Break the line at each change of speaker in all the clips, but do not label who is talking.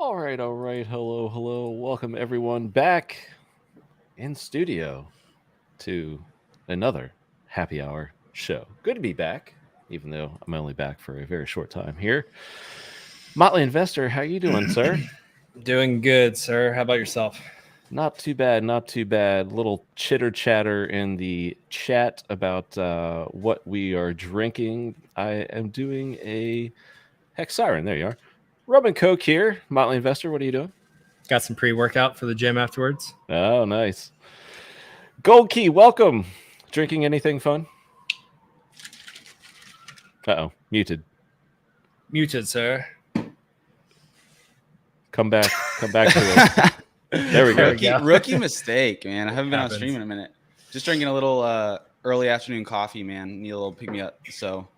All right, all right. Hello, hello. Welcome everyone back in studio to another happy hour show. Good to be back, even though I'm only back for a very short time here. Motley Investor, how you doing, sir?
Doing good, sir. How about yourself?
Not too bad, not too bad. Little chitter chatter in the chat about what we are drinking. I am doing a Hex Siren. There you are. Rum and Coke here. Motley Investor, what are you doing?
Got some pre-workout for the gym afterwards.
Oh, nice. Goldk3y, welcome. Drinking anything fun? Uh-oh, muted.
Muted, sir.
Come back to it. There we go.
Rookie mistake, man. I haven't been on
Happens.
stream in a minute. Just drinking a little early afternoon coffee, man. Need a little pick me up. So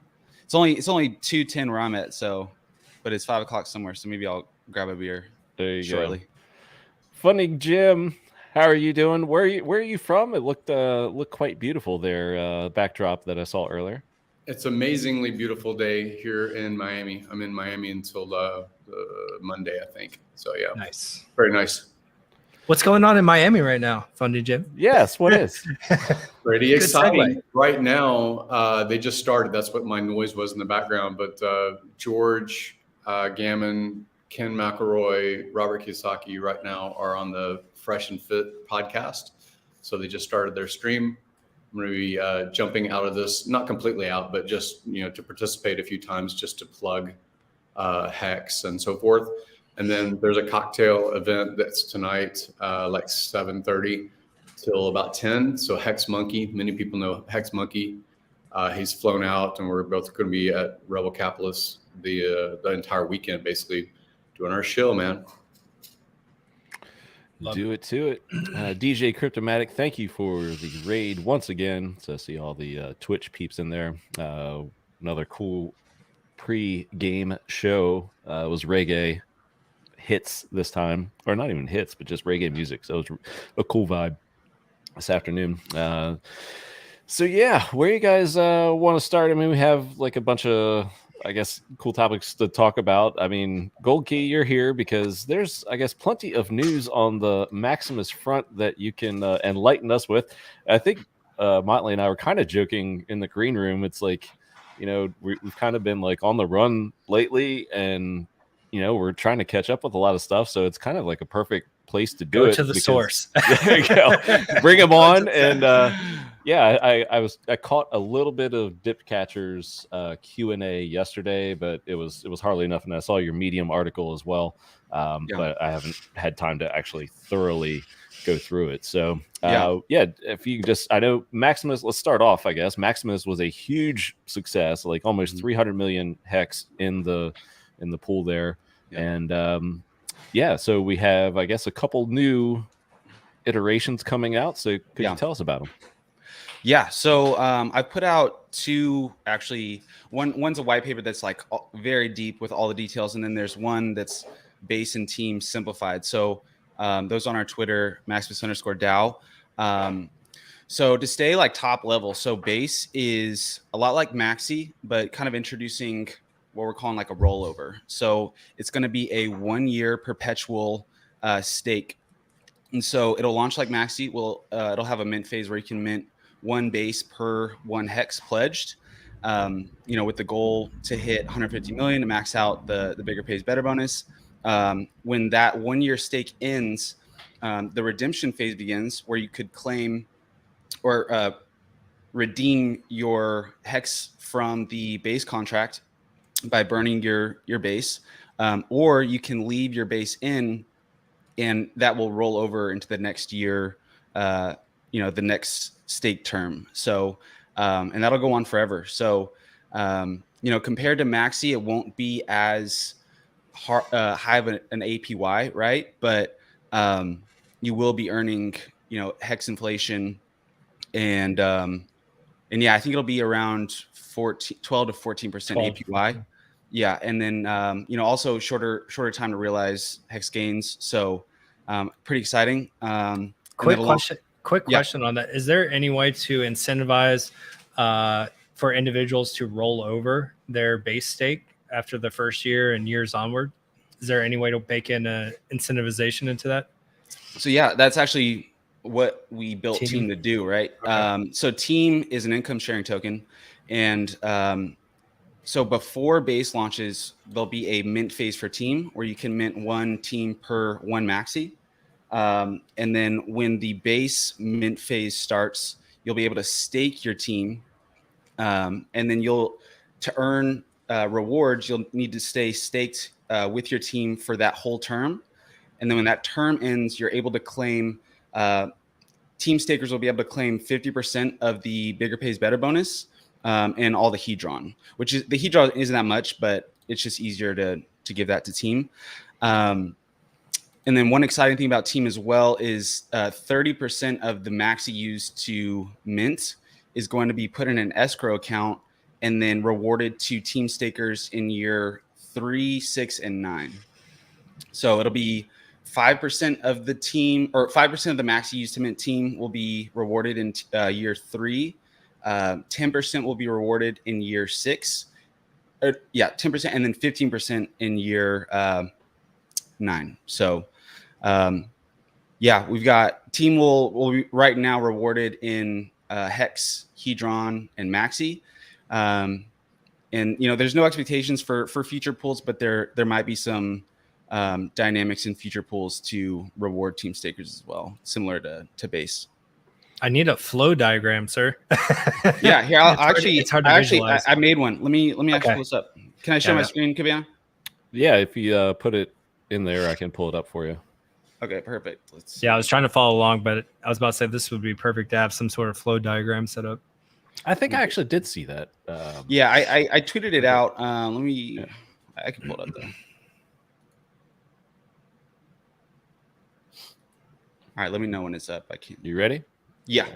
it's only 2:10 where I'm at. So, but it's 5 o'clock somewhere. So maybe I'll grab a beer
There you
shortly.
go. Funny Jim, how are you doing? Where are you from? It looked quite beautiful there. Backdrop that I saw earlier.
It's an amazingly beautiful day here in Miami. I'm in Miami until Monday, I think. So yeah,
Nice.
very nice.
What's going on in Miami right now, Fundy Jim?
Yes, what is?
Pretty
Good
exciting.
segue.
Right now, they just started. That's what my noise was in the background. But George Gammon, Ken McElroy, Robert Kiyosaki right now are on the Fresh and Fit podcast. So they just started their stream. I'm going to be jumping out of this, not completely out, but just to participate a few times just to plug HEX and so forth. And then there's a cocktail event that's tonight, like 7:30 till about 10. So Hex Monkey, many people know Hex Monkey. He's flown out, and we're both going to be at Rebel Capitalist the entire weekend, basically doing our show, man.
Do it to it. DJ Cryptomatic, thank you for the raid once again. So I see all the Twitch peeps in there. Another cool pre-game show was reggae hits this time, or not even hits, but just reggae music. So it was a cool vibe this afternoon. So yeah, where you guys want to start? I mean, we have like a bunch of, I guess, cool topics to talk about. I mean, Goldk3y, you're here because there's, I guess, plenty of news on the Maximus front that you can enlighten us with. I think Motley and I were kind of joking in the green room. It's like, we've kind of been like on the run lately, and we're trying to catch up with a lot of stuff. So it's kind of like a perfect place to do
Go
it.
to the source.
There you go. Bring them on. And yeah, I caught a little bit of Dip Catcher's Q&A yesterday, but it was hardly enough. And I saw your Medium article as well. But I haven't had time to actually thoroughly go through it. So if you just, I know Maximus, let's start off, I guess. Maximus was a huge success, like almost 300 million hex in the pool there. And so we have, I guess, a couple new iterations coming out. So could you tell us about them?
Yeah, so I put out two, actually. One's a white paper that's like very deep with all the details, and then there's one that's base and team simplified. So those on our Twitter, Maximus_DAO. So to stay like top level, so base is a lot like Maxi, but kind of introducing what we're calling like a rollover. So it's going to be a 1-year perpetual stake. And so it'll launch like Maxi. It'll have a mint phase where you can mint one base per one hex pledged, with the goal to hit 150 million to max out the bigger pays better bonus. When that 1-year stake ends, the redemption phase begins, where you could claim or redeem your hex from the base contract by burning your base, or you can leave your base in, and that will roll over into the next year, the next stake term. So, and that'll go on forever. So, compared to Maxi, it won't be as high of an APY, right? But you will be earning, hex inflation, and yeah, I think it'll be around 12 to 14% APY. Yeah, and then also shorter time to realize hex gains. So pretty exciting.
Quick question on that. Is there any way to incentivize for individuals to roll over their base stake after the first year and years onward? is there any way to bake in incentivization into that?
So yeah, that's actually what we built Team to do, right?
Okay.
So Team is an income sharing token, and so before base launches, there'll be a mint phase for Team where you can mint one Team per one maxi. And then when the base mint phase starts, you'll be able to stake your Team, and then to earn rewards, you'll need to stay staked with your Team for that whole term. And then when that term ends, you're able to claim, Team stakers will be able to claim 50% of the bigger pays better bonus, and all the Hedron, which is, the Hedron isn't that much, but it's just easier to give that to Team. And then one exciting thing about Team as well is 30% of the maxi used to mint is going to be put in an escrow account and then rewarded to Team stakers in year 3, 6, and 9. So it'll be 5% of the Team, or 5% of the maxi used to mint Team will be rewarded in year 3. 10% will be rewarded in year 6. 10%, and then 15% in year 9. So, we've got Team will be right now rewarded in HEX, Hedron, and Maxi. And there's no expectations for future pools, but there might be some dynamics in future pools to reward Team stakers as well, similar to base.
I need a flow diagram, sir.
Yeah, here
it's hard to visualize.
I made one. Let me actually pull this up. Can I share my screen, Cabana?
Yeah, if you put it in there, I can pull it up for you.
Okay, perfect. Let's.
Yeah, I was trying to follow along, but I was about to say this would be perfect to have some sort of flow diagram set up.
I think I actually did see that.
Yeah, I tweeted it out. Let me. I can pull it up though. All right, let me know when it's up. I can't.
You ready?
Yeah.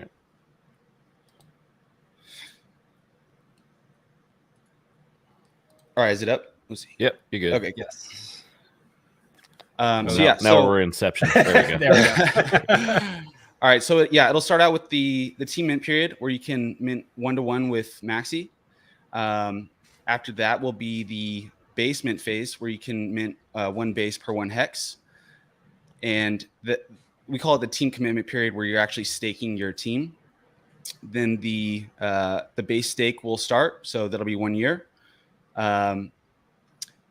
All right, is it up? Let's see.
Yep, you're good.
Okay,
yes.
Now we're Inception. There we go.
There we go.
All right, so it'll start out with the Team mint period where you can mint 1-to-1 with Maxi. After that will be the base mint phase where you can mint one base per one hex, and we call it the Team commitment period where you're actually staking your Team. Then the base stake will start, so that'll be 1 year.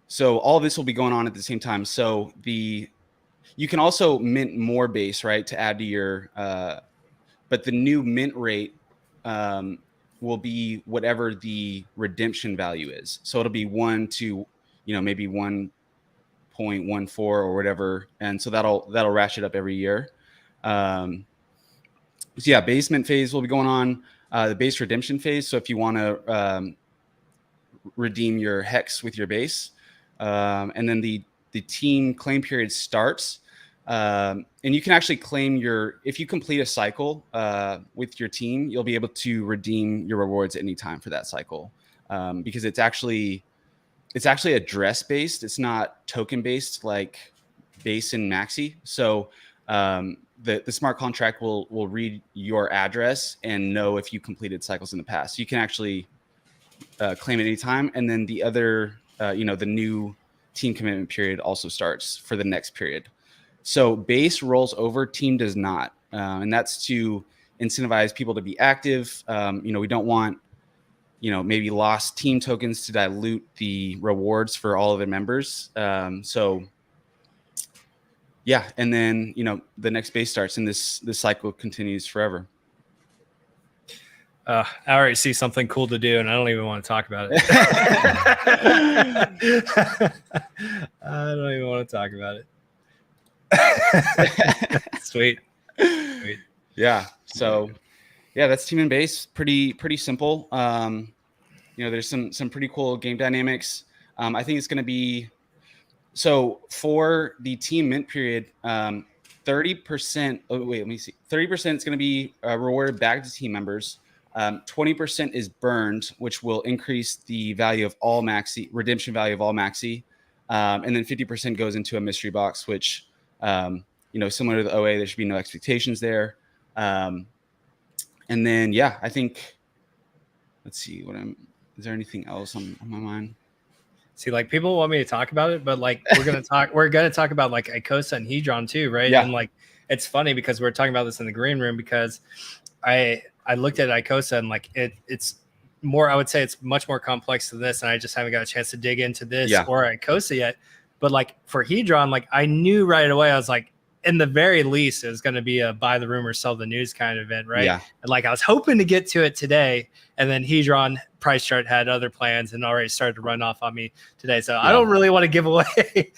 So all of this will be going on at the same time. So you can also mint more base, right, to add to your, but the new mint rate will be whatever the redemption value is. So it'll be 1 to, maybe 1.14 or whatever, and so that'll ratchet up every year. So yeah, base mint phase will be going on. The base redemption phase. So if you want to redeem your hex with your base, and then the Team claim period starts, and you can actually claim if you complete a cycle with your Team, you'll be able to redeem your rewards at any time for that cycle, because it's actually address based. It's not token based like base and maxi. So the smart contract will read your address and know if you completed cycles in the past. So you can actually claim at any time. And then the other, the new Team commitment period also starts for the next period. So base rolls over, Team does not. And that's to incentivize people to be active. We don't want, maybe lost Team tokens to dilute the rewards for all of their members. Yeah, and then the next base starts, and this cycle continues forever.
I already see something cool to do, and I don't even want to talk about it. I don't even want to talk about it. Sweet.
Yeah. So, yeah, that's Team and base. Pretty simple. There's some pretty cool game dynamics. I think it's going to be. So for the Team mint period, 30%. Oh wait, let me see. 30% is going to be rewarded back to Team members. 20% is burned, which will increase the value of all maxi, redemption value of all maxi, and then 50% goes into a mystery box, which similar to the OA, there should be no expectations there. And then I think. Let's see is there anything else on my mind?
See, like people want me to talk about it, but like we're gonna talk about like Icosa and Hedron too, right?
Yeah.
And like it's funny because we're talking about this in the green room because I looked at Icosa and like it's more, I would say it's much more complex than this, and I just haven't got a chance to dig into this or Icosa yet. But like for Hedron, like I knew right away, I was like, in the very least, it was going to be a buy the rumor, sell the news kind of event, right?
Yeah.
And like I was hoping to get to it today, and then Hedron price chart had other plans and already started to run off on me today. So I don't really want to give away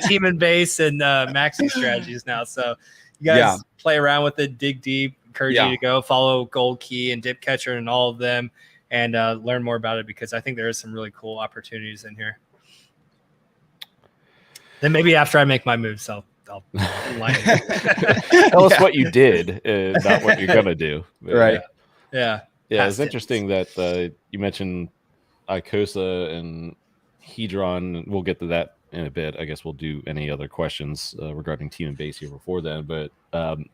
team and base and maxi strategies now. So you guys play around with it, dig deep. Encourage you to go follow Goldk3y and Dipcatcher and all of them, and learn more about it because I think there is some really cool opportunities in here. Then maybe after I make my moves, I'll line it.
Tell us what you did, not what you're gonna do. But,
Right.
Yeah.
It's interesting that you mentioned Icosa and Hedron. We'll get to that in a bit. I guess we'll do any other questions regarding team and base here before then. But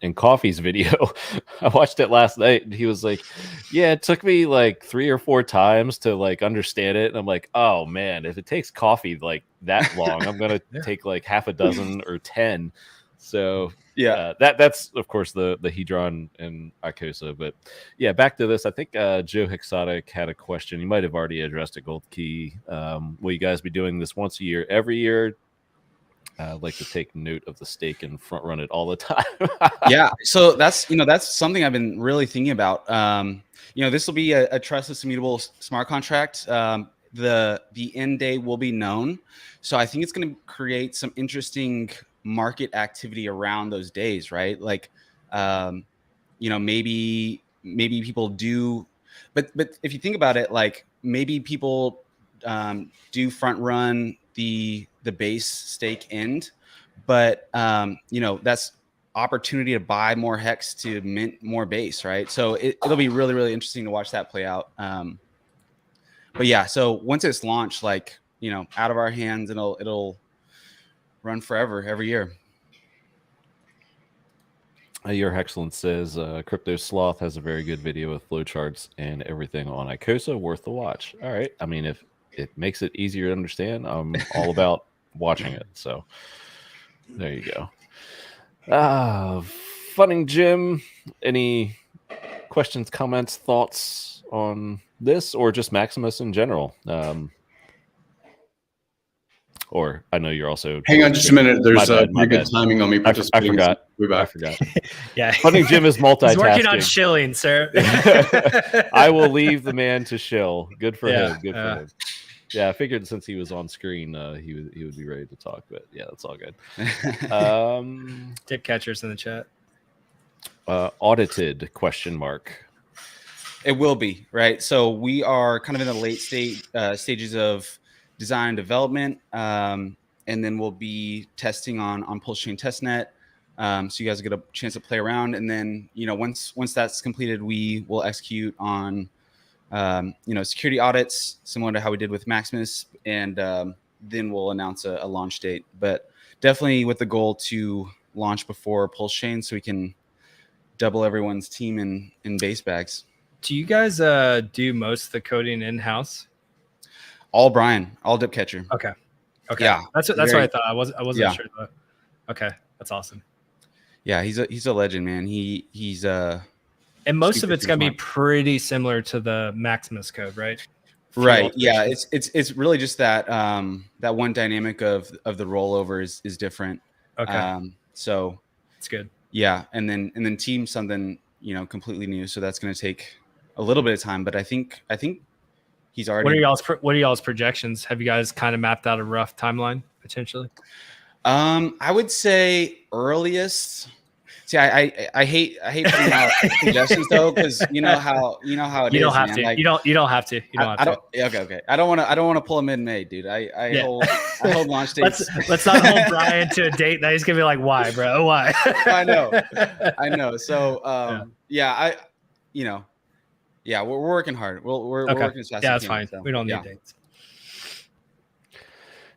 in Coffee's video, I watched it last night, and he was like, "Yeah, it took me like 3 or 4 times to like understand it." And I'm like, "Oh man, if it takes Coffee like that long, I'm gonna take like half a dozen or 10." So that's of course the Hedron and Icosa. But yeah, back to this. I think Joe Hexotic had a question. You might have already addressed it, Goldk3y. Will you guys be doing this once a year, every year? I'd like to take note of the stake and front run it all the time.
Yeah, so that's something I've been really thinking about. This will be a trustless immutable smart contract. The end day will be known, so I think it's going to create some interesting market activity around those days, right? Like, maybe people do, but if you think about it, like maybe people do front run the base stake end, but that's opportunity to buy more hex to mint more base, right? So it'll be really, really interesting to watch that play out. But yeah, so once it's launched, like, out of our hands, it'll run forever every year.
Your Excellence says Crypto Sloth has a very good video with flowcharts and everything on Icosa, worth the watch. All right, I mean, if it makes it easier to understand, I'm all about watching it. So there you go. Funning Jim, any questions, comments, thoughts on this, or just Maximus in general? Or I know you're also...
Hang on just a minute. There's pretty good timing on me.
I forgot. I forgot.
Yeah.
Funny Jim is multitasking.
He's working on shilling, sir.
I will leave the man to shill. Good for him. Good for him. Yeah, I figured since he was on screen, he would be ready to talk. But yeah, that's all good.
Tip catchers in the chat.
Audited ?
It will be, right? So we are kind of in the late stages of design and development, and then we'll be testing on PulseChain testnet, so you guys get a chance to play around. And then once that's completed, we will execute on security audits similar to how we did with Maximus, and then we'll announce a launch date. But definitely with the goal to launch before PulseChain, so we can double everyone's team in base bags.
Do you guys do most of the coding in house?
All Brian, all Dipcatcher.
Okay.
Yeah,
that's what I thought. I wasn't sure though. Okay, that's awesome.
Yeah, he's a legend, man. He's
and most of it's gonna be pretty similar to the Maximus code, right?
Right. Yeah, it's really just that that one dynamic of the rollover is different.
Okay.
So
it's good.
Yeah, and then team something completely new. So that's going to take a little bit of time, but I think he's already.
What are y'all's projections? Have you guys kind of mapped out a rough timeline potentially?
I would say earliest. See, I hate putting out suggestions though, because you know how it is.
You don't have to.
Like,
you don't have to.
Okay. I don't want to pull him in May, dude. I hold launch dates.
Let's not hold Brian to a date that he's gonna be like, why, bro? Why?
I know. So we're working hard. We're working as fast as we can.
That's fine. So, we don't need dates.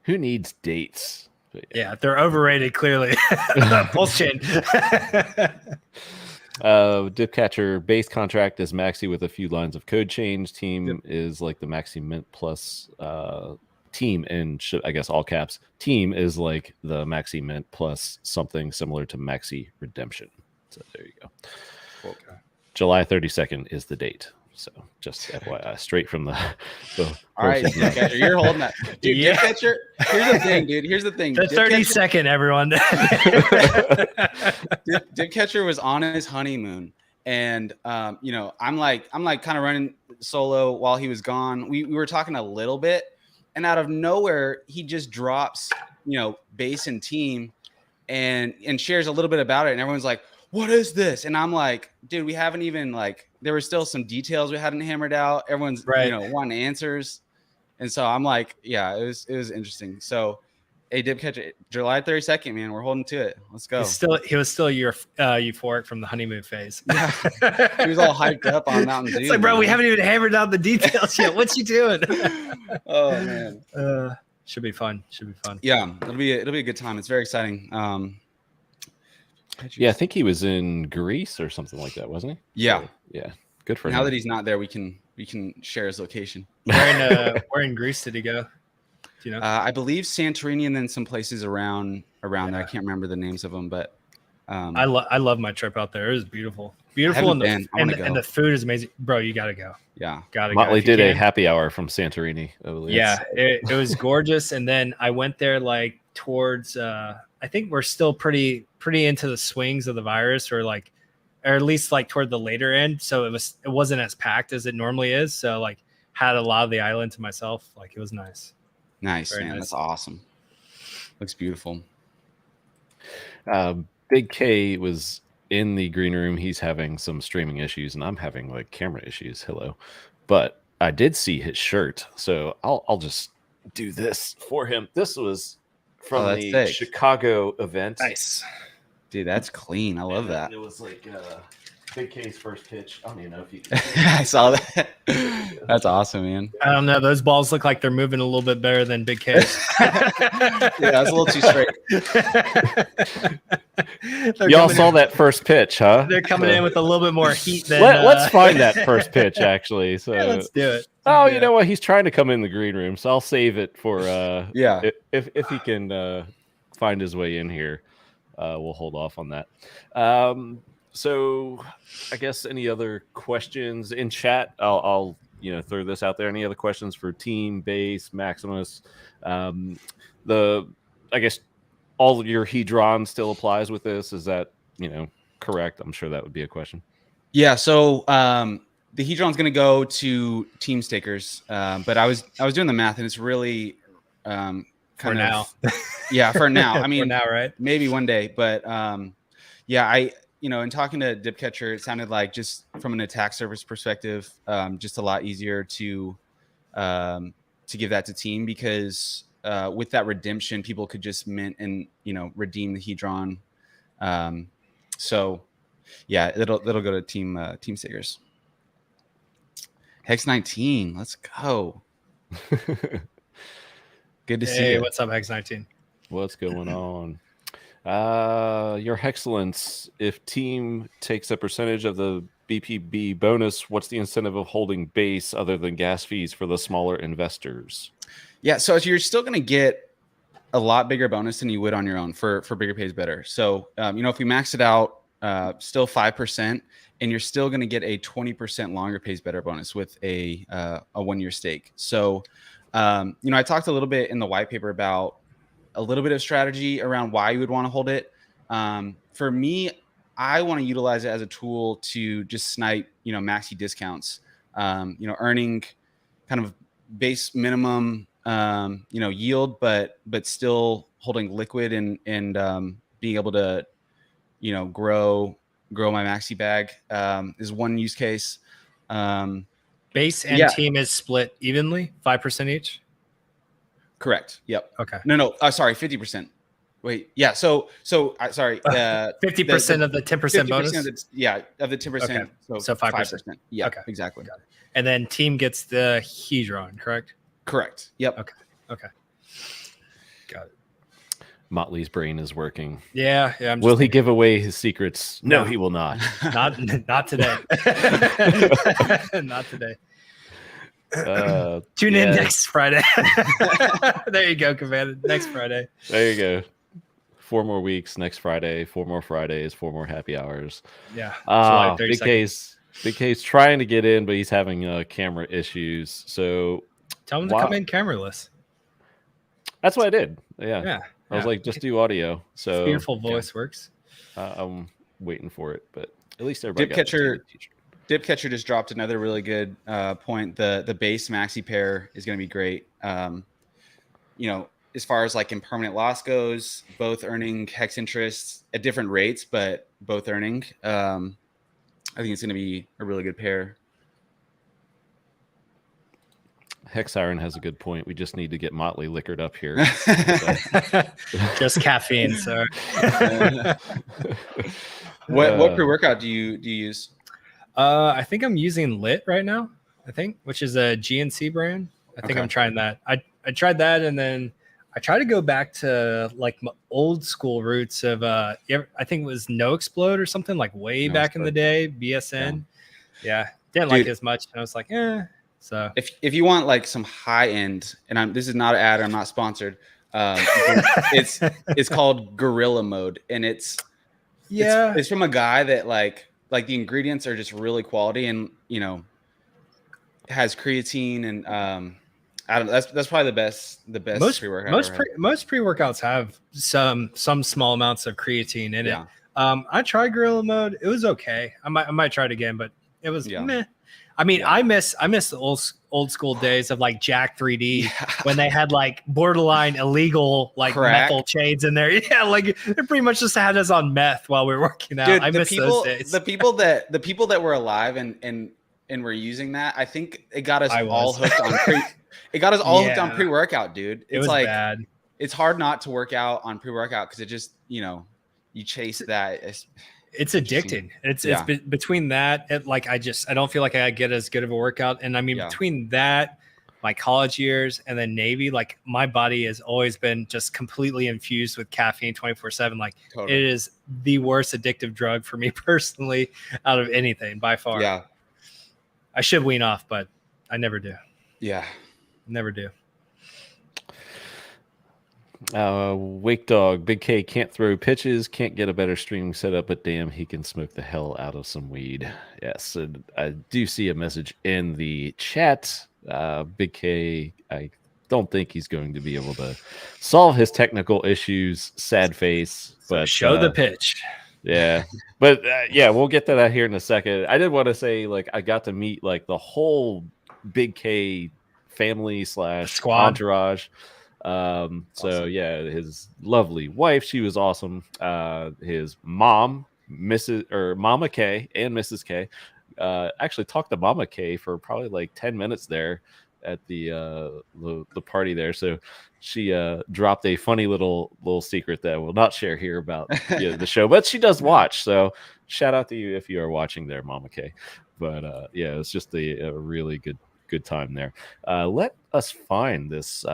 Who needs dates?
Yeah, they're overrated, clearly. PulseChain.
Dipcatcher base contract is maxi with a few lines of code change. Team is like the maxi mint plus team in, I guess, all caps. Team is like the Maxi Mint plus something similar to Maxi Redemption. So there you go.
Okay.
July 32nd is the date. So just FYI, straight from the
All right,
horse's mouth.
Dipcatcher, you're holding that. Dude,
Yeah.
Dipcatcher, here's the thing, dude. Here's the thing.
The
Dipcatcher-
32nd, everyone.
Dipcatcher was on his honeymoon. And you know, I'm like kind of running solo while he was gone. We were talking a little bit, and out of nowhere, he just drops, you know, base and team and shares a little bit about it. And everyone's like, what is this? And I'm like, dude, we haven't even like, there were still some details we hadn't hammered out. Everyone's
Right.
you know, wanting answers. And so I'm like, yeah, it was interesting. So hey, Dipcatcher, July 32nd, man, we're holding to it. Let's go.
He was still euphoric from the honeymoon phase.
Yeah. He was all hyped up on Mountain Dew.
It's like, bro,
man.
we haven't even hammered out the details yet. What you doing?
Oh man.
Should be fun.
Yeah, it'll be a good time. It's very exciting.
Yeah, I think he was in Greece or something like that, wasn't he?
Yeah.
So, yeah. Good for
Now
him.
that he's not there, we can share his location.
Where in Greece did he go? Do you know?
I believe Santorini and then some places around there.
Yeah.
I can't remember the names of them, but
I love my trip out there. It was beautiful,
haven't
and
been. I wanna go.
and the food is amazing, bro. You gotta go.
yeah.
Gotta
Motley
go. If you
did a
can.
happy hour from Santorini, I believe.
Yeah, it was gorgeous. And then I went there like towards. I think we're still pretty into the swings of the virus, or at least like toward the later end. So it wasn't as packed as it normally is. So like had a lot of the island to myself. Like it was nice.
Nice,
Very
man.
nice.
That's awesome. Looks beautiful.
Big K was in the green room. He's having some streaming issues, and I'm having like camera issues. Hello, but I did see his shirt, so I'll just do this for him. This was from
that's
the
sick.
Chicago event.
Nice.
Dude, that's clean. I love that.
It was like Big K's first pitch. I don't even know if you.
I saw that. That's awesome, man.
I don't know. Those balls look like they're moving a little bit better than Big K's.
Yeah, that's a little too straight.
Y'all saw that first pitch, huh?
They're coming in with a little bit more heat than.
Let's find that first pitch, actually. So
Yeah, let's do it.
Oh,
Yeah.
you know what? He's trying to come in the green room, so I'll save it for
Yeah.
if he can find his way in here. We'll hold off on that. So I guess any other questions in chat? I'll throw this out there. Any other questions for Team, Base, Maximus? I guess all of your Hedron still applies with this. Is that correct? I'm sure that would be a question.
Yeah. So the Hedron's going to go to team stakers, but I was doing the math, and it's really
For now.
Yeah, for now. I
For
mean,
now, right?
maybe one day, but yeah, in talking to Dipcatcher, it sounded like just from an attack surface perspective, just a lot easier to give that to team, because with that redemption, people could just mint and redeem the Hedron. So yeah, it'll go to team stakers. Hex 19, let's go. Good to see
Hey,
you.
what's up, Hex 19?
What's going on? Your Hexcellence, if team takes a percentage of the BPB bonus, what's the incentive of holding base other than gas fees for the smaller investors?
Yeah, so you're still going to get a lot bigger bonus than you would on your own for bigger pays better. So, if we max it out, still 5%, and you're still going to get a 20% longer pays better bonus with a 1-year stake. So, I talked a little bit in the white paper about a little bit of strategy around why you would want to hold it. For me, I want to utilize it as a tool to just snipe, maxi discounts, earning kind of base minimum, yield, but still holding liquid and being able to, grow my maxi bag is one use case.
Base and
Yeah.
team is split evenly, 5% each.
Correct. Yep.
Okay.
No. Sorry. 50%. Wait. Yeah. So sorry.
50% of the 10% bonus.
Of the 10%.
Okay. So 5%.
Yeah.
Okay.
Exactly.
Got it. And then team gets the Hedron, correct?
Correct. Yep.
Okay. Got it.
Motley's brain is working.
Yeah. I'm just
Will he give away his secrets? No, he will not.
not today. Not today. Tune in next Friday. There you go, Cabana. Next Friday.
There you go. 4 more weeks next Friday, 4 more Fridays, 4 more happy hours.
Yeah.
Big K's trying to get in, but he's having camera issues. So
tell him to come in cameraless.
That's what I did. Yeah. I was like, just do audio. So
beautiful voice works.
I'm waiting for it, but at least everybody
Dipcatcher just dropped another really good point. The base maxi pair is going to be great. As far as like impermanent loss goes, both earning HEX interest at different rates, but both earning. I think it's going to be a really good pair.
Hex Iron has a good point. We just need to get Motley liquored up here.
Just caffeine, sir.
What pre-workout do you use?
I think I'm using Lit right now. Which is a GNC brand. I think I'm trying that. I tried that, and then I try to go back to like my old school roots of I think it was No Explode or something like way back in the day. BSN. Yeah. Didn't like it as much. And I was like, So
if you want like some high end, and this is not an ad, I'm not sponsored. It's called Gorilla Mode, and it's from a guy that like the ingredients are just really quality, and has creatine and I don't know, that's probably the best pre-workout.
Most pre-workouts have some small amounts of creatine in it. I tried Gorilla Mode. It was okay. I might try it again, but it was meh. I mean, I miss the old school days of like Jack 3D when they had like borderline illegal like methyl chains in there. Yeah, like they pretty much just had us on meth while we were working out. Dude, I miss those days.
The people that were alive and were using that, I think it got us all hooked on hooked on pre-workout, dude. It's like
bad.
It's hard not to work out on pre-workout because it just you chase that.
It's addicting. It's between that, I don't feel like I get as good of a workout. And I mean, between that, my college years, and then Navy, like my body has always been just completely infused with caffeine 24/7. Like It is the worst addictive drug for me personally out of anything by far.
Yeah.
I should wean off, but I never do.
Yeah.
Never do.
Wake Dog, Big K can't throw pitches, can't get a better streaming setup, but damn, he can smoke the hell out of some weed. Yes, and I do see a message in the chat. Big K, I don't think he's going to be able to solve his technical issues. Sad face, but
show the pitch.
Yeah, but we'll get to that here in a second. I did want to say, like, I got to meet like the whole Big K family /
squad
entourage. So yeah, his lovely wife, she was awesome. His mom, Mama K and Mrs. K, actually talked to Mama K for probably like 10 minutes there at the party there. So she dropped a funny little secret that we'll not share here about the show, but she does watch. So shout out to you if you are watching there, Mama K. But it's just a really good time there. Let us find this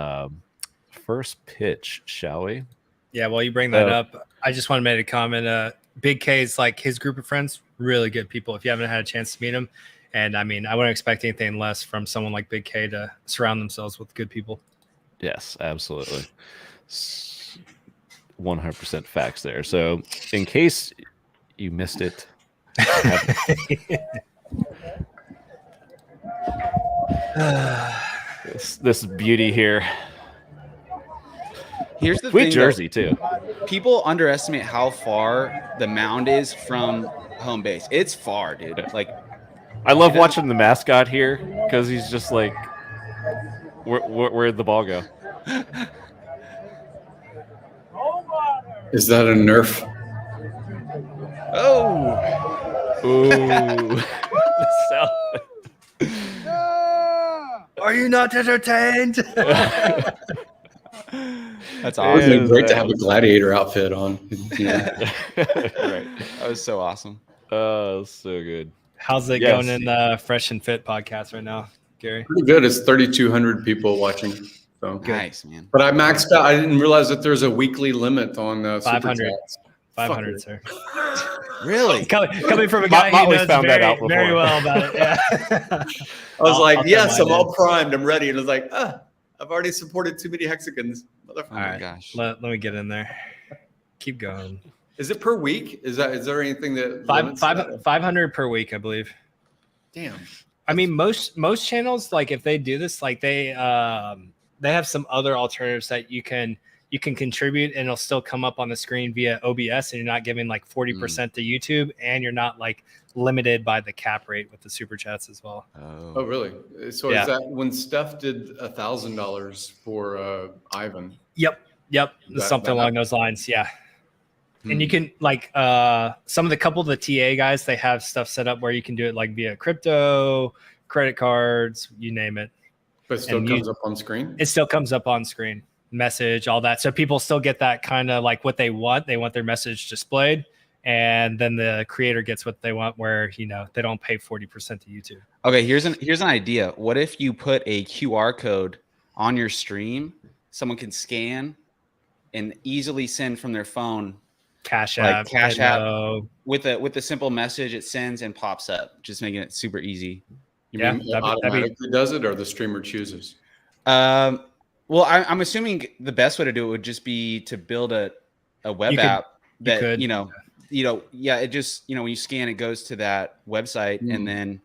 first pitch, shall we?
Yeah, while you bring that up, I just want to make a comment. Big K's like his group of friends, really good people. If you haven't had a chance to meet them, and I mean, I wouldn't expect anything less from someone like Big K to surround themselves with good people.
Yes, absolutely. 100% facts there. So, in case you missed it, this beauty here.
Here's the
Sweet
thing,
jersey too.
People underestimate how far the mound is from home base. It's far, dude. Like,
I love watching the mascot here because he's just like, where'd the ball go?
Is that a Nerf?
Oh,
ooh.
Are you not entertained?
that's
It would
awesome.
be great to have a gladiator outfit on.
Right.
That was so awesome.
Oh, so good.
How's it going in the Fresh and Fit podcast right now, Gary?
Pretty good. It's 3,200 people watching. So
Nice, man.
But I maxed out. I didn't realize that there's a weekly limit on super
500.
chats.
500, sir.
Really?
Coming from a guy who
Motley's
knows
found that out
very
before.
well about it. Yeah.
I was like,
I'll
yes,
throw
I'm
mine
all primed. I'm ready. And I was like, I've already supported too many hexagons.
Oh my gosh.
Let me get in there. Keep going.
Is it per week? Is there anything that limits that?
500 per week, I believe.
Damn.
I mean, most channels, like if they do this, like they have some other alternatives that you can contribute and it'll still come up on the screen via OBS, and you're not giving like 40% to YouTube, and you're not like limited by the cap rate with the super chats as well.
Oh, really? So
Yeah.
is that when Steph did $1,000 for Ivan?
Yep. Something along those lines. Yeah. And you can like some of the couple of the TA guys, they have stuff set up where you can do it like via crypto, credit cards, you name it.
But it still comes up on screen?
It still comes up on screen, message, all that. So people still get that kind of like what they want. They want their message displayed. And then the creator gets what they want, where, you know, they don't pay 40% to YouTube.
Okay, here's an idea. What if you put a QR code on your stream, Someone can scan and easily send from their phone
Cash
App with a simple message it sends and pops up, just making it super easy.
You mean it automatically does it, or the streamer chooses?
Well, I'm assuming the best way to do it would just be to build a web app that it just when you scan it goes to that website and then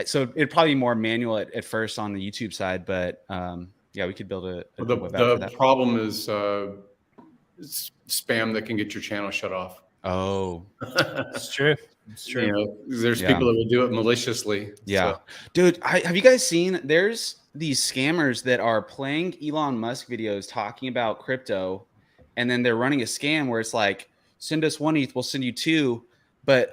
so it'd probably be more manual at first on the YouTube side, but we could build a web app for that.
The problem is spam that can get your channel shut off.
Oh,
it's true. It's true.
You know, there's people that will do it maliciously.
Yeah.
So.
Dude, have you guys seen, there's these scammers that are playing Elon Musk videos talking about crypto, and then they're running a scam where it's like, send us 1 ETH, we'll send you 2. But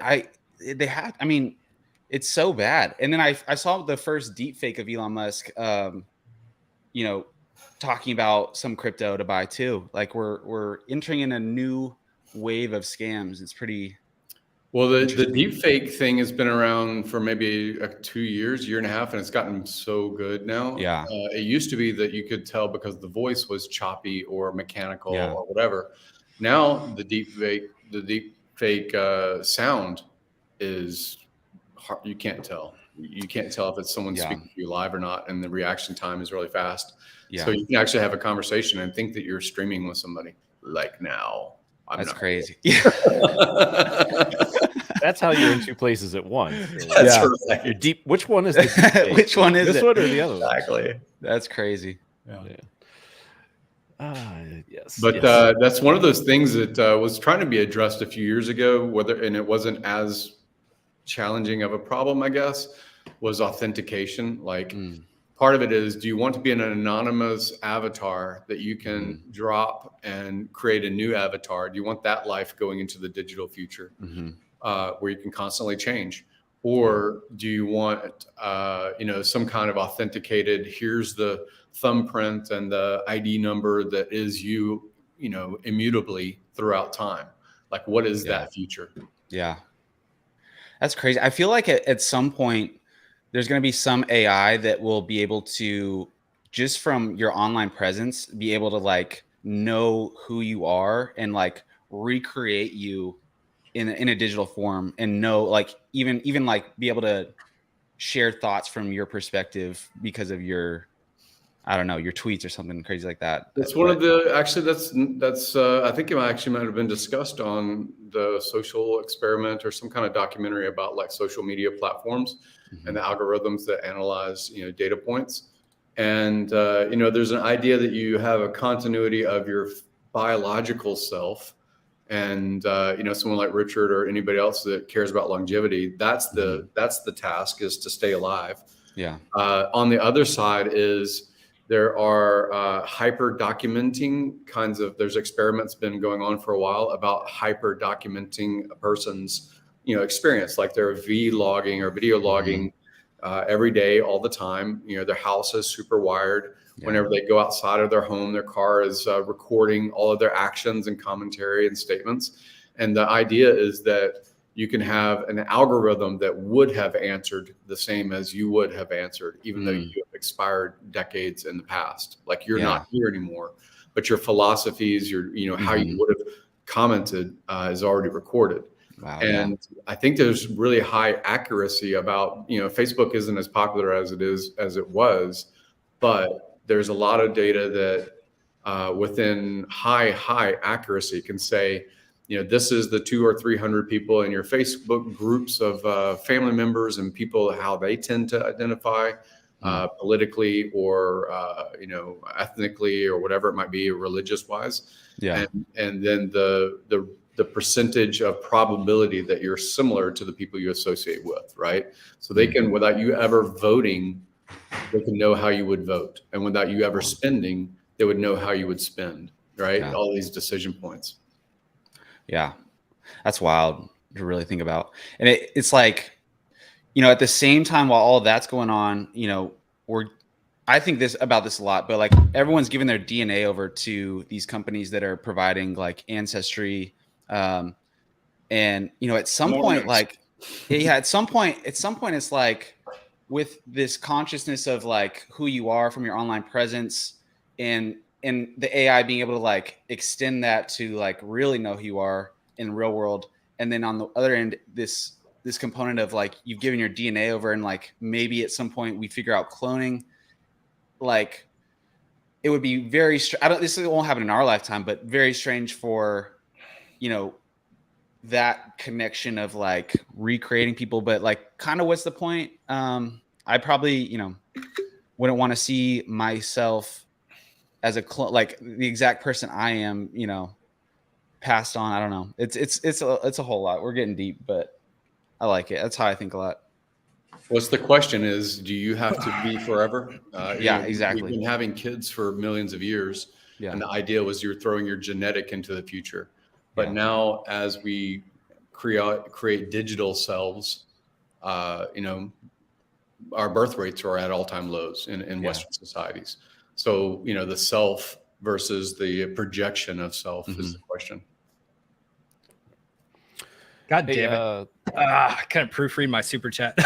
it's so bad. And then I saw the first deep fake of Elon Musk, talking about some crypto to buy too. Like we're entering in a new wave of scams. It's pretty.
Well, the deep fake thing has been around for maybe 2 years, year and a half, and it's gotten so good now.
Yeah.
It used to be that you could tell because the voice was choppy or mechanical or whatever. Now the deep fake sound is hard. You can't tell. You can't tell if it's someone speaking to you live or not, and the reaction time is really fast. Yeah. So you can actually have a conversation and think that you're streaming with somebody like now.
That's crazy.
That's how you're in two places at once.
That's right.
You're deep. Which one is the
which one is
this one or the other one?
Exactly.
That's crazy.
Yes. But that's one of those things that was trying to be addressed a few years ago, and it wasn't as challenging of a problem, I guess, was authentication. Like part of it is, do you want to be an anonymous avatar that you can drop and create a new avatar? Do you want that life going into the digital future where you can constantly change? Or do you want, some kind of authenticated, here's the thumbprint and the ID number that is you, immutably throughout time? Like, what is that future?
Yeah. That's crazy. I feel like at some point, there's going to be some AI that will be able to, just from your online presence, be able to like know who you are and like recreate you in a digital form, and know like even like be able to share thoughts from your perspective because of your, I don't know, your tweets or something crazy like that.
That's one of the, actually that's I think it actually might have been discussed on the Social Experiment or some kind of documentary about like social media platforms and the algorithms that analyze, data points. And, there's an idea that you have a continuity of your biological self. And, someone like Richard or anybody else that cares about longevity, that's the task, is to stay alive.
Yeah.
On the other side is, there are hyper documenting there's experiments been going on for a while about hyper documenting a person's, experience, like they're vlogging or video logging every day, all the time. Their house is super wired. Whenever they go outside of their home, their car is recording all of their actions and commentary and statements. And the idea is that you can have an algorithm that would have answered the same as you would have answered, even though you have expired decades in the past. Like you're not here anymore, but your philosophies, how you would have commented is already recorded.
Wow,
and I think there's really high accuracy about, Facebook isn't as popular as it was, but there's a lot of data that within high accuracy can say, this is the 200 or 300 people in your Facebook groups of family members and people, how they tend to identify politically or, ethnically or whatever it might be, religious wise.
Yeah.
And then the percentage of probability that you're similar to the people you associate with, right? So they can, without you ever voting, they can know how you would vote. And without you ever spending, they would know how you would spend, right?
Yeah.
All these decision points.
Yeah. That's wild to really think about. And it's like, at the same time, while all of that's going on, I think about this a lot, but like everyone's giving their DNA over to these companies that are providing like ancestry. And at some point, like, at some point, it's like with this consciousness of like who you are from your online presence and the AI being able to like extend that to like really know who you are in the real world. And then on the other end, this component of like you've given your DNA over and like maybe at some point we figure out cloning. Like it would be very this won't happen in our lifetime, but very strange for that connection of like recreating people. But like kind of what's the point? I probably wouldn't want to see myself as a clone, like the exact person I am, passed on. I don't know. It's a whole lot. We're getting deep, but I like it. That's how I think a lot.
What's the question is, do you have to be forever?
Exactly.
We've been having kids for millions of years.
Yeah.
And the idea was you're throwing your genetic into the future. But now as we create digital selves, our birth rates are at all-time lows in Western societies. So, the self versus the projection of self is the question.
God damn it. I couldn't proofread my super chat.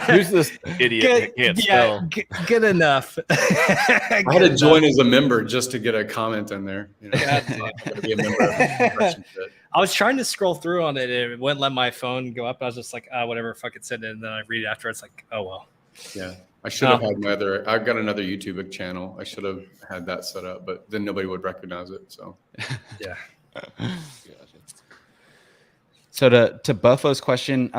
Who's this idiot that can't spell?
Good enough.
I had to join as a member just to get a comment in there. Be a member of
I was trying to scroll through on it and it wouldn't let my phone go up. I was just like, whatever, fucking send it. And then I read it after. It's like, oh, well.
Yeah. I should have had I've got another YouTube channel. I should have had that set up, but then nobody would recognize it. So,
yeah.
So to Buffo's question,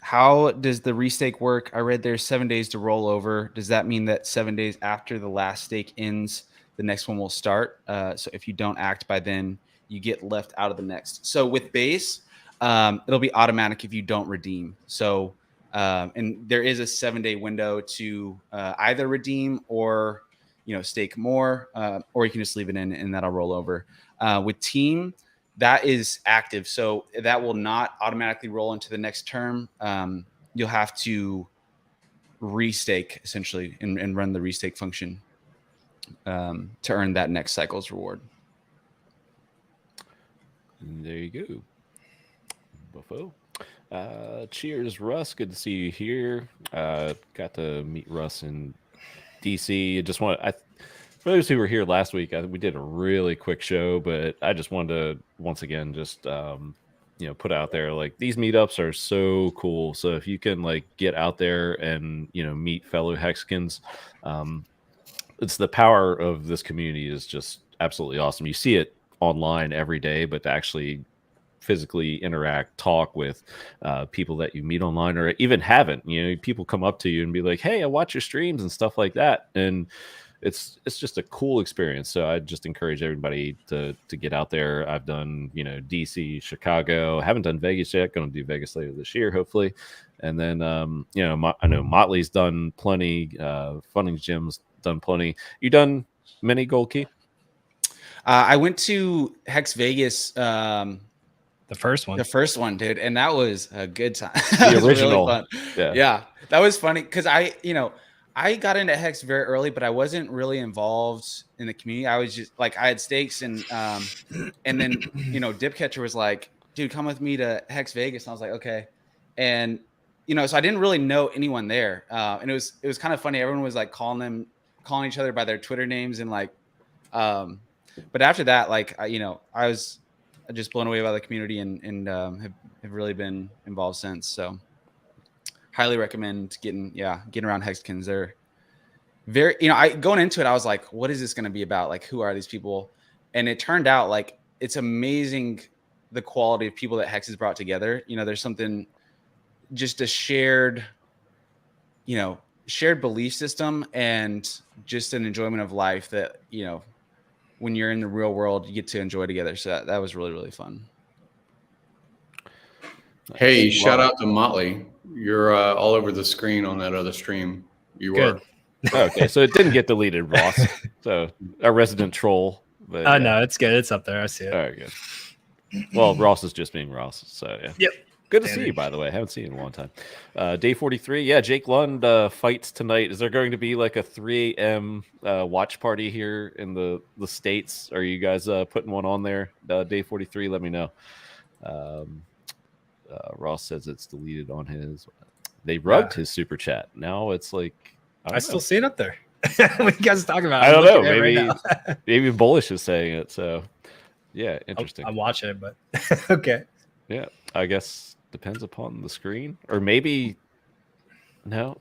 how does the restake work? I read there's 7 days to roll over. Does that mean that 7 days after the last stake ends, the next one will start? So if you don't act by then, you get left out of the next. So with base, it'll be automatic if you don't redeem. So and there is a 7-day window to either redeem or stake more, or you can just leave it in and that'll roll over. With team, that is active, so that will not automatically roll into the next term. You'll have to restake essentially and run the restake function to earn that next cycle's reward.
And there you go, Buffo. Cheers, Russ. Good to see you here. Got to meet Russ in DC. For those who were here last week, we did a really quick show, but I just wanted to once again just put out there like these meetups are so cool. So if you can like get out there and meet fellow Hexicans, it's the power of this community is just absolutely awesome. You see it online every day, but to actually physically interact, talk with people that you meet online or even haven't, people come up to you and be like, hey, I watch your streams and stuff like that. And it's just a cool experience. So I just encourage everybody to get out there. I've done, DC, Chicago, haven't done Vegas yet. Going to do Vegas later this year, hopefully. And then, I know Motley's done plenty. Funding Gym's done plenty. You done many Goldk3y?
I went to Hex Vegas.
The first one,
dude. And that was a good time.
The original.
Really fun. Yeah. That was funny. Cause I got into Hex very early, but I wasn't really involved in the community. I was just like, I had stakes and then, Dipcatcher was like, dude, come with me to Hex Vegas. And I was like, okay. And, you know, so I didn't really know anyone there. And it was kind of funny. Everyone was like calling each other by their Twitter names. And like, but after that, like, you know, I was just blown away by the community and have really been involved since. So highly recommend getting around Hexkins. They're very, you know, going into it, I was like, what is this going to be about? Like, who are these people? And it turned out like it's amazing the quality of people that Hex has brought together. You know, there's something, just a shared belief system and just an enjoyment of life that, you know, when you're in the real world, you get to enjoy together. So that was really, really fun.
Hey, shout out to Motley. You're all over the screen on that other stream. You
Good.
were.
Okay, so it didn't get deleted, Ross. So a resident troll. But,
Oh, no, it's good. It's up there. I see it.
All right, good. Well, Ross is just being Ross. So, yeah.
Yep.
Good to see you, by the way. I haven't seen you in a long time. Day 43. Yeah, Jake Lund fights tonight. Is there going to be like a 3 a.m. Watch party here in the States? Are you guys putting one on there? Day 43, let me know. Ross says it's deleted on his. They rugged his super chat. Now it's like
I still see it up there. What are you guys talking about?
I don't know.
Maybe
Maybe Bullish is saying it. So yeah, interesting.
I'm watching it, but okay.
Yeah, I guess depends upon the screen, or maybe no,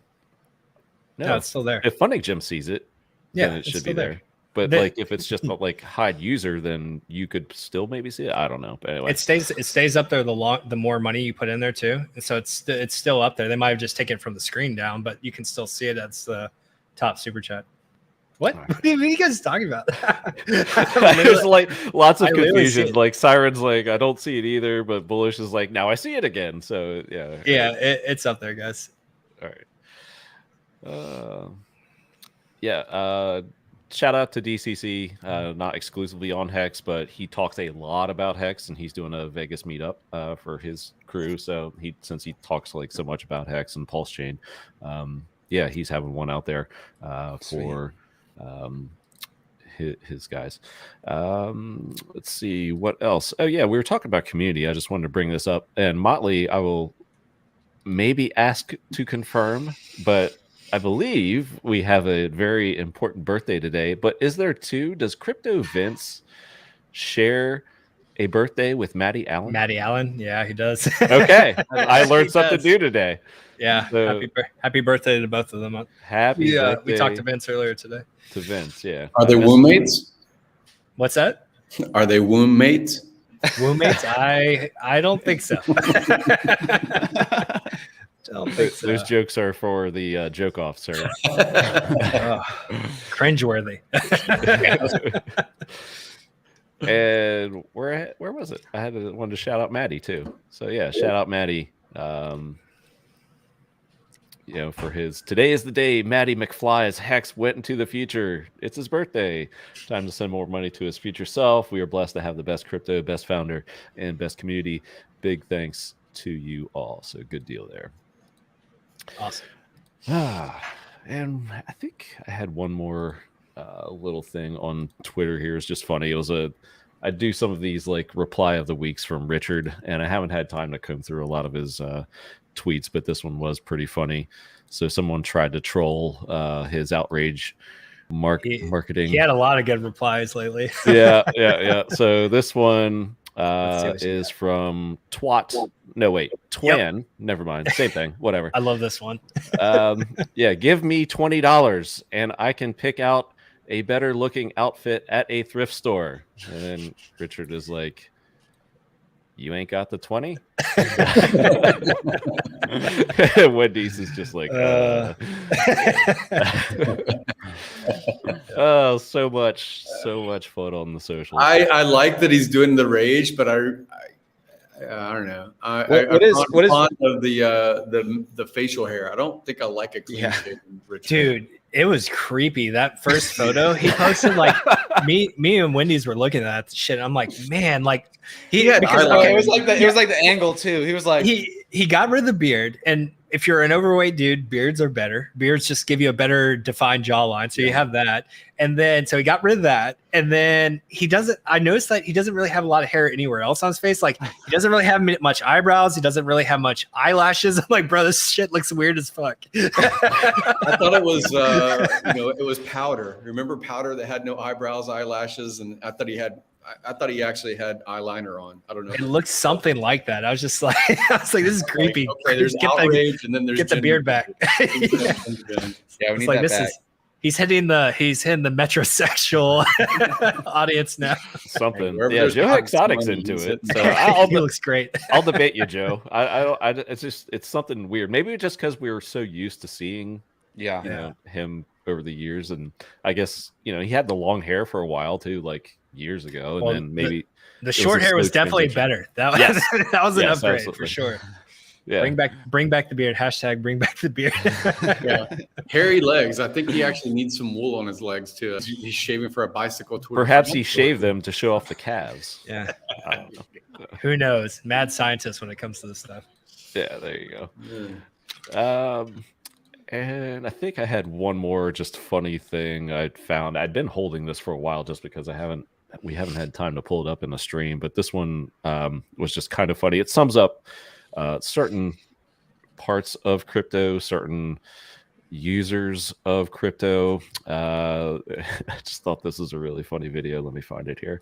it's still there.
If Funding Gym sees it, then it should be there. But like if it's just like hide user, then you could still maybe see it. I don't know. But anyway,
it stays up there the more money you put in there too. And so it's still up there. They might have just taken it from the screen down, but you can still see it as the top super chat. What? Right. What are you guys talking about?
There's like lots of confusion. Like Siren's like, I don't see it either, but Bullish is like, now I see it again. So yeah.
Yeah, it's up there, guys.
All right. Shout out to DCC, not exclusively on Hex, but he talks a lot about Hex, and he's doing a Vegas meetup for his crew. So since he talks like so much about Hex and PulseChain, he's having one out there for his guys. Let's see what else. Oh yeah, we were talking about community. I just wanted to bring this up, and Motley, I will maybe ask to confirm, but I believe we have a very important birthday today, but is there two? Does Crypto Vince share a birthday with Maddie Allen?
Maddie Allen? Yeah, he does.
Okay. I learned something new today.
Yeah. So, happy birthday to both of them.
Happy birthday.
We talked to Vince earlier today.
To Vince, yeah.
Are they womb mates?
What's that?
Are they womb mates?
Womb mates? I don't think so.
Those jokes are for the joke off, sir.
Cringeworthy.
And where was it? I wanted to shout out Maddie too. So yeah, shout out Maddie. For his today is the day Maddie McFly's Hex went into the future. It's his birthday. Time to send more money to his future self. We are blessed to have the best crypto, best founder, and best community. Big thanks to you all. So good deal there.
Awesome.
And I think I had one more little thing on Twitter here. It's just funny. It was I do some of these like reply of the weeks from Richard, and I haven't had time to comb through a lot of his tweets, but this one was pretty funny. So someone tried to troll his outrage marketing.
He had a lot of good replies lately.
Yeah. So this one is from Twat. No, wait, Twin. Yep. Never mind. Same thing. Whatever.
I love this one.
Give me $20 and I can pick out a better looking outfit at a thrift store. And then Richard is like, you ain't got the 20? Wendy's is just like, oh, so much fun on the socials.
I like that he's doing the rage, but I don't know.
What is
fond of the facial hair? I don't think I like a clean shaven Richard.
Dude, it was creepy. That first photo he posted, like me and Wendy's were looking at that shit. I'm like, man, like
it was like the angle too. He was like,
he got rid of the beard, and if you're an overweight dude, beards are better. Beards just give you a better defined jawline. So you have that. And then, so he got rid of that. And then I noticed that he doesn't really have a lot of hair anywhere else on his face. Like he doesn't really have much eyebrows. He doesn't really have much eyelashes. I'm like, bro, this shit looks weird as fuck.
I thought it was, it was powder. Remember powder that had no eyebrows, eyelashes, and I thought he actually had eyeliner on. I don't know.
It looks something like that. I was just like, this is creepy.
Okay, there's outrage, and then there's
get the beard back.
Yeah, we need
like,
that back.
He's hitting the metrosexual audience now.
Something. Yeah, Joe Exotic's into it. So
he looks great.
I'll debate you, Joe. It's something weird. Maybe just because we were so used to seeing him over the years, and I guess he had the long hair for a while too, like years ago, and then maybe
the short hair was definitely better. That was that was an upgrade
absolutely.
for sure.
Yeah,
bring back the beard. Hashtag bring back the beard.
Yeah, hairy legs. I think he actually needs some wool on his legs too. He's shaving for a bicycle tour.
Perhaps he shaved them to show off the calves.
Yeah, who knows? Mad scientist when it comes to this stuff.
Yeah, there you go. And I think I had one more just funny thing I'd found. I'd been holding this for a while just because we haven't had time to pull it up in the stream, but this one was just kind of funny. It sums up certain parts of crypto, certain users of crypto. I just thought this was a really funny video. Let me find it here.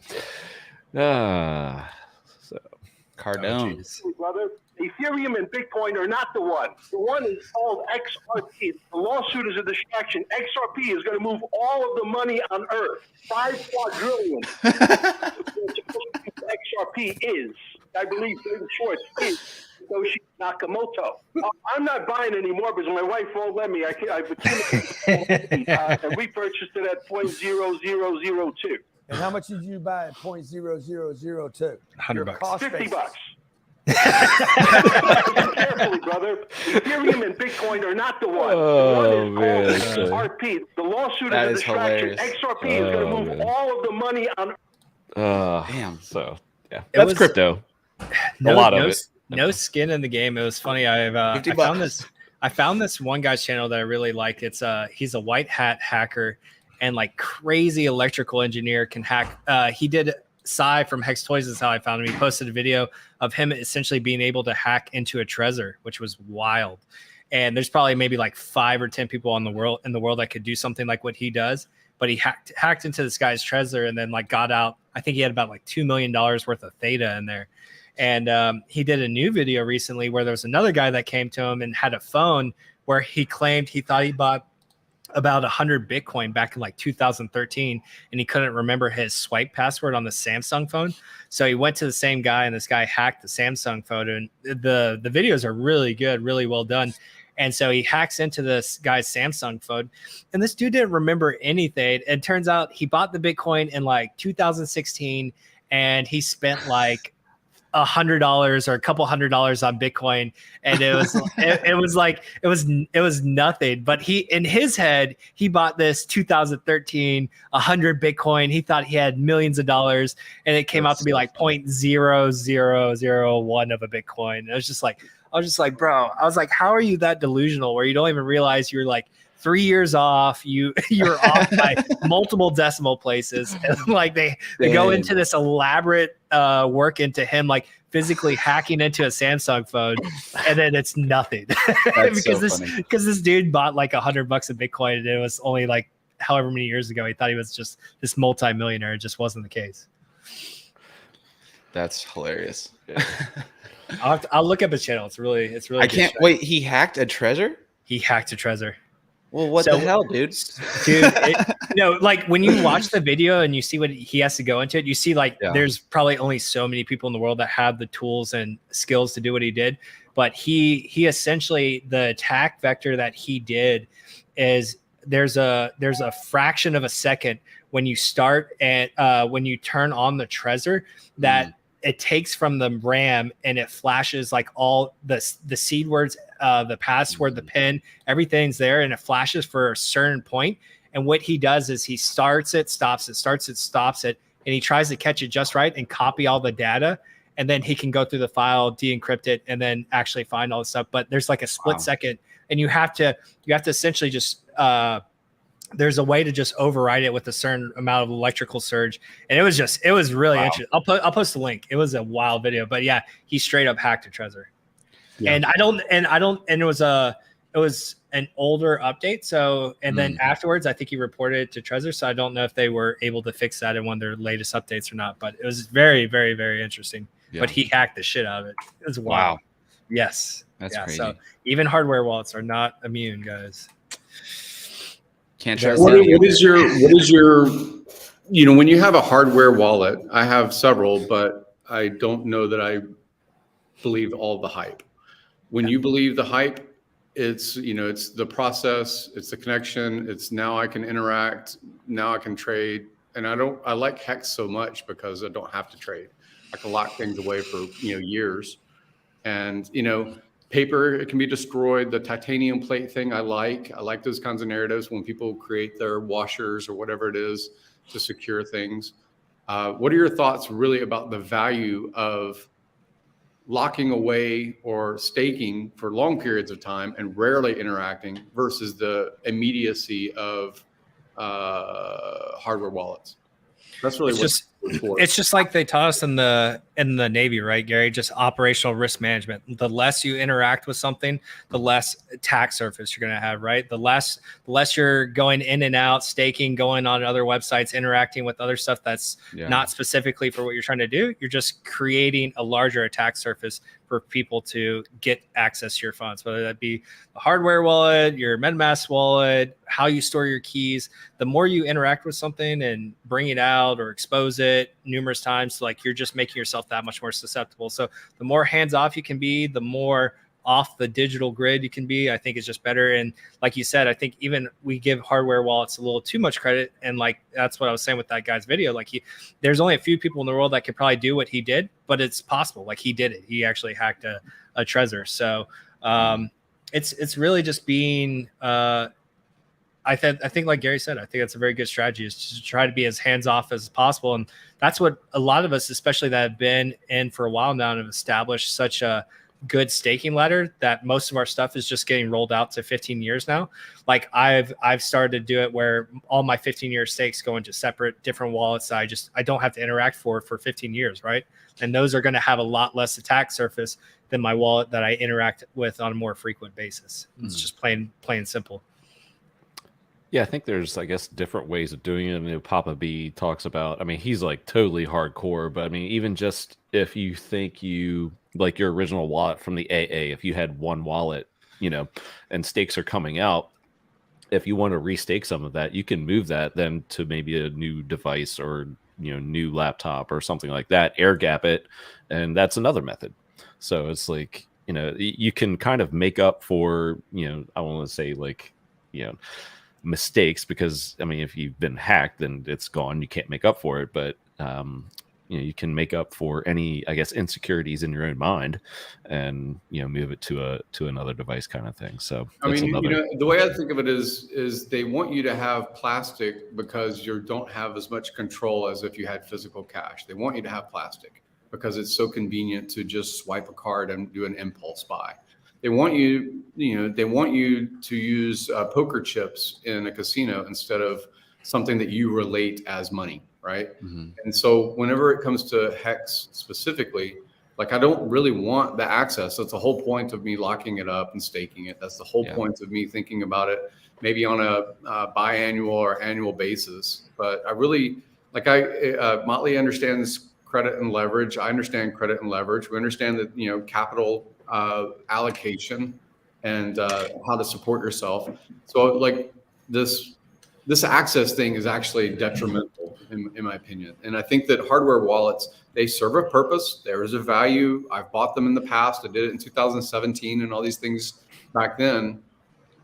Cardone.
Brother, Ethereum and Bitcoin are not the one. The one is called XRP. The lawsuit is a distraction. XRP is going to move all of the money on Earth. 5 quadrillion. XRP is, I believe, David Schwartz is Satoshi Nakamoto. I'm not buying anymore because my wife won't let me. And we purchased it at 0.0002.
And how much did you buy at 0.0002?
$100.
50 bucks. Carefully, brother. Ethereum and Bitcoin are not the one.
Oh,
the one is called XRP. The lawsuit is a distraction.
Hilarious.
XRP is going to move all of the money on.
Damn.
So yeah, that's crypto.
A
lot of it.
No skin in the game. It was funny. I found this one guy's channel that I really like. It's he's a white hat hacker and like crazy electrical engineer, can hack. He did Cy from HEX Toys is how I found him. He posted a video of him essentially being able to hack into a Trezor, which was wild. And there's probably maybe like 5 or 10 people in the world that could do something like what he does. But he hacked into this guy's Trezor and then like got out. I think he had about like $2 million worth of theta in there. And he did a new video recently where there was another guy that came to him and had a phone where he claimed he thought he bought about 100 Bitcoin back in like 2013, and he couldn't remember his swipe password on the Samsung phone. So he went to the same guy, and this guy hacked the Samsung phone. And the videos are really good, really well done. And so he hacks into this guy's Samsung phone, and this dude didn't remember anything. And turns out he bought the Bitcoin in like 2016, and he spent like $100 or a couple $100 on Bitcoin, and it was nothing. But he, in his head, he bought this 2013 100 Bitcoin. He thought he had millions of dollars, and it came out to be like 0.0001 of a Bitcoin. And I was just like, bro, I was like, how are you that delusional where you don't even realize you're like 3 years off? You're off by multiple decimal places, and like they go into this elaborate work into him like physically hacking into a Samsung phone, and then it's nothing. because this dude bought like $100 of Bitcoin, and it was only like however many years ago. He thought he was just this multi-millionaire. It just wasn't the case.
That's hilarious.
I'll look up his channel. It's really.
I can't wait. He hacked a Trezor?
He hacked a Trezor.
Well, what the hell, dude?
Like when you watch the video and you see what he has to go into it, you see like there's probably only so many people in the world that have the tools and skills to do what he did. But he essentially, the attack vector that he did is there's a fraction of a second when you start and when you turn on the Trezor that it takes from the RAM and it flashes like all the seed words, the password, the PIN, everything's there, and it flashes for a certain point. And what he does is he starts it, stops it, starts it, stops it, and he tries to catch it just right and copy all the data. and then he can go through the file, de-encrypt it, and then actually find all the stuff. But there's like a split second, and you have to essentially just there's a way to just override it with a certain amount of electrical surge. And it was really interesting. I'll post the link. It was a wild video, but yeah, he straight up hacked a Trezor. Yeah. And it was an older update. So, and then afterwards, I think he reported it to Trezor. So I don't know if they were able to fix that in one of their latest updates or not, but it was very, very, very interesting. Yeah. But he hacked the shit out of it. It was wild. Wow. Yes.
That's crazy.
So even hardware wallets are not immune, guys.
Can't trust
what is your, when you have a hardware wallet, I have several, but I don't know that I believe all the hype. When you believe the hype, it's the process, it's the connection, it's now I can interact, now I can trade. And I like HEX so much because I don't have to trade. I can lock things away for, years. And, paper, it can be destroyed. The titanium plate thing, I like those kinds of narratives when people create their washers or whatever it is to secure things. What are your thoughts really about the value of locking away or staking for long periods of time and rarely interacting versus the immediacy of hardware wallets? That's really
it's just like they taught us in the Navy, right, Gary? Just operational risk management. The less you interact with something, the less attack surface you're going to have, right? The less you're going in and out, staking, going on other websites, interacting with other stuff that's not specifically for what you're trying to do. You're just creating a larger attack surface for people to get access to your funds, whether that be the hardware wallet, your MetaMask wallet, how you store your keys. The more you interact with something and bring it out or expose it numerous times, like you're just making yourself that much more susceptible. So the more hands off you can be, the more off the digital grid you can be, I think is just better. And like you said, I think even we give hardware wallets a little too much credit. And like, that's what I was saying with that guy's video. Like there's only a few people in the world that could probably do what he did, but it's possible. Like he did it. He actually hacked a Trezor. So it's really just being, I think like Gary said, I think that's a very good strategy, is to try to be as hands-off as possible. And that's what a lot of us, especially that have been in for a while now and have established such a good staking ladder, that most of our stuff is just getting rolled out to 15 years now. Like I've started to do it where all my 15-year stakes go into separate different wallets that I don't have to interact for 15 years, right? And those are going to have a lot less attack surface than my wallet that I interact with on a more frequent basis. It's just plain simple.
Yeah, I think there's, I guess, different ways of doing it. Papa B talks about, I mean, he's like totally hardcore, but I mean, even just if you think you like your original wallet from the AA, if you had one wallet, and stakes are coming out, if you want to restake some of that, you can move that then to maybe a new device or, new laptop or something like that, air gap it. And that's another method. So it's like, you can kind of make up for, I want to say like, mistakes, because I mean, if you've been hacked, then it's gone, you can't make up for it. But you can make up for any, I guess, insecurities in your own mind and move it to another device kind of thing. So
I mean, the way I think of it is they want you to have plastic because you don't have as much control as if you had physical cash. They want you to have plastic because it's so convenient to just swipe a card and do an impulse buy. They want you, to use poker chips in a casino instead of something that you relate as money, right? Mm-hmm. And so whenever it comes to HEX specifically, like I don't really want the access. That's the whole point of me locking it up and staking it. That's the whole point of me thinking about it, maybe on a biannual or annual basis. But I really, Motley understands credit and leverage. I understand credit and leverage. We understand that, capital allocation and how to support yourself. So like this access thing is actually detrimental in my opinion. And I think that hardware wallets, they serve a purpose. There is a value. I've bought them in the past. I did it in 2017 and all these things back then.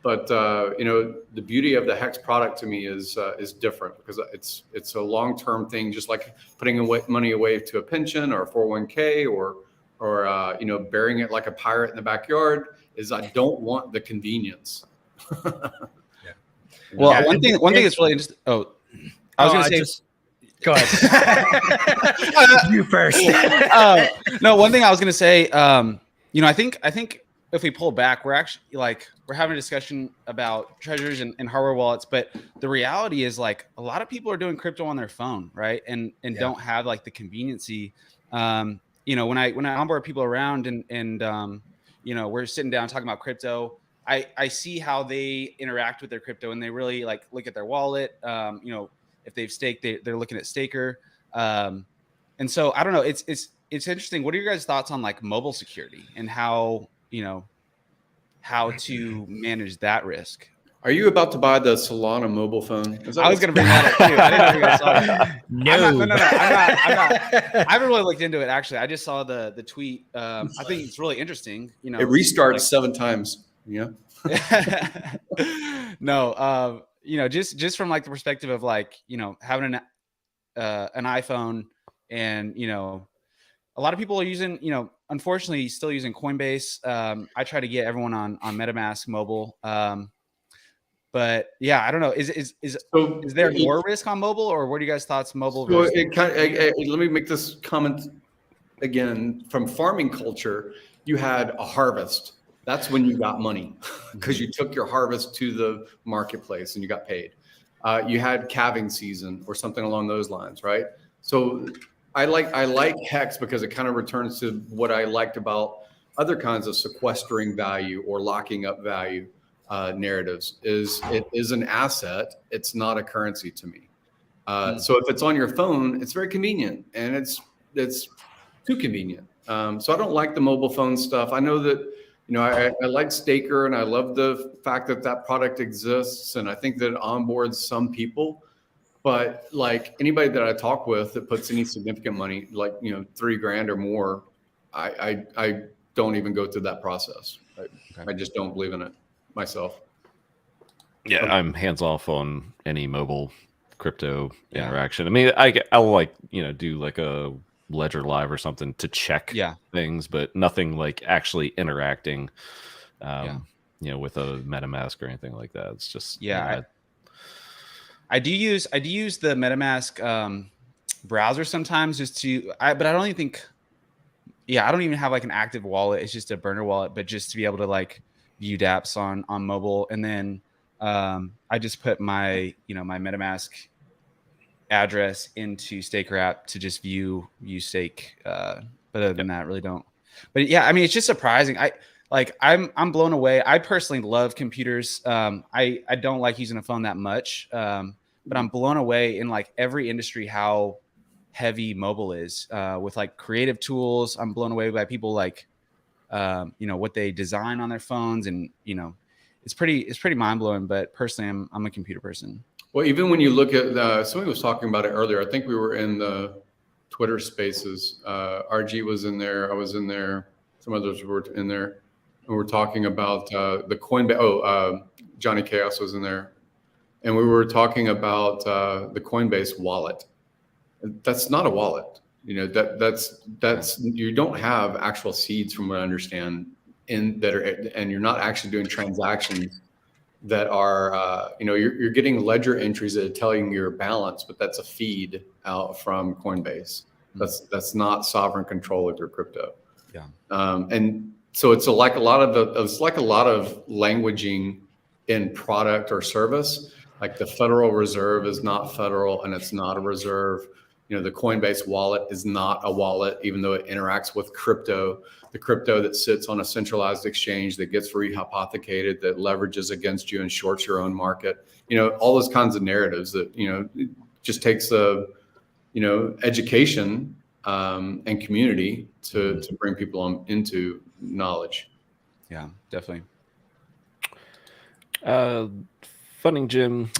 But the beauty of the HEX product to me is different because it's a long-term thing, just like putting money away to a pension or a 401k or burying it like a pirate in the backyard. Is I don't want the convenience.
Well, one thing that's really interesting. I was going to say,
Go ahead. You first.
No, one thing I was gonna say, you know, I think if we pull back, we're having a discussion about treasures and hardware wallets, but the reality is like a lot of people are doing crypto on their phone, right? And don't have like the conveniency. You know, when I onboard people around and you know, we're sitting down talking about crypto, I see how they interact with their crypto and they really like look at their wallet. You know, if they've staked, they're looking at Staker. And so I don't know, it's interesting. What are your guys' thoughts on like mobile security and how, you know, how to manage that risk?
Are you about to buy the Solana mobile phone?
I was going to bring that up too. I didn't know you guys saw that.
No.
I'm not. I haven't really looked into it actually. I just saw the tweet. I think it's really interesting. You know,
It restarts 7 times. Yeah.
No, you know, just from like the perspective of like, you know, having an iPhone and, you know, a lot of people are using, you know, unfortunately still using Coinbase. I try to get everyone on MetaMask mobile. But yeah, I don't know. Is there more risk on mobile, or what are you guys' thoughts? Mobile.
So let me make this comment again. From farming culture, you had a harvest. That's when you got money because you took your harvest to the marketplace and you got paid. You had calving season or something along those lines, right? So I like HEX because it kind of returns to what I liked about other kinds of sequestering value or locking up value narratives. It is an asset. It's not a currency to me. So if it's on your phone, it's very convenient, and it's too convenient. So I don't like the mobile phone stuff. I know that, you know, I like Staker and I love the fact that product exists, and I think that it onboards some people. But like anybody that I talk with that puts any significant money, like, you know, $3,000 or more, I don't even go through that process. I just don't believe in it myself.
Yeah, I'm hands off on any mobile crypto interaction. I mean, I'll like, you know, do like a Ledger Live or something to check things, but nothing like actually interacting, you know, with a MetaMask or anything like that. It's just I do use the MetaMask browser sometimes just to, but I don't even think, I don't even have like an active wallet. It's just a burner wallet, but just to be able to like view dApps on mobile. And then I just put my, you know, my MetaMask address into Staker app to just view stake. But other than that, really don't. But yeah, I mean, it's just surprising. I'm blown away. I personally love computers. I don't like using a phone that much, but I'm blown away in like every industry how heavy mobile is with like creative tools. I'm blown away by people like, you know, what they design on their phones, and you know, it's pretty mind blowing. But personally, I'm a computer person.
Well, even when you look at somebody was talking about it earlier. I think we were in the Twitter Spaces. RG was in there. I was in there. Some others were in there. And we're talking about the Coinbase. Johnny Chaos was in there, and we were talking about the Coinbase wallet. That's not a wallet. You know, that's you don't have actual seeds, from what I understand, and you're not actually doing transactions that are you know, you're getting ledger entries that are telling your balance, but that's a feed out from Coinbase. That's not sovereign control of your crypto. And so it's like a lot of languaging in product or service. Like the Federal Reserve is not federal, and it's not a reserve. You know, the Coinbase wallet is not a wallet, even though it interacts with crypto. The crypto that sits on a centralized exchange that gets rehypothecated, that leverages against you and shorts your own market. You know, all those kinds of narratives that, you know, it just takes a, you know, education and community to bring people into knowledge.
Yeah, definitely.
Funding Jim,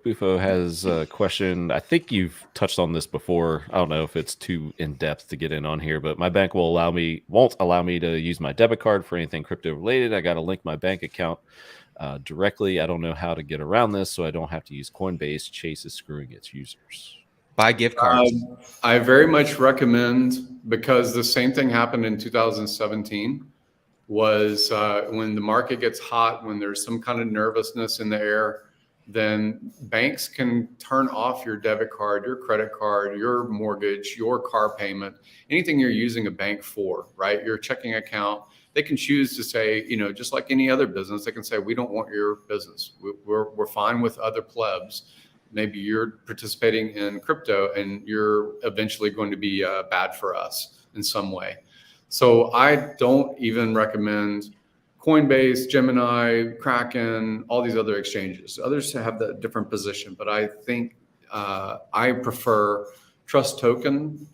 Bufo has a question. I think you've touched on this before. I don't know if it's too in depth to get in on here, but my bank won't allow me to use my debit card for anything crypto related. I got to link my bank account directly. I don't know how to get around this, so I don't have to use Coinbase. Chase is screwing its users.
Buy gift cards.
I very much recommend, because the same thing happened in 2017. Was when the market gets hot, when there's some kind of nervousness in the air, then banks can turn off your debit card, your credit card, your mortgage, your car payment, anything you're using a bank for, right? Your checking account. They can choose to say, you know, just like any other business, they can say, we don't want your business. We're fine with other plebs. Maybe you're participating in crypto and you're eventually going to be bad for us in some way. So I don't even recommend Coinbase, Gemini, Kraken, all these other exchanges. Others have the different position, but I think I prefer Trust Token,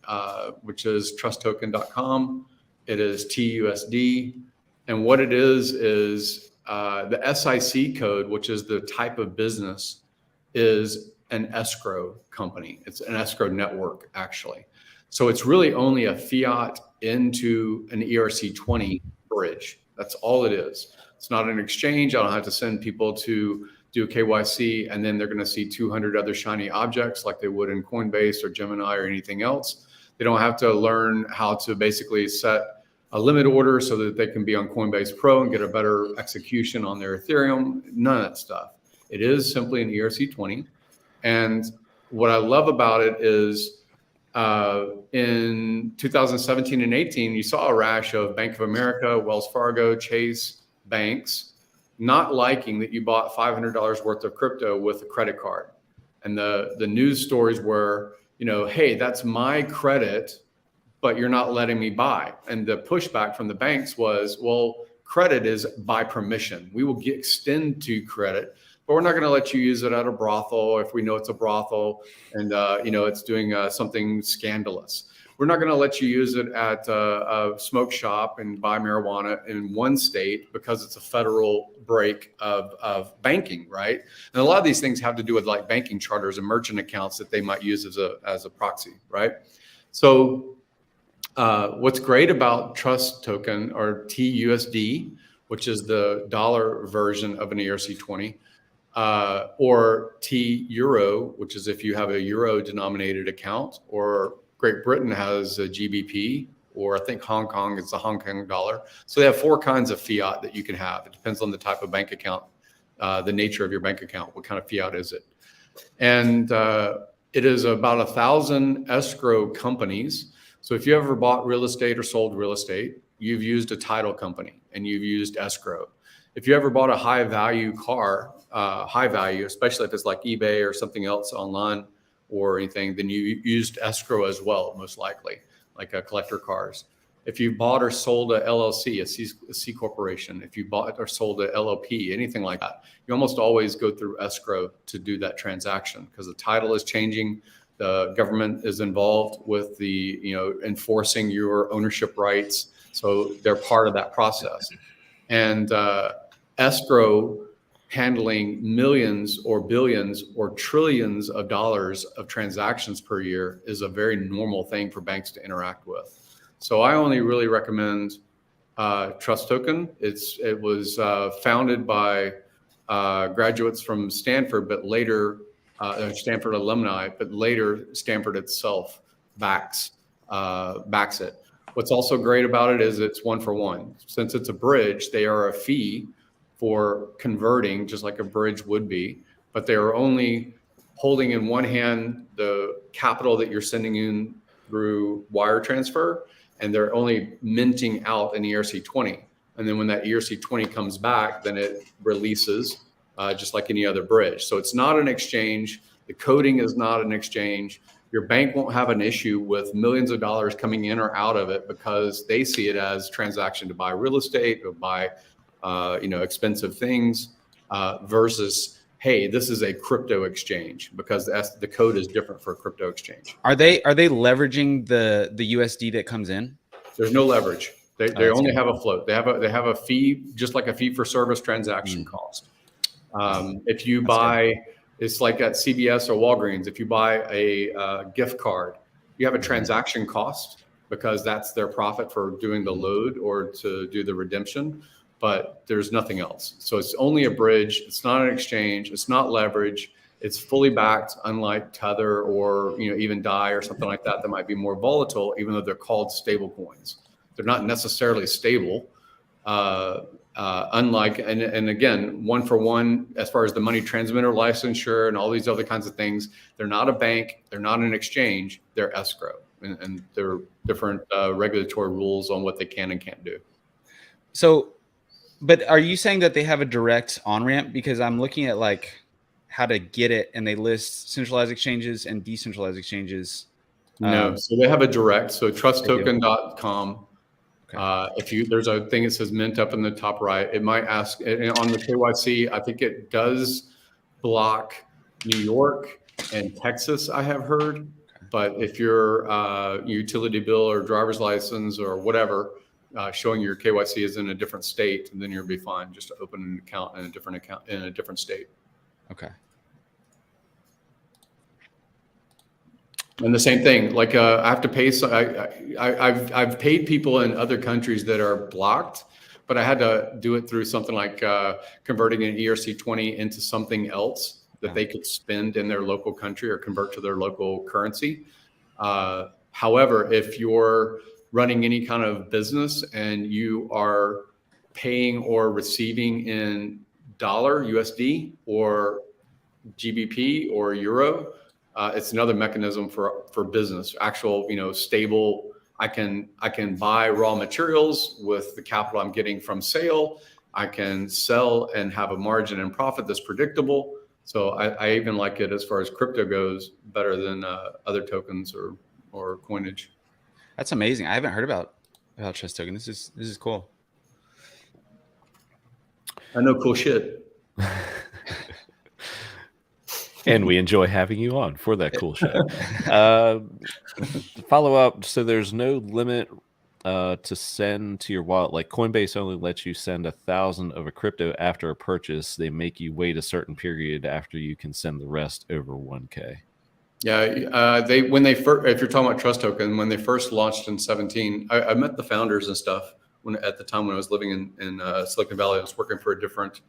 which is trusttoken.com. It is TUSD. And what it is the SIC code, which is the type of business, is an escrow company. It's an escrow network, actually. So it's really only a fiat into an ERC20 bridge. That's all it is. It's not an exchange. I don't have to send people to do a KYC, and then they're going to see 200 other shiny objects like they would in Coinbase or Gemini or anything else. They don't have to learn how to basically set a limit order so that they can be on Coinbase Pro and get a better execution on their Ethereum. None of that stuff. It is simply an ERC20. And what I love about it is in 2017 and 18, you saw a rash of Bank of America, Wells Fargo, Chase banks not liking that you bought $500 worth of crypto with a credit card. And the news stories were, you know, hey, that's my credit, but you're not letting me buy. And the pushback from the banks was, well, credit is by permission. We will extend to credit, but we're not going to let you use it at a brothel if we know it's a brothel and you know it's doing something scandalous. We're not going to let you use it at a smoke shop and buy marijuana in one state because it's a federal break of banking, right? And a lot of these things have to do with like banking charters and merchant accounts that they might use as a proxy, right? So what's great about Trust Token, or TUSD, which is the dollar version of an ERC20, or T Euro, which is if you have a euro denominated account, or Great Britain has a GBP, or I think Hong Kong is the Hong Kong dollar. So they have 4 kinds of fiat that you can have. It depends on the type of bank account, the nature of your bank account, what kind of fiat is it. And it is about 1,000 escrow companies. So if you ever bought real estate or sold real estate, you've used a title company and you've used escrow. If you ever bought a high value car, high value, especially if it's like eBay or something else online or anything, then you used escrow as well, most likely, like collector cars. If you bought or sold a LLC, a C corporation, if you bought or sold a LLP, anything like that, you almost always go through escrow to do that transaction because the title is changing. The government is involved with the, you know, enforcing your ownership rights. So they're part of that process. And escrow handling millions or billions or trillions of dollars of transactions per year is a very normal thing for banks to interact with. So I only really recommend Trust Token. It was founded by graduates from Stanford, but later Stanford alumni, but later Stanford itself backs it. What's also great about it is it's 1-for-1. Since it's a bridge, they are a fee for converting, just like a bridge would be, but they are only holding in one hand the capital that you're sending in through wire transfer, and they're only minting out an ERC20. And then when that ERC20 comes back, then it releases just like any other bridge. So it's not an exchange. The coding is not an exchange. Your bank won't have an issue with millions of dollars coming in or out of it because they see it as transaction to buy real estate or buy expensive things versus, hey, this is a crypto exchange, because the code is different for a crypto exchange.
Are they leveraging the USD that comes in?
There's no leverage. They only have a float. They have a fee, just like a fee for service transaction cost. If you buy, it's like at CVS or Walgreens. If you buy a gift card, you have a transaction cost because that's their profit for doing the load or to do the redemption. But there's nothing else. So it's only a bridge. It's not an exchange. It's not leverage. It's fully backed, unlike Tether or even DAI or something like that might be more volatile, even though they're called stable coins. They're not necessarily stable Unlike, and again, one for one, as far as the money transmitter licensure and all these other kinds of things, they're not a bank, they're not an exchange, they're escrow. And there are different regulatory rules on what they can and can't do.
So, but are you saying that they have a direct on-ramp? Because I'm looking at like how to get it, and they list centralized exchanges and decentralized exchanges.
No, so they have a direct. So trusttoken.com. Okay. There's a thing that says mint up in the top right. It might ask on the KYC. I think it does block New York and Texas, I have heard. But if your utility bill or driver's license or whatever showing your KYC is in a different state, then you'll be fine. Just open an account in a different state.
Okay.
And the same thing, like I have to pay. I've paid people in other countries that are blocked, but I had to do it through something like converting an ERC20 into something else that they could spend in their local country or convert to their local currency. However, if you're running any kind of business and you are paying or receiving in dollar, USD, or GBP or euro, it's another mechanism for business. Actual, stable. I can buy raw materials with the capital I'm getting from sale. I can sell and have a margin and profit that's predictable. So I even like it as far as crypto goes better than other tokens or coinage.
That's amazing. I haven't heard about Trust Token. This is cool.
I know cool shit.
And we enjoy having you on for that cool shit. Follow up. So there's no limit to send to your wallet. Like Coinbase only lets you send 1,000 of a crypto after a purchase. They make you wait a certain period after you can send the rest over 1K.
Yeah, if you're talking about Trust Token, when they first launched in 2017, I met the founders and stuff at the time when I was living in Silicon Valley. I was working for a different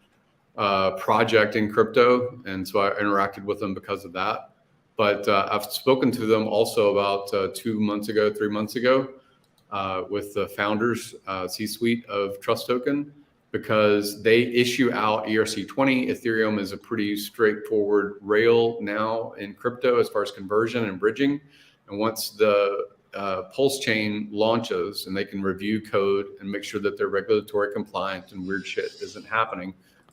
project in crypto, and so I interacted with them because of that. But I've spoken to them also about 3 months ago, with the founders C-suite of Trust Token, because they issue out ERC20. Ethereum is a pretty straightforward rail now in crypto as far as conversion and bridging. And once the PulseChain launches and they can review code and make sure that they're regulatory compliant and weird shit isn't happening,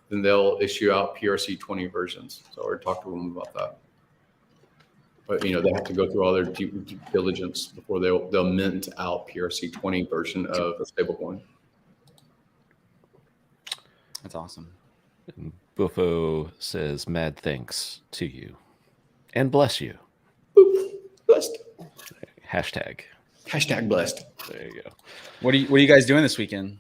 then they'll issue out PRC20 versions. So I talked to them about that. But they have to go through all their due diligence before they'll mint out PRC20 version of a stablecoin.
That's awesome.
And Buffo says, "Mad thanks to you, and bless you."
Boop. Blessed.
Hashtag
blessed.
There you go.
What are you guys doing this weekend?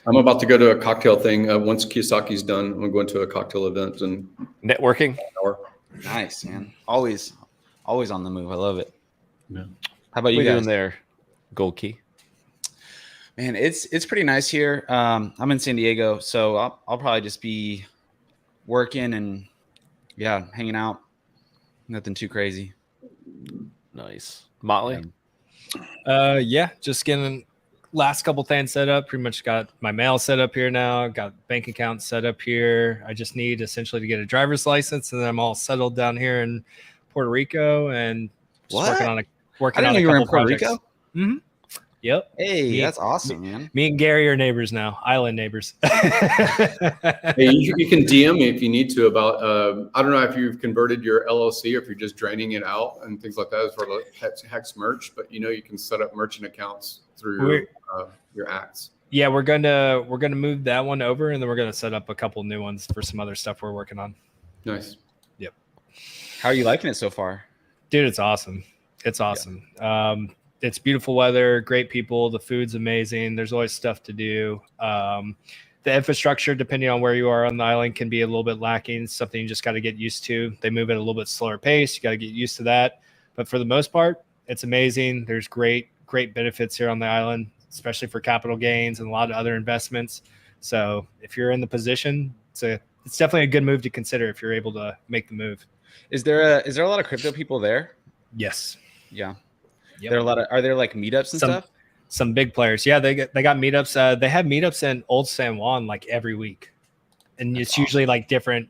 I'm about to go to a cocktail thing. Once Kiyosaki's done, I'm going to a cocktail event and
Networking.
Nice, man. Always on the move. I love it.
Yeah.
How about you
What are you
guys?
doing there, Goldk3y?
Man, it's pretty nice here. I'm in San Diego, so I'll probably just be working and hanging out. Nothing too crazy.
Nice. Motley?
Just getting last couple things set up. Pretty much got my mail set up here now. Got bank account set up here. I just need essentially to get a driver's license, and then I'm all settled down here in Puerto Rico and just working on a couple projects.
Rico?
Mm-hmm. Yep.
Hey, that's awesome, man.
Me and Gary are neighbors now, island neighbors.
Hey, you can DM me if you need to about, I don't know if you've converted your LLC or if you're just draining it out and things like that as for the HEX merch, but you can set up merchant accounts through your acts.
Yeah, we're gonna move that one over, and then we're gonna set up a couple new ones for some other stuff we're working on.
Nice.
Yep.
How are you liking it so far?
Dude, it's awesome. It's awesome. Yeah. It's beautiful weather, great people. The food's amazing. There's always stuff to do. The infrastructure, depending on where you are on the island, can be a little bit lacking. Something you just got to get used to. They move at a little bit slower pace. You got to get used to that. But for the most part, it's amazing. There's great benefits here on the island, especially for capital gains and a lot of other investments. So if you're in the position, it's definitely a good move to consider if you're able to make the move.
Is there a lot of crypto people there?
Yes.
Yeah.
Yep.
Are there like meetups and stuff?
some big players. Yeah, they got meetups. They have meetups in Old San Juan like every week, and it's usually like different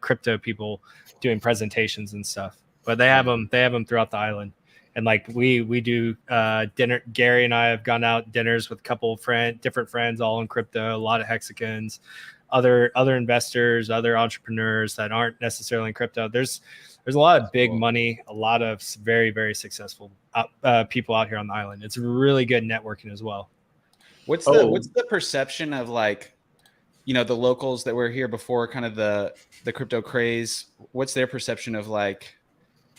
crypto people doing presentations and stuff. But they have them throughout the island. And like we do dinner. Gary and I have gone out dinners with a couple of different friends, all in crypto. A lot of Hexicans, other investors, other entrepreneurs that aren't necessarily in crypto. There's a lot of big money, a lot of very, very successful people out here on the island. It's really good networking as well.
What's the perception of like, you know, the locals that were here before kind of the crypto craze? What's their perception of like,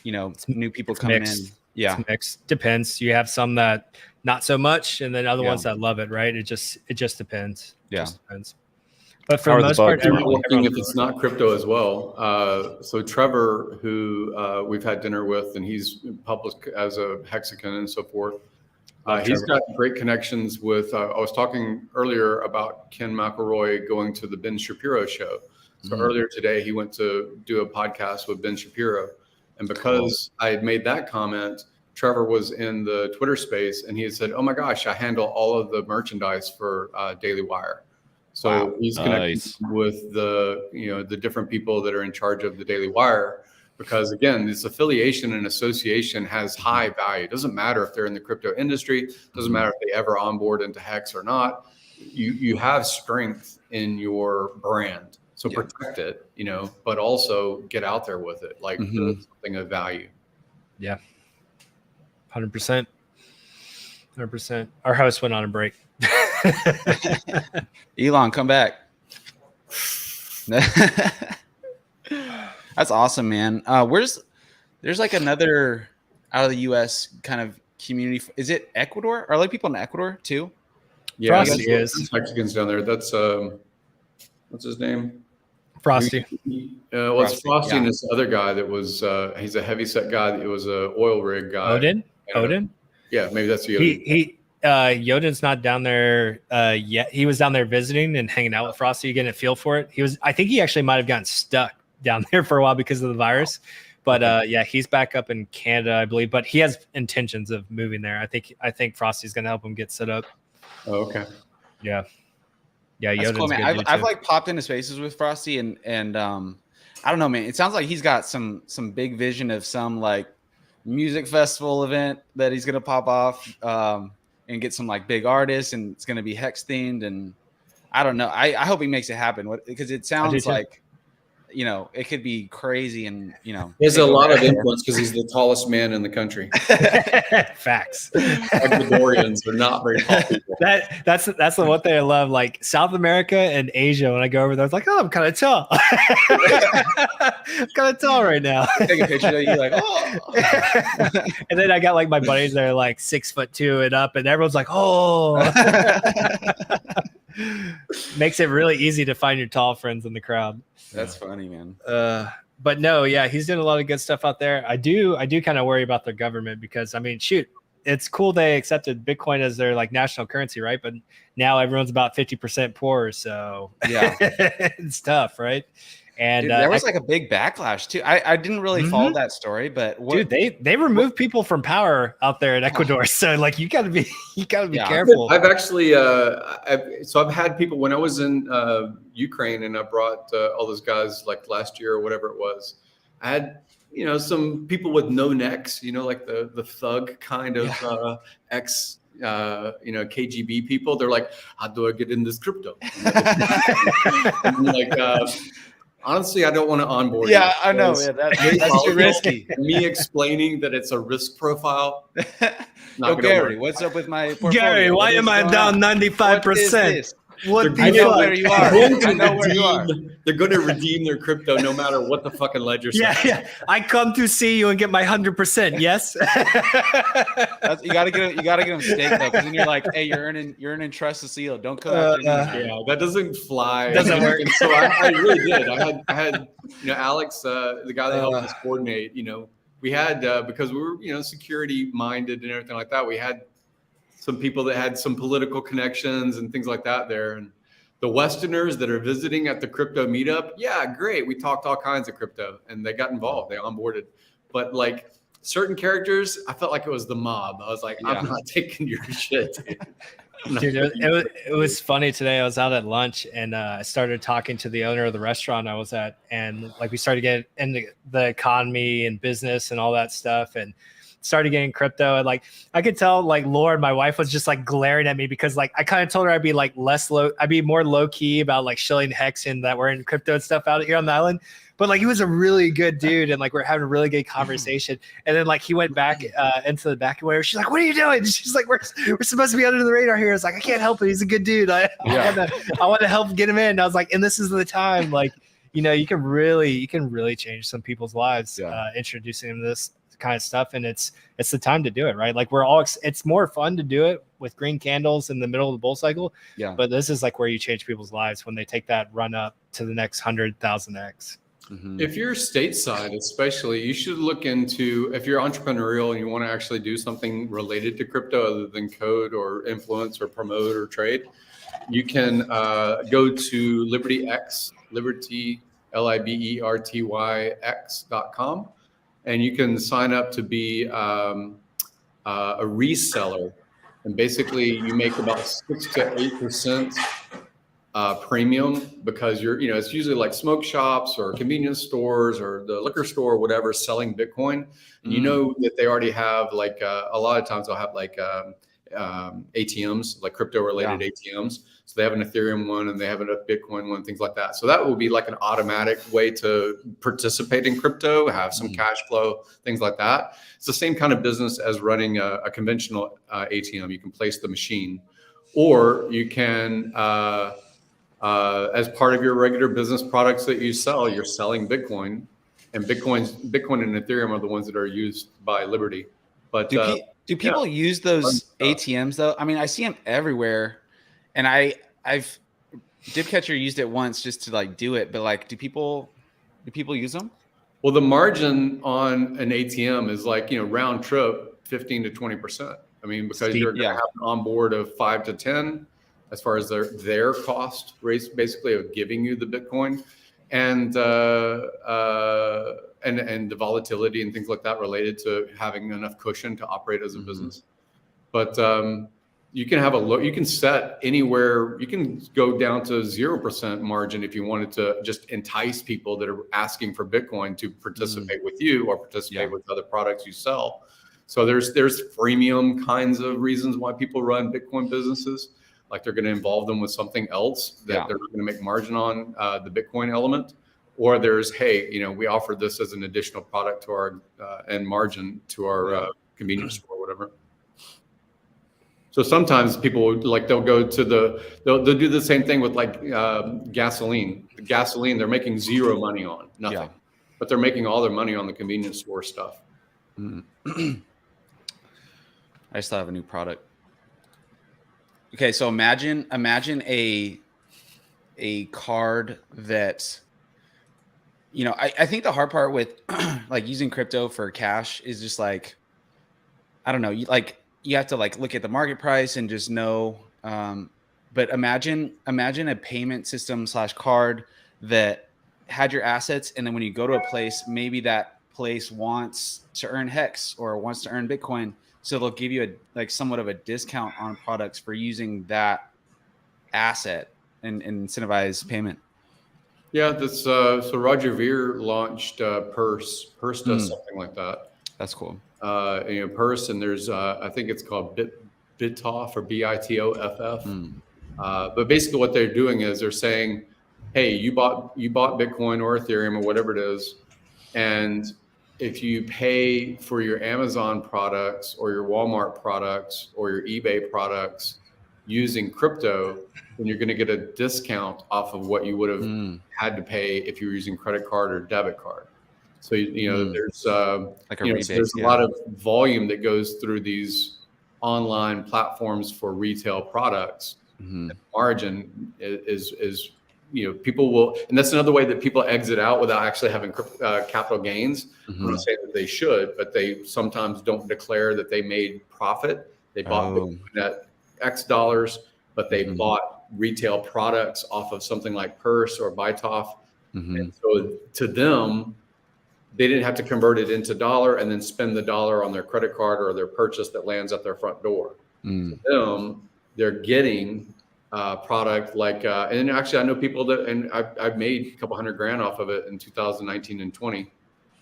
you know, new people coming in? Yeah,
it's mixed. Depends. You have some that not so much, and then other ones that love it. Right? It just depends.
Yeah,
just depends. But for the most part,
everything if it's not crypto as well. So Trevor, who we've had dinner with, and he's published as a Hexican and so forth. He's got great connections with. I was talking earlier about Ken McElroy going to the Ben Shapiro show. So earlier today, he went to do a podcast with Ben Shapiro. And because I had made that comment, Trevor was in the Twitter space and he had said, "Oh my gosh, I handle all of the merchandise for Daily Wire." So he's connected with the different people that are in charge of the Daily Wire, because again, this affiliation and association has high value. It doesn't matter if they're in the crypto industry, doesn't matter if they ever onboard into HEX or not. You have strength in your brand. So protect it, but also get out there with it, like something of value.
Yeah. 100%. 100%. Our host went on a break.
Elon, come back. That's awesome, man. There's like another out of the US kind of community. Is it Ecuador? Are like people in Ecuador too?
Yeah,
Frosty is.
Mexicans down there. That's what's his name?
Frosty.
It's Frosty and this other guy that was he's a heavyset guy. It was a oil rig guy.
Odin?
Yeah, maybe that's the
Yodin's not down there yet. He was down there visiting and hanging out with Frosty, getting a feel for it. I think he actually might have gotten stuck down there for a while because of the virus. But he's back up in Canada, I believe. But he has intentions of moving there. I think Frosty's gonna help him get set up.
Oh, okay.
Yeah. Yeah, Yodin's
cool, man. I've like popped into spaces with Frosty and I don't know, man. It sounds like he's got some big vision of some like music festival event that he's gonna pop off and get some like big artists, and it's gonna be Hex themed. And I don't know. I hope he makes it happen because it sounds like it could be crazy, and
he has a lot of influence because he's the tallest man in the country.
Facts.
Ecuadorians are not very tall people.
That's the one thing I love. Like South America and Asia, when I go over there, it's like, oh, I'm kind of tall. I'm kind of tall right now.
Take a picture of you, like, oh.
And then I got like my buddies that are like 6'2" and up, and everyone's like, oh. Makes it really easy to find your tall friends in the crowd.
That's funny, man.
But no, yeah, he's doing a lot of good stuff out there. I do kind of worry about their government because, I mean, shoot, it's cool they accepted Bitcoin as their like national currency, right? But now everyone's about 50% poor, so yeah, it's tough, right? And
dude, there was like a big backlash too. I didn't really follow that story, but
dude, they removed people from power out there in Ecuador, so like you gotta be careful.
I've actually I've had people when I was in Ukraine, and I brought all those guys like last year or whatever it was. I had some people with no necks, like the thug kind of ex KGB people. They're like, how do I get in this crypto? And like honestly, I don't want to onboard.
Yeah, I know, man. That's too risky.
Me explaining that it's a risk profile.
Gary, what's up with my portfolio?
Gary, why am I down 95%?
I know where you are. I know where you are.
They're going to redeem their crypto no matter what the fucking ledger says.
Yeah. I come to see you and get my 100%. Yes.
You gotta get them staked though, because then you're like, hey, you're earning trust to seal. Don't come after me.
Yeah, that doesn't fly.
Doesn't work.
And so I really did. I had Alex, the guy that helped us coordinate. We had because we were security minded and everything like that. We had some people that had some political connections and things like that there. And the Westerners that are visiting at the crypto meetup, yeah, great. We talked all kinds of crypto and they got involved. They onboarded. But like certain characters, I felt like it was the mob. I was like, I'm not taking your shit, dude.
It was funny today. I was out at lunch and I started talking to the owner of the restaurant I was at, and like we started getting into the economy and business and all that stuff, and started getting crypto. And like I could tell, like Lauren, my wife, was just like glaring at me because like I kind of told her I'd be like I'd be more low key about like shilling HEX and that we're in crypto and stuff out here on the island. But like he was a really good dude, and like we're having a really good conversation. And then like he went back into the back of where she's like, "What are you doing?" She's like, "We're supposed to be under the radar here." It's like, I can't help it. He's a good dude. I want to help get him in. And I was like, and this is the time. Like, you know, you can really change some people's lives introducing them to this kind of stuff, and it's the time to do it, right? Like it's more fun to do it with green candles in the middle of the bull cycle. Yeah. But this is like where you change people's lives when they take that run up to the next 100,000x.
If you're stateside, especially, you should look into, if you're entrepreneurial and you want to actually do something related to crypto other than code or influence or promote or trade, you can go to LibertyX, Liberty, LIBERTYX.com, and you can sign up to be a reseller. And basically, you make about 6 to 8% premium, because it's usually like smoke shops or convenience stores or the liquor store or whatever selling Bitcoin. And you know that they already have like a lot of times they'll have like ATMs, like crypto related ATMs. So they have an Ethereum one and they have a Bitcoin one, things like that. So that will be like an automatic way to participate in crypto, have some cash flow, things like that. It's the same kind of business as running a conventional ATM. You can place the machine, or you can, as part of your regular business products that you sell, you're selling Bitcoin, and Bitcoin and Ethereum are the ones that are used by Liberty. But
do people use those ATMs though? I mean, I see them everywhere, and I've Dipcatcher used it once just to like do it, but like, do people use them?
Well, the margin on an ATM is like, round trip 15 to 20%. I mean, because you're going to have an onboard of 5 to 10 as far as their cost rates, basically, of giving you the Bitcoin, and the volatility and things like that related to having enough cushion to operate as a business. But you can have you can set anywhere, you can go down to 0% margin if you wanted to just entice people that are asking for Bitcoin to participate with you or participate with other products you sell. So there's freemium kinds of reasons why people run Bitcoin businesses. Like they're going to involve them with something else that they're not going to make margin on the Bitcoin element. Or there's, hey, we offer this as an additional product to our and margin to our convenience store or whatever. So sometimes people they'll go to they'll do the same thing with like gasoline. The gasoline they're making zero money on, nothing, but they're making all their money on the convenience store stuff.
I still have a new product. Okay, so imagine a card that, I think the hard part with like using crypto for cash is just like, I don't know, you have to like look at the market price and just know. But imagine a payment system / card that had your assets, and then when you go to a place, maybe that place wants to earn HEX or wants to earn Bitcoin. So they'll give you somewhat of a discount on products for using that asset and incentivize payment. Yeah,
that's so Roger Ver launched Purse. Purse does something like that.
That's cool.
Purse, and there's I think it's called Bitoff or BITOFF. But basically what they're doing is they're saying, hey, you bought Bitcoin or Ethereum or whatever it is, and if you pay for your Amazon products or your Walmart products or your eBay products using crypto, then you're going to get a discount off of what you would have had to pay if you were using credit card or debit card. So, there's there's a lot of volume that goes through these online platforms for retail products. The margin is people will, and that's another way that people exit out without actually having capital gains. I'm not saying that they should, but they sometimes don't declare that they made profit. They bought Bitcoin at X dollars, but they bought retail products off of something like Purse or Bitoff. And so to them, they didn't have to convert it into dollar and then spend the dollar on their credit card or their purchase that lands at their front door. To them, they're getting product like, and actually I know people that, and I've made a couple $100,000 off of it in 2019 and 20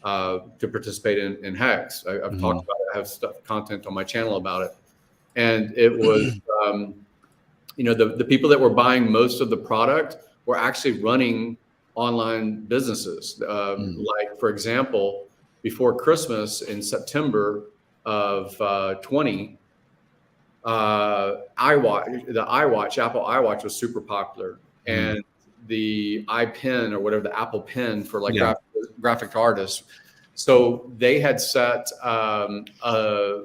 to participate in HEX. I've talked about it, I have content on my channel about it. And it was, you know, the people that were buying most of the product were actually running online businesses. Like, for example, before Christmas in September of 20, Apple iWatch was super popular, and the iPen or whatever, the Apple Pen for like graphic artists. So they had set a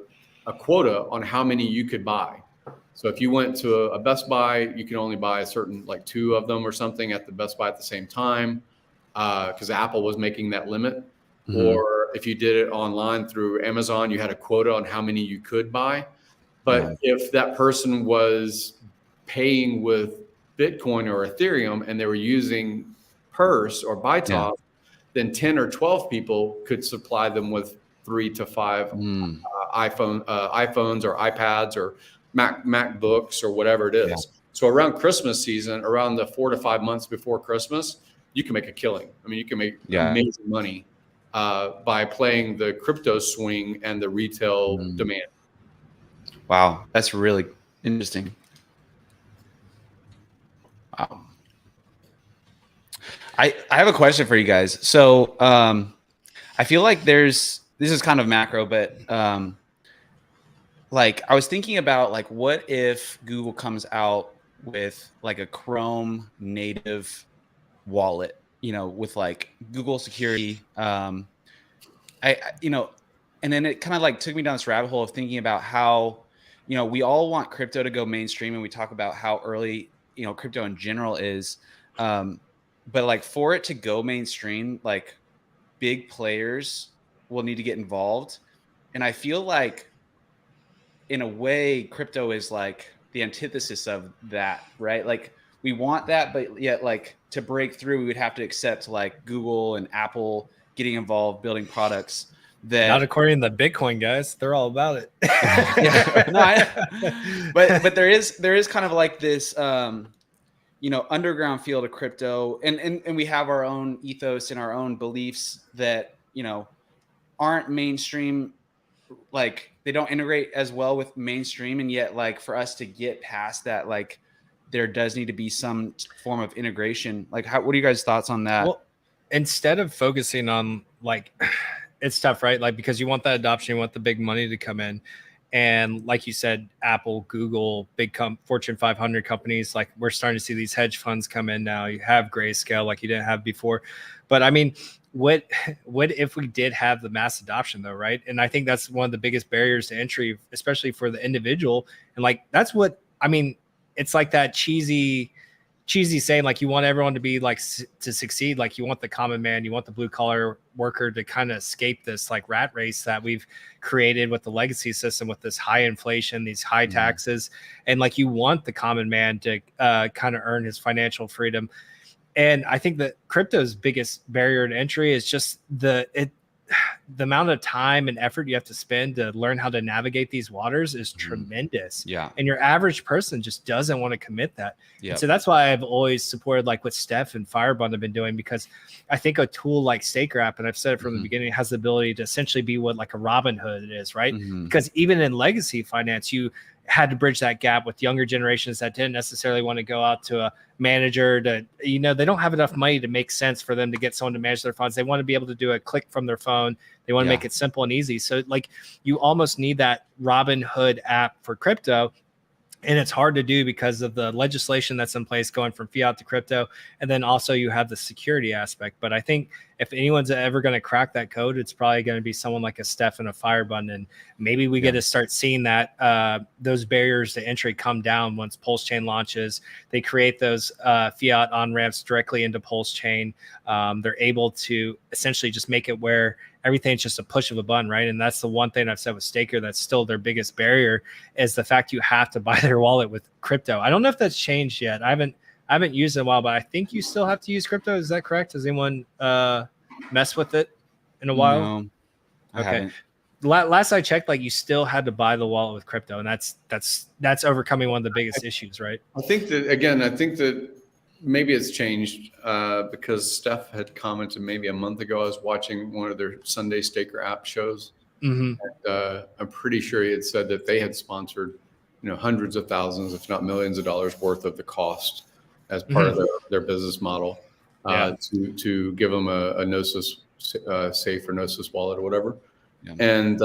quota on how many you could buy. So if you went to a Best Buy, you can only buy a certain, like 2 of them or something at the Best Buy at the same time, because Apple was making that limit. Or if you did it online through Amazon, you had a quota on how many you could buy. But if that person was paying with Bitcoin or Ethereum and they were using Purse or BuyTop, then 10 or 12 people could supply them with 3 to 5 iPhones or iPads or MacBooks or whatever it is. So around Christmas season, around the 4 to 5 months before Christmas, you can make a killing. I mean, you can make amazing money by playing the crypto swing and the retail demand.
Wow, that's really interesting. Wow. I have a question for you guys. So I feel like this is kind of macro, but like I was thinking about like, what if Google comes out with like a Chrome native wallet, you know, with like Google security, you know, and then it kind of like took me down this rabbit hole of thinking about how, you know, we all want crypto to go mainstream, and we talk about how early, you know, crypto in general is, but like for it to go mainstream, like big players will need to get involved. And I feel like in a way, crypto is like the antithesis of that, right? Like we want that, but yet like to break through, we would have to accept like Google and Apple getting involved, building products that
not according to the Bitcoin guys, they're all about it.
But there is kind of like this, you know, underground field of crypto, and we have our own ethos and our own beliefs that, you know, aren't mainstream. Like they don't integrate as well with mainstream, and yet like for us to get past that, like there does need to be some form of integration. Like what are you guys' thoughts on that?
Well, instead of focusing on like, it's tough, right? Like, because you want that adoption, you want the big money to come in. And like you said, Apple, Google, big Fortune 500 companies, like we're starting to see these hedge funds come in now. You have Grayscale like you didn't have before. But I mean, what if we did have the mass adoption though, right? And I think that's one of the biggest barriers to entry, especially for the individual. And like, that's what, I mean, it's like that cheesy saying, like you want everyone to be like to succeed. Like you want the common man, you want the blue collar worker to kind of escape this like rat race that we've created with the legacy system, with this high inflation, these high taxes. And like, you want the common man to kind of earn his financial freedom. And I think that crypto's biggest barrier to entry is just the amount of time and effort you have to spend to learn how to navigate these waters is tremendous.
Yeah.
And your average person just doesn't want to commit that.
Yeah.
So that's why I've always supported like what Steph and Firebund have been doing, because I think a tool like Staker app, and I've said it from the beginning, has the ability to essentially be what like a Robinhood is, right? Because even in legacy finance, you had to bridge that gap with younger generations that didn't necessarily want to go out to a manager to, you know, they don't have enough money to make sense for them to get someone to manage their funds. They want to be able to do a click from their phone. They want to make it simple and easy. So like you almost need that Robinhood app for crypto. And it's hard to do because of the legislation that's in place going from fiat to crypto. And then also you have the security aspect. But I think if anyone's ever going to crack that code, it's probably going to be someone like a Steph and a Firebund. And maybe we get to start seeing that those barriers to entry come down once PulseChain launches. They create those fiat on-ramps directly into PulseChain. They're able to essentially just make it where everything's just a push of a button, right? And that's the one thing I've said with Staker that's still their biggest barrier, is the fact you have to buy their wallet with crypto. I don't know if that's changed yet. I haven't used it in a while, but I think you still have to use crypto. Is that correct? Has anyone messed with it in a while?
No, I haven't.
Last I checked, like you still had to buy the wallet with crypto, and that's overcoming one of the biggest issues, right?
I think that maybe it's changed because Steph had commented maybe a month ago. I was watching one of their Sunday Staker app shows.
Mm-hmm.
And, I'm pretty sure he had said that they had sponsored, hundreds of thousands, if not millions of dollars worth of the cost as part of their business model to give them a Gnosis safe or Gnosis wallet or whatever. Yeah. And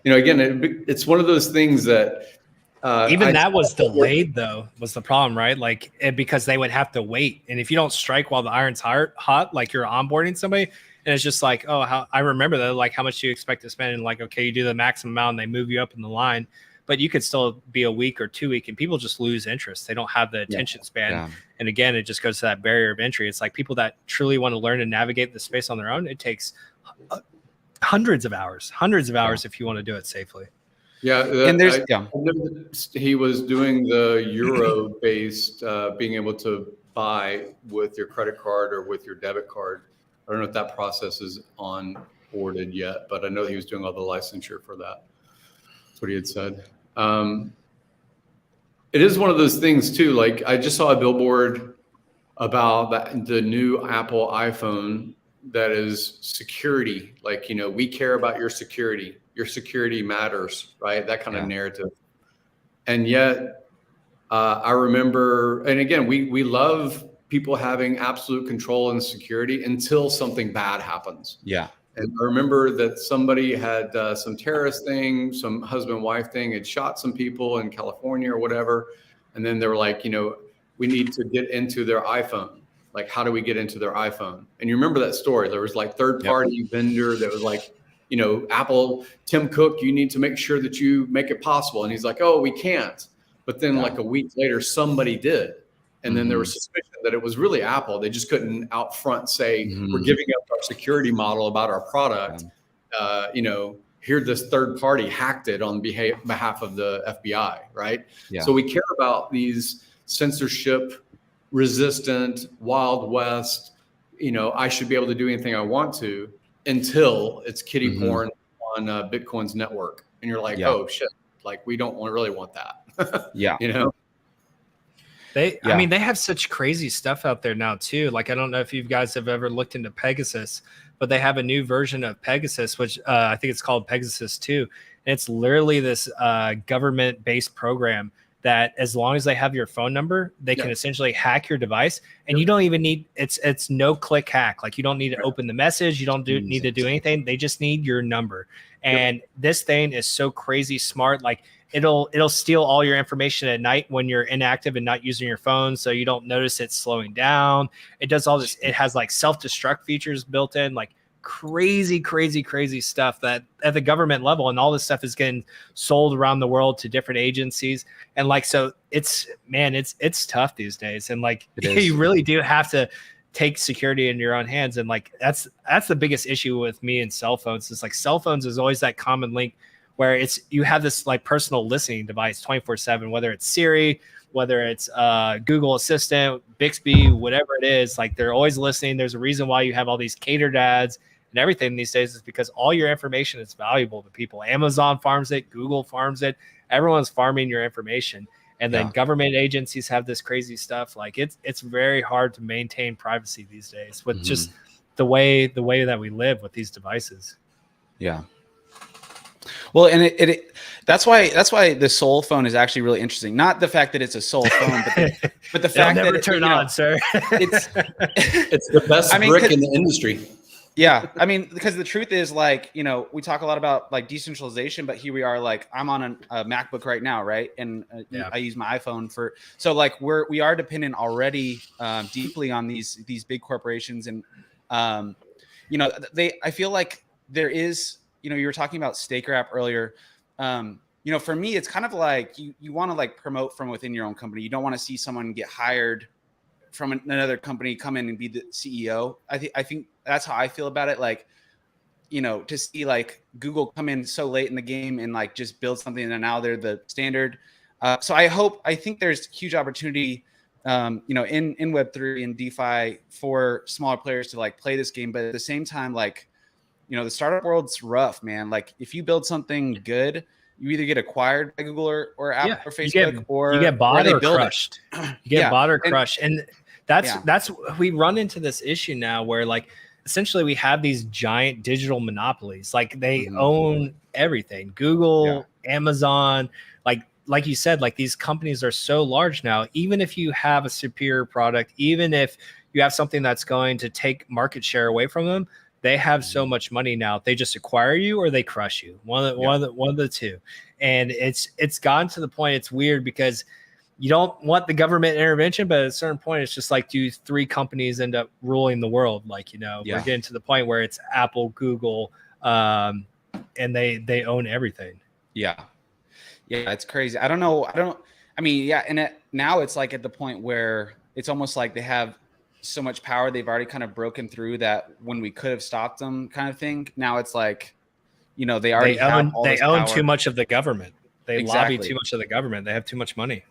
again, it's one of those things that
even that was delayed though, was the problem, right? Like because they would have to wait, and if you don't strike while the iron's hot, like you're onboarding somebody, and it's just like, oh, I remember that, like how much do you expect to spend, and like, okay, you do the maximum amount, and they move you up in the line, but you could still be a week or 2 week, and people just lose interest. They don't have the attention span, and again, it just goes to that barrier of entry. It's like people that truly want to learn and navigate the space on their own. It takes hundreds of hours if you want to do it safely.
Yeah, and he was doing the euro-based, being able to buy with your credit card or with your debit card. I don't know if that process is onboarded yet, but I know he was doing all the licensure for that. That's what he had said. It is one of those things too. Like I just saw a billboard about the new Apple iPhone that is security. Like, we care about your security. Your security matters, right? That kind of narrative. And yet, I remember, and again, we love people having absolute control and security until something bad happens. Yeah. And I remember that somebody had some terrorist thing, some husband-wife thing, had shot some people in California or whatever. And then they were like, we need to get into their iPhone. Like, how do we get into their iPhone? And you remember that story. There was like third-party vendor that was like, Apple, Tim Cook, you need to make sure that you make it possible. And he's like, oh, we can't. But then like a week later, somebody did. And then there was suspicion that it was really Apple. They just couldn't out front say, we're giving up our security model about our product. Here, this third party hacked it on behalf of the FBI, right? Yeah. So we care about these censorship resistant, Wild West, I should be able to do anything I want to until it's kiddie porn on Bitcoin's network. And you're like, oh shit, like we don't really want that.
I mean, they have such crazy stuff out there now too. Like, I don't know if you guys have ever looked into Pegasus, but they have a new version of Pegasus, which I think it's called Pegasus 2. And it's literally this government-based program that as long as they have your phone number, they can essentially hack your device, and you don't even need, it's no click hack. Like you don't need to open the message. You don't need to do anything. They just need your number. And this thing is so crazy smart. Like it'll steal all your information at night when you're inactive and not using your phone. So you don't notice it slowing down. It does all this. It has like self-destruct features built in, like crazy stuff that at the government level, and all this stuff is getting sold around the world to different agencies. And like, so it's tough these days. And like, you really do have to take security in your own hands. And like, that's the biggest issue with me and cell phones. It's like cell phones is always that common link where you have this like personal listening device 24/7, whether it's Siri, whether it's Google Assistant, Bixby, whatever it is, like they're always listening. There's a reason why you have all these catered ads and everything these days, is because all your information is valuable to people. Amazon farms it, Google farms it, everyone's farming your information. And then government agencies have this crazy stuff. Like it's very hard to maintain privacy these days with just the way that we live with these devices. Yeah.
Well, and that's why the Soul phone is actually really interesting. Not the fact that it's a Soul phone, but the fact that
turn on, sir.
It's the best brick in the industry.
Yeah, I mean, because the truth is, like, we talk a lot about like decentralization, but here we are, like, I'm on a MacBook right now, right? And I use my iPhone so like we are dependent already deeply on these big corporations, and I feel like there is, you were talking about Staker app earlier. For me, it's kind of like you want to like promote from within your own company. You don't want to see someone get hired from another company, come in and be the CEO. I think that's how I feel about it. Like, to see like Google come in so late in the game and like just build something, and now they're the standard. So I think there's huge opportunity, in Web3 and DeFi for smaller players to like play this game. But at the same time, like, you know, the startup world's rough, man. Like if you build something good, you either get acquired by Google or Apple or Facebook,
you get bought or
build
crushed. You get bought or crushed. And that's we run into this issue now where like essentially we have these giant digital monopolies. Like they own everything. Google, Amazon, like you said, like these companies are so large now. Even if you have a superior product, even if you have something that's going to take market share away from them, they have so much money now. They just acquire you or they crush you. One of the two. And it's gotten to the point. It's weird because you don't want the government intervention, but at a certain point, it's just like, do 3 companies end up ruling the world? Like, you know, we're getting to the point where it's Apple, Google, and they own everything.
Yeah, it's crazy. I mean, and now it's like at the point where it's almost like they have so much power. They've already kind of broken through that when we could have stopped them kind of thing. Now it's like, you know, they own
too much of the government. They lobby too much of the government. They have too much money.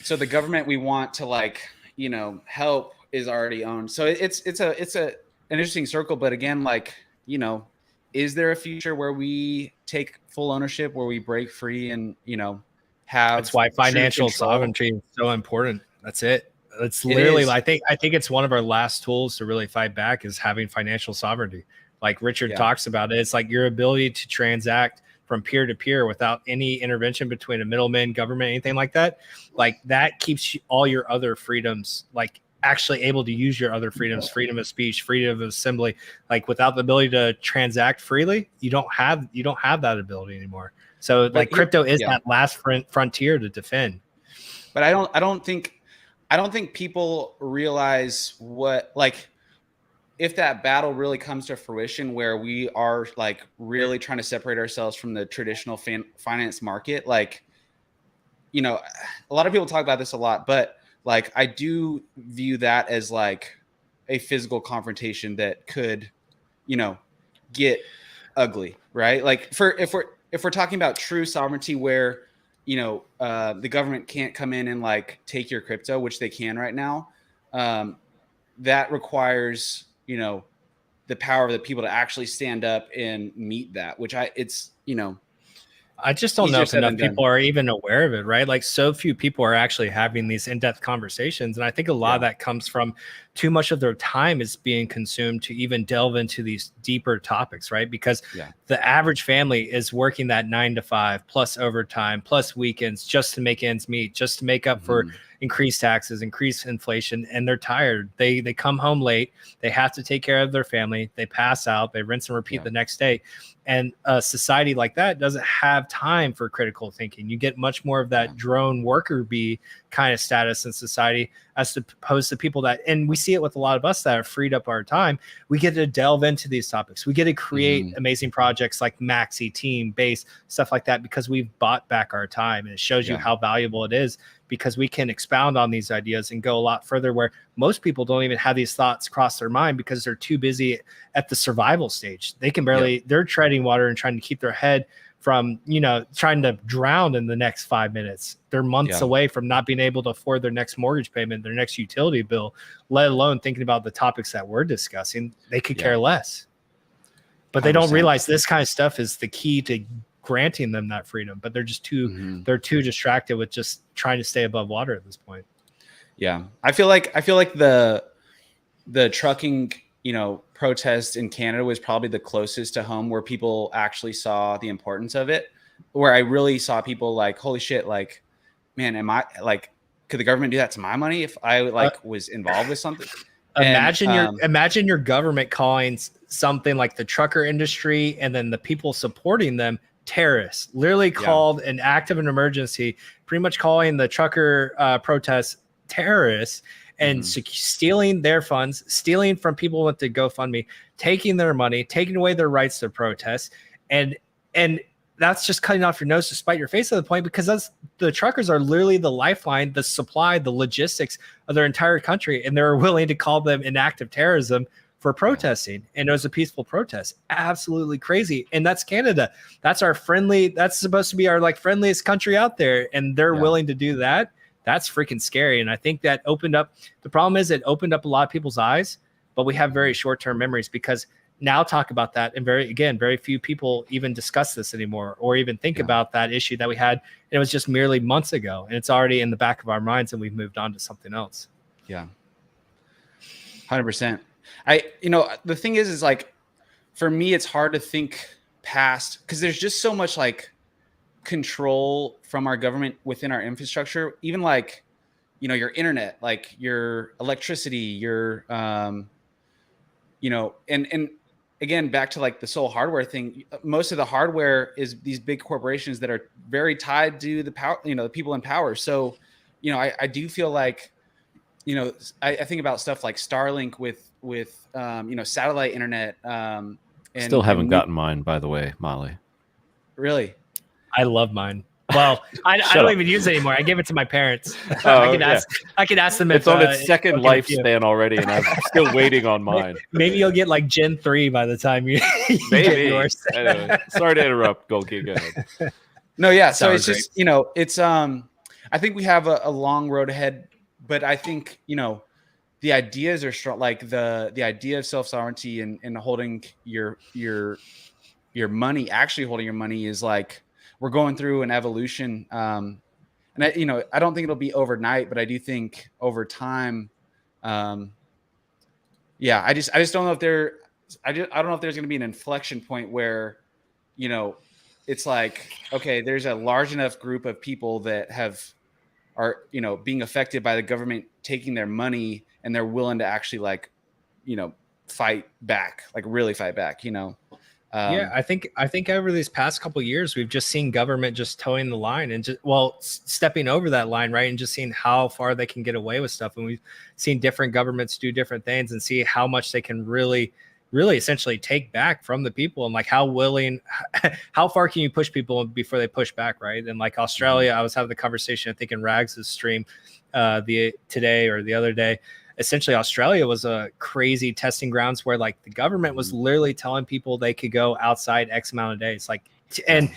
So the government we want to like, you know, help is already owned. So it's an interesting circle. But again, like, you know, is there a future where we take full ownership, where we break free and, you know, have
that's why financial sovereignty is so important. That's it. It's literally, I think it's one of our last tools to really fight back is having financial sovereignty. Like Richard talks about it. It's like your ability to transact from peer to peer without any intervention between a middleman, government, anything like that. Like that keeps all your other freedoms, like actually able to use your other freedoms, freedom of speech, freedom of assembly. Like without the ability to transact freely, you don't have that ability anymore. So like crypto is that last frontier to defend.
But I don't think people realize what, like, if that battle really comes to fruition where we are like really trying to separate ourselves from the traditional finance market, like, you know, a lot of people talk about this a lot, but like, I do view that as like a physical confrontation that could, you know, get ugly, right? Like if we're talking about true sovereignty where, you know, the government can't come in and like take your crypto, which they can right now. That requires, you know, the power of the people to actually stand up and meet that, which
I just don't know if enough people are even aware of it, right? Like so few people are actually having these in-depth conversations. And I think a lot of that comes from too much of their time is being consumed to even delve into these deeper topics, right? Because the average family is working that 9 to 5 plus overtime, plus weekends just to make ends meet, just to make up for increased taxes, increased inflation, and they're tired. They come home late. They have to take care of their family. They pass out. They rinse and repeat the next day. And a society like that doesn't have time for critical thinking. You get much more of that drone worker bee kind of status in society as opposed to people that, and we see it with a lot of us that have freed up our time. We get to delve into these topics. We get to create amazing projects like Maxi, Team, Base, stuff like that, because we've bought back our time. And it shows you how valuable it is because we can expound on these ideas and go a lot further where most people don't even have these thoughts cross their mind because they're too busy at the survival stage. They can barely, they're treading water and trying to keep their head from, you know, trying to drown in the next 5 minutes. They're months away from not being able to afford their next mortgage payment, their next utility bill, let alone thinking about the topics that we're discussing. They could care less. But they 100%. Don't realize this kind of stuff is the key to granting them that freedom, but they're just too they're too distracted with just trying to stay above water at this point.
I feel like the trucking, you know, protest in Canada was probably the closest to home where people actually saw the importance of it, where I really saw people like, holy shit, like, man, am I like, could the government do that to my money if I like was involved with something?
Imagine your government calling something like the trucker industry and then the people supporting them terrorists, literally called an act of an emergency, pretty much calling the trucker protests terrorists and stealing their funds, stealing from people with the GoFundMe, taking their money, taking away their rights to protest. And that's just cutting off your nose to spite your face at the point, because the truckers are literally the lifeline, the supply, the logistics of their entire country. And they're willing to call them an act of terrorism for protesting. And it was a peaceful protest. Absolutely crazy. And that's Canada. That's supposed to be our like friendliest country out there. And they're willing to do that. That's freaking scary. And I think that the problem is it opened up a lot of people's eyes, but we have very short-term memories because now talk about that. And very few people even discuss this anymore or even think about that issue that we had. And it was just merely months ago, and it's already in the back of our minds, and we've moved on to something else.
Yeah. 100%. The thing is like, for me, it's hard to think past, because there's just so much like control from our government within our infrastructure, even like, your internet, like your electricity, your, and again, back to like the sole hardware thing, most of the hardware is these big corporations that are very tied to the power, the people in power. So, I do feel like, I think about stuff like Starlink with satellite internet.
Still haven't gotten mine, by the way, Molly.
Really?
I love mine. Well, I don't even use it anymore. I give it to my parents.
Oh,
I can ask them.
It's on its second lifespan already, and I'm still waiting on mine.
Maybe you'll get like Gen 3 by the time you get yours.
Anyway, sorry to interrupt. Goldk3y, go ahead.
No, yeah. So it's just, it's I think we have a long road ahead, but I think, the ideas are strong. Like the idea of self-sovereignty and holding your money, actually holding your money, is like, we're going through an evolution. And I don't think it'll be overnight, but I do think over time, I just don't know if I don't know if there's going to be an inflection point where, it's like, okay, there's a large enough group of people that are being affected by the government taking their money, and they're willing to actually like, fight back, like really fight back,
I think over these past couple of years, we've just seen government just towing the line and stepping over that line, right? And just seeing how far they can get away with stuff. And we've seen different governments do different things and see how much they can really essentially take back from the people, and like how far can you push people before they push back, right? And like Australia, I was having the conversation, I think in Rags' stream today or the other day. Essentially, Australia was a crazy testing grounds where like the government was literally telling people they could go outside X amount of days. Like, and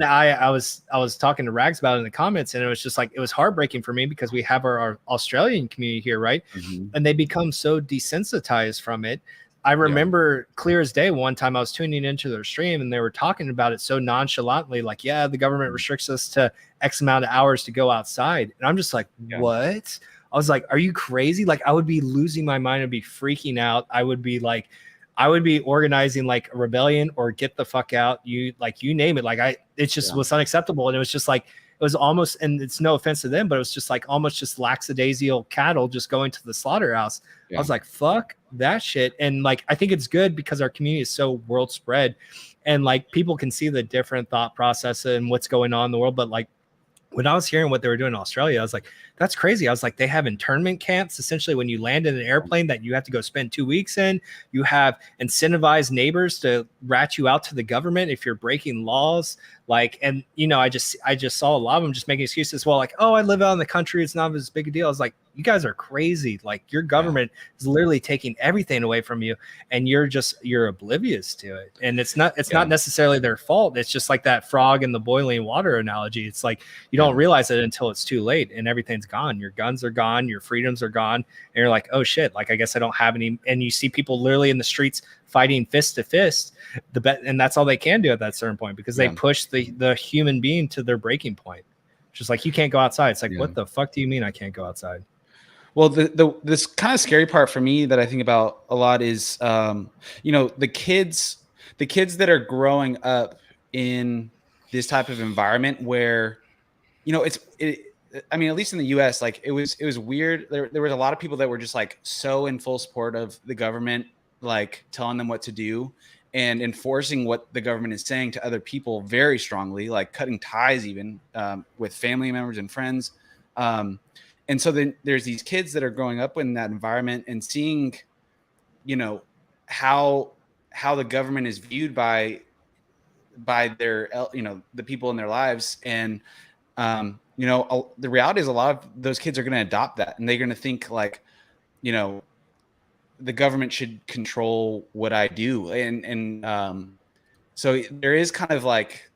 I was talking to Rags about it in the comments, and it was just like, it was heartbreaking for me because we have our Australian community here, right? And they become so desensitized from it. I remember clear as day, one time I was tuning into their stream and they were talking about it so nonchalantly, like, yeah, the government restricts us to X amount of hours to go outside. And I'm just like, what? I was like, are you crazy? Like, I would be losing my mind. I'd be freaking out. I would be organizing like a rebellion or get the fuck out. You name it. Like it just was unacceptable. And it was just like, it was almost, and it's no offense to them, but it was just like almost just lackadaisical cattle just going to the slaughterhouse. I was like, fuck that shit. And like, I think it's good because our community is so world spread, and like people can see the different thought process and what's going on in the world. But like, when I was hearing what they were doing in Australia, I was like, that's crazy. I was like, they have internment camps. Essentially, when you land in an airplane that you have to go spend 2 weeks in, you have incentivized neighbors to rat you out to the government if you're breaking laws. Like, and I just saw a lot of them just making excuses. Well, like, oh, I live out in the country, it's not as big a deal. I was like, you guys are crazy. Like, your government is literally taking everything away from you, and you're oblivious to it. And it's not necessarily their fault. It's just like that frog in the boiling water analogy. It's like you don't realize it until it's too late and everything's gone. Your guns are gone, your freedoms are gone, and you're like, oh shit, like I guess I don't have any. And you see people literally in the streets fighting fist to fist, and that's all they can do at that certain point, because they push the human being to their breaking point. Just like, you can't go outside. It's like, what the fuck do you mean I can't go outside?
Well, this kind of scary part for me that I think about a lot is, the kids that are growing up in this type of environment where, I mean, at least in the US, like it was weird. There was a lot of people that were just like so in full support of the government, like telling them what to do and enforcing what the government is saying to other people very strongly, like cutting ties even with family members and friends. And so then there's these kids that are growing up in that environment and seeing, how the government is viewed by their, the people in their lives. And, the reality is a lot of those kids are going to adopt that, and they're going to think like, the government should control what I do. And so there is kind of like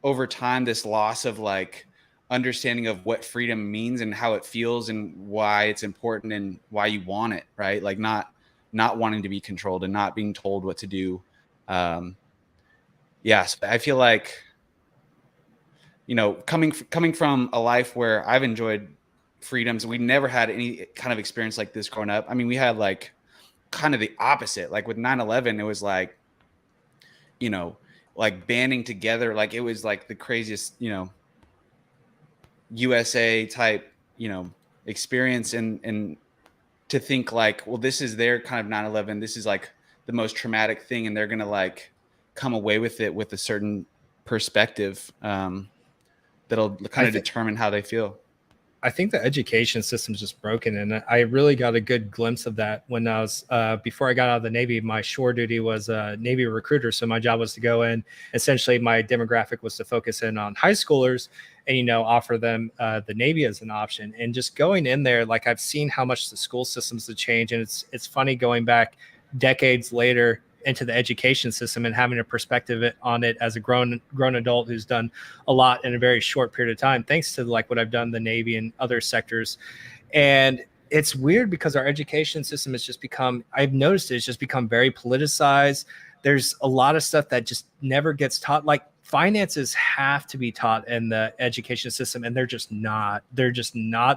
over time, this loss of like understanding of what freedom means and how it feels and why it's important and why you want it, right? Like not not wanting to be controlled and not being told what to do. Yes, I feel like, you know, coming from a life where I've enjoyed freedoms, we never had any kind of experience like this growing up. I mean, we had like kind of the opposite. Like with 9/11, it was like, you know, like banding together. Like it was like the craziest, you know, USA type, you know, experience. And to think like, well, this is their kind of 9/11. This is like the most traumatic thing. And they're going to like come away with it with a certain perspective that'll kind of determine how they feel.
I think the education system is just broken, and I really got a good glimpse of that when I was before I got out of the Navy. My shore duty was a Navy recruiter, so my job was to go in. Essentially, my demographic was to focus in on high schoolers and, you know, offer them the Navy as an option. And just going in there, like I've seen how much the school systems have changed, and it's funny going back decades later into the education system and having a perspective on it as a grown adult who's done a lot in a very short period of time, thanks to like what I've done in the Navy and other sectors. And it's weird because our education system has just become, I've noticed it's just become very politicized. There's a lot of stuff that just never gets taught. Like finances have to be taught in the education system, and they're just not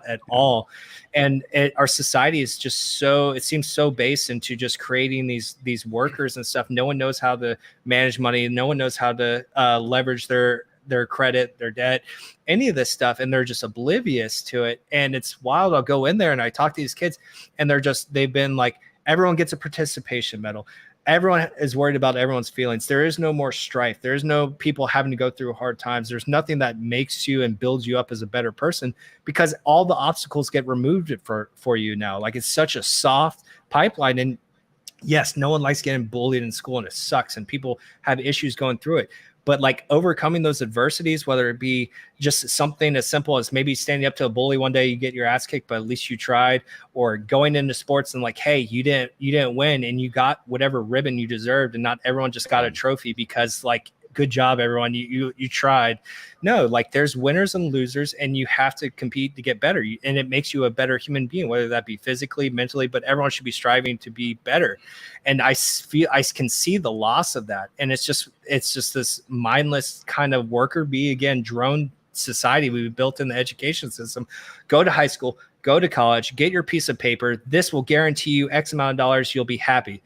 at all. And our society is just so, it seems so based into just creating these workers and stuff. No one knows how to manage money. No one knows how to leverage their credit, their debt, any of this stuff. And they're just oblivious to it. And it's wild. I'll go in there and I talk to these kids, and they've been like, everyone gets a participation medal. Everyone is worried about everyone's feelings. There is no more strife. There is no people having to go through hard times. There's nothing that makes you and builds you up as a better person, because all the obstacles get removed for you now. Like it's such a soft pipeline. And yes, no one likes getting bullied in school, and it sucks, and people have issues going through it. But like overcoming those adversities, whether it be just something as simple as maybe standing up to a bully one day, you get your ass kicked, but at least you tried, or going into sports and like, hey, you didn't win and you got whatever ribbon you deserved, and not everyone just got a trophy because like, good job, everyone. You tried. No, like there's winners and losers, and you have to compete to get better. And it makes you a better human being, whether that be physically, mentally, but everyone should be striving to be better. And I can see the loss of that. And it's just this mindless kind of worker bee, again, drone society we've built in the education system. Go to high school, go to college, get your piece of paper. This will guarantee you X amount of dollars. You'll be happy.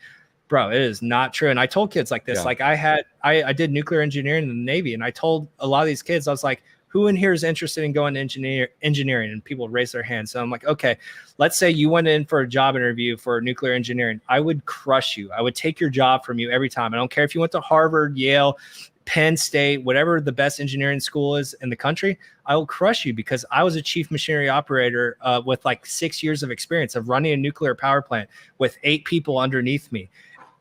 Bro, it is not true. And I told kids like this, like I did nuclear engineering in the Navy, and I told a lot of these kids, I was like, who in here is interested in going to engineering? And people raise their hands. So I'm like, okay, let's say you went in for a job interview for nuclear engineering. I would crush you. I would take your job from you every time. I don't care if you went to Harvard, Yale, Penn State, whatever the best engineering school is in the country. I will crush you because I was a chief machinery operator with like 6 years of experience of running a nuclear power plant with 8 people underneath me,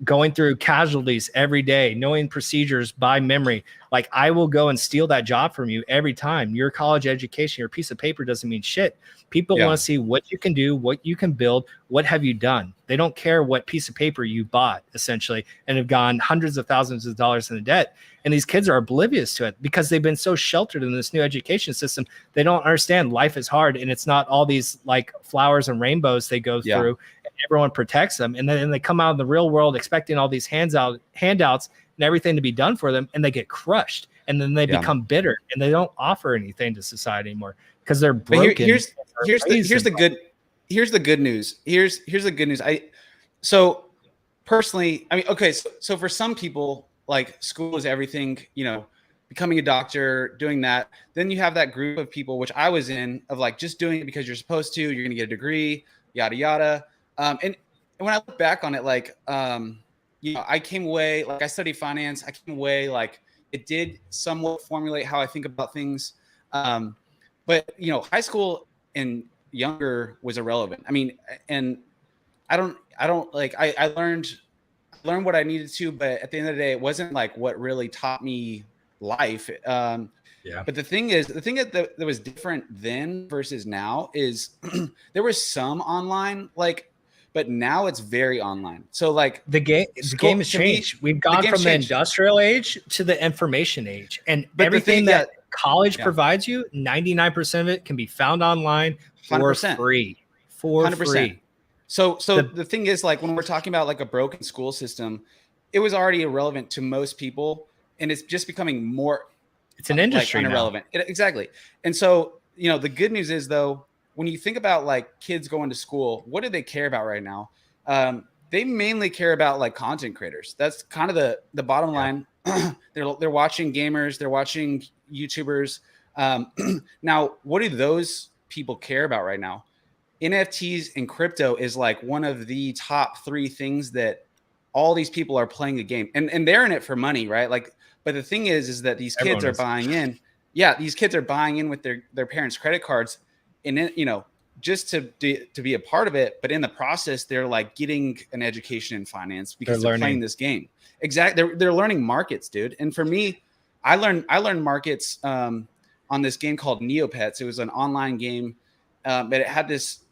going through casualties every day, knowing procedures by memory. Like I will go and steal that job from you every time. Your college education, your piece of paper doesn't mean shit. People want to see what you can do, what you can build, what have you done. They don't care what piece of paper you bought, essentially, and have gone hundreds of thousands of dollars in debt. And these kids are oblivious to it because they've been so sheltered in this new education system. They don't understand life is hard, and it's not all these like flowers and rainbows they go through. Everyone protects them, and then they come out in the real world expecting all these handouts and everything to be done for them, and they get crushed, and then they become bitter, and they don't offer anything to society anymore because they're broken.
Here's the good news. Here's the good news. So personally, I mean, okay, so for some people, like school is everything, you know, becoming a doctor, doing that. Then you have that group of people, which I was in, of like just doing it because you're supposed to, you're going to get a degree, yada, yada. And when I look back on it, like, you know, I came away, like I studied finance. I came away, like it did somewhat formulate how I think about things. But, you know, high school and younger was irrelevant. I mean, and I don't like, I learned what I needed to, but at the end of the day, it wasn't like what really taught me life. But the thing that was different then versus now is there was some online, like, but now it's very online. So like
the game has changed. We've gone from the industrial age to the information age, and everything that college provides you, 99% of it can be found online for free. For 100%. Free.
So the thing is, like, when we're talking about like a broken school system, it was already irrelevant to most people, and it's just becoming more.
It's an industry
like, irrelevant. Exactly. And so, you know, the good news is, though, when you think about like kids going to school, what do they care about right now? They mainly care about like content creators. That's kind of the bottom line. They're watching gamers, they're watching YouTubers. Now, what do those people care about right now? NFTs and crypto is like one of the top 3 things that all these people are playing the game, and they're in it for money, right? Like, but the thing is that these kids are buying in. Yeah, these kids are buying in with their parents' credit cards, and then, you know, just to be a part of it. But in the process, they're like getting an education in finance because they're playing this game. Exactly, they're learning markets, dude. And for me, I learned markets on this game called Neopets. It was an online game, but it had this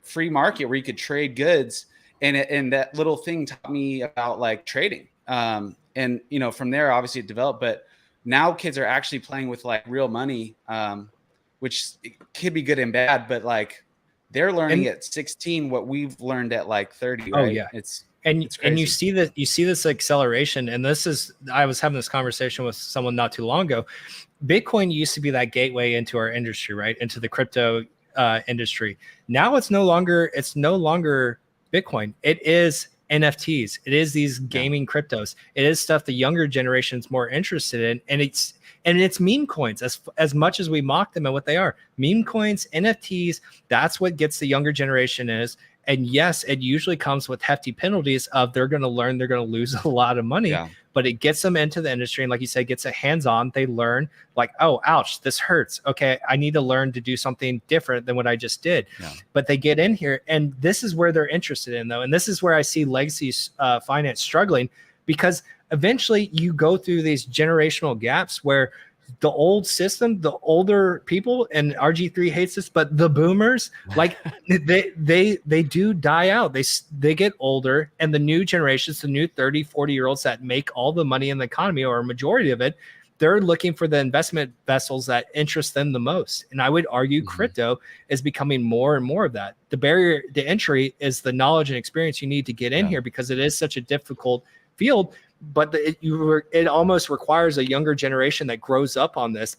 free market where you could trade goods, and that little thing taught me about like trading. And you know, from there, obviously it developed. But now kids are actually playing with like real money, which could be good and bad. But like, they're learning at 16 what we've learned at like 30. Right?
Oh yeah, it's and you see this acceleration. And I was having this conversation with someone not too long ago. Bitcoin used to be that gateway into our industry, right? Into the crypto industry. Now it's no longer Bitcoin. It is NFTs. It is these gaming cryptos. It is stuff the younger generation's more interested in, and it's meme coins. As much as we mock them and what they are, meme coins, NFTs. That's what gets the younger generation is. And yes, it usually comes with hefty penalties of they're going to learn, they're going to lose a lot of money, but it gets them into the industry. And like you said, gets it hands-on. They learn like, oh, ouch, this hurts. Okay, I need to learn to do something different than what I just did. But they get in here, and this is where they're interested in, though. And this is where I see legacy finance struggling, because eventually you go through these generational gaps where the old system, the older people, and RG3 hates this, but the boomers, like they do die out. They get older, and the new generations, the new 30, 40-year-olds that make all the money in the economy, or a majority of it, they're looking for the investment vessels that interest them the most. And I would argue crypto is becoming more and more of that. The barrier to entry is the knowledge and experience you need to get in here, because it is such a difficult field. But it almost requires a younger generation that grows up on this,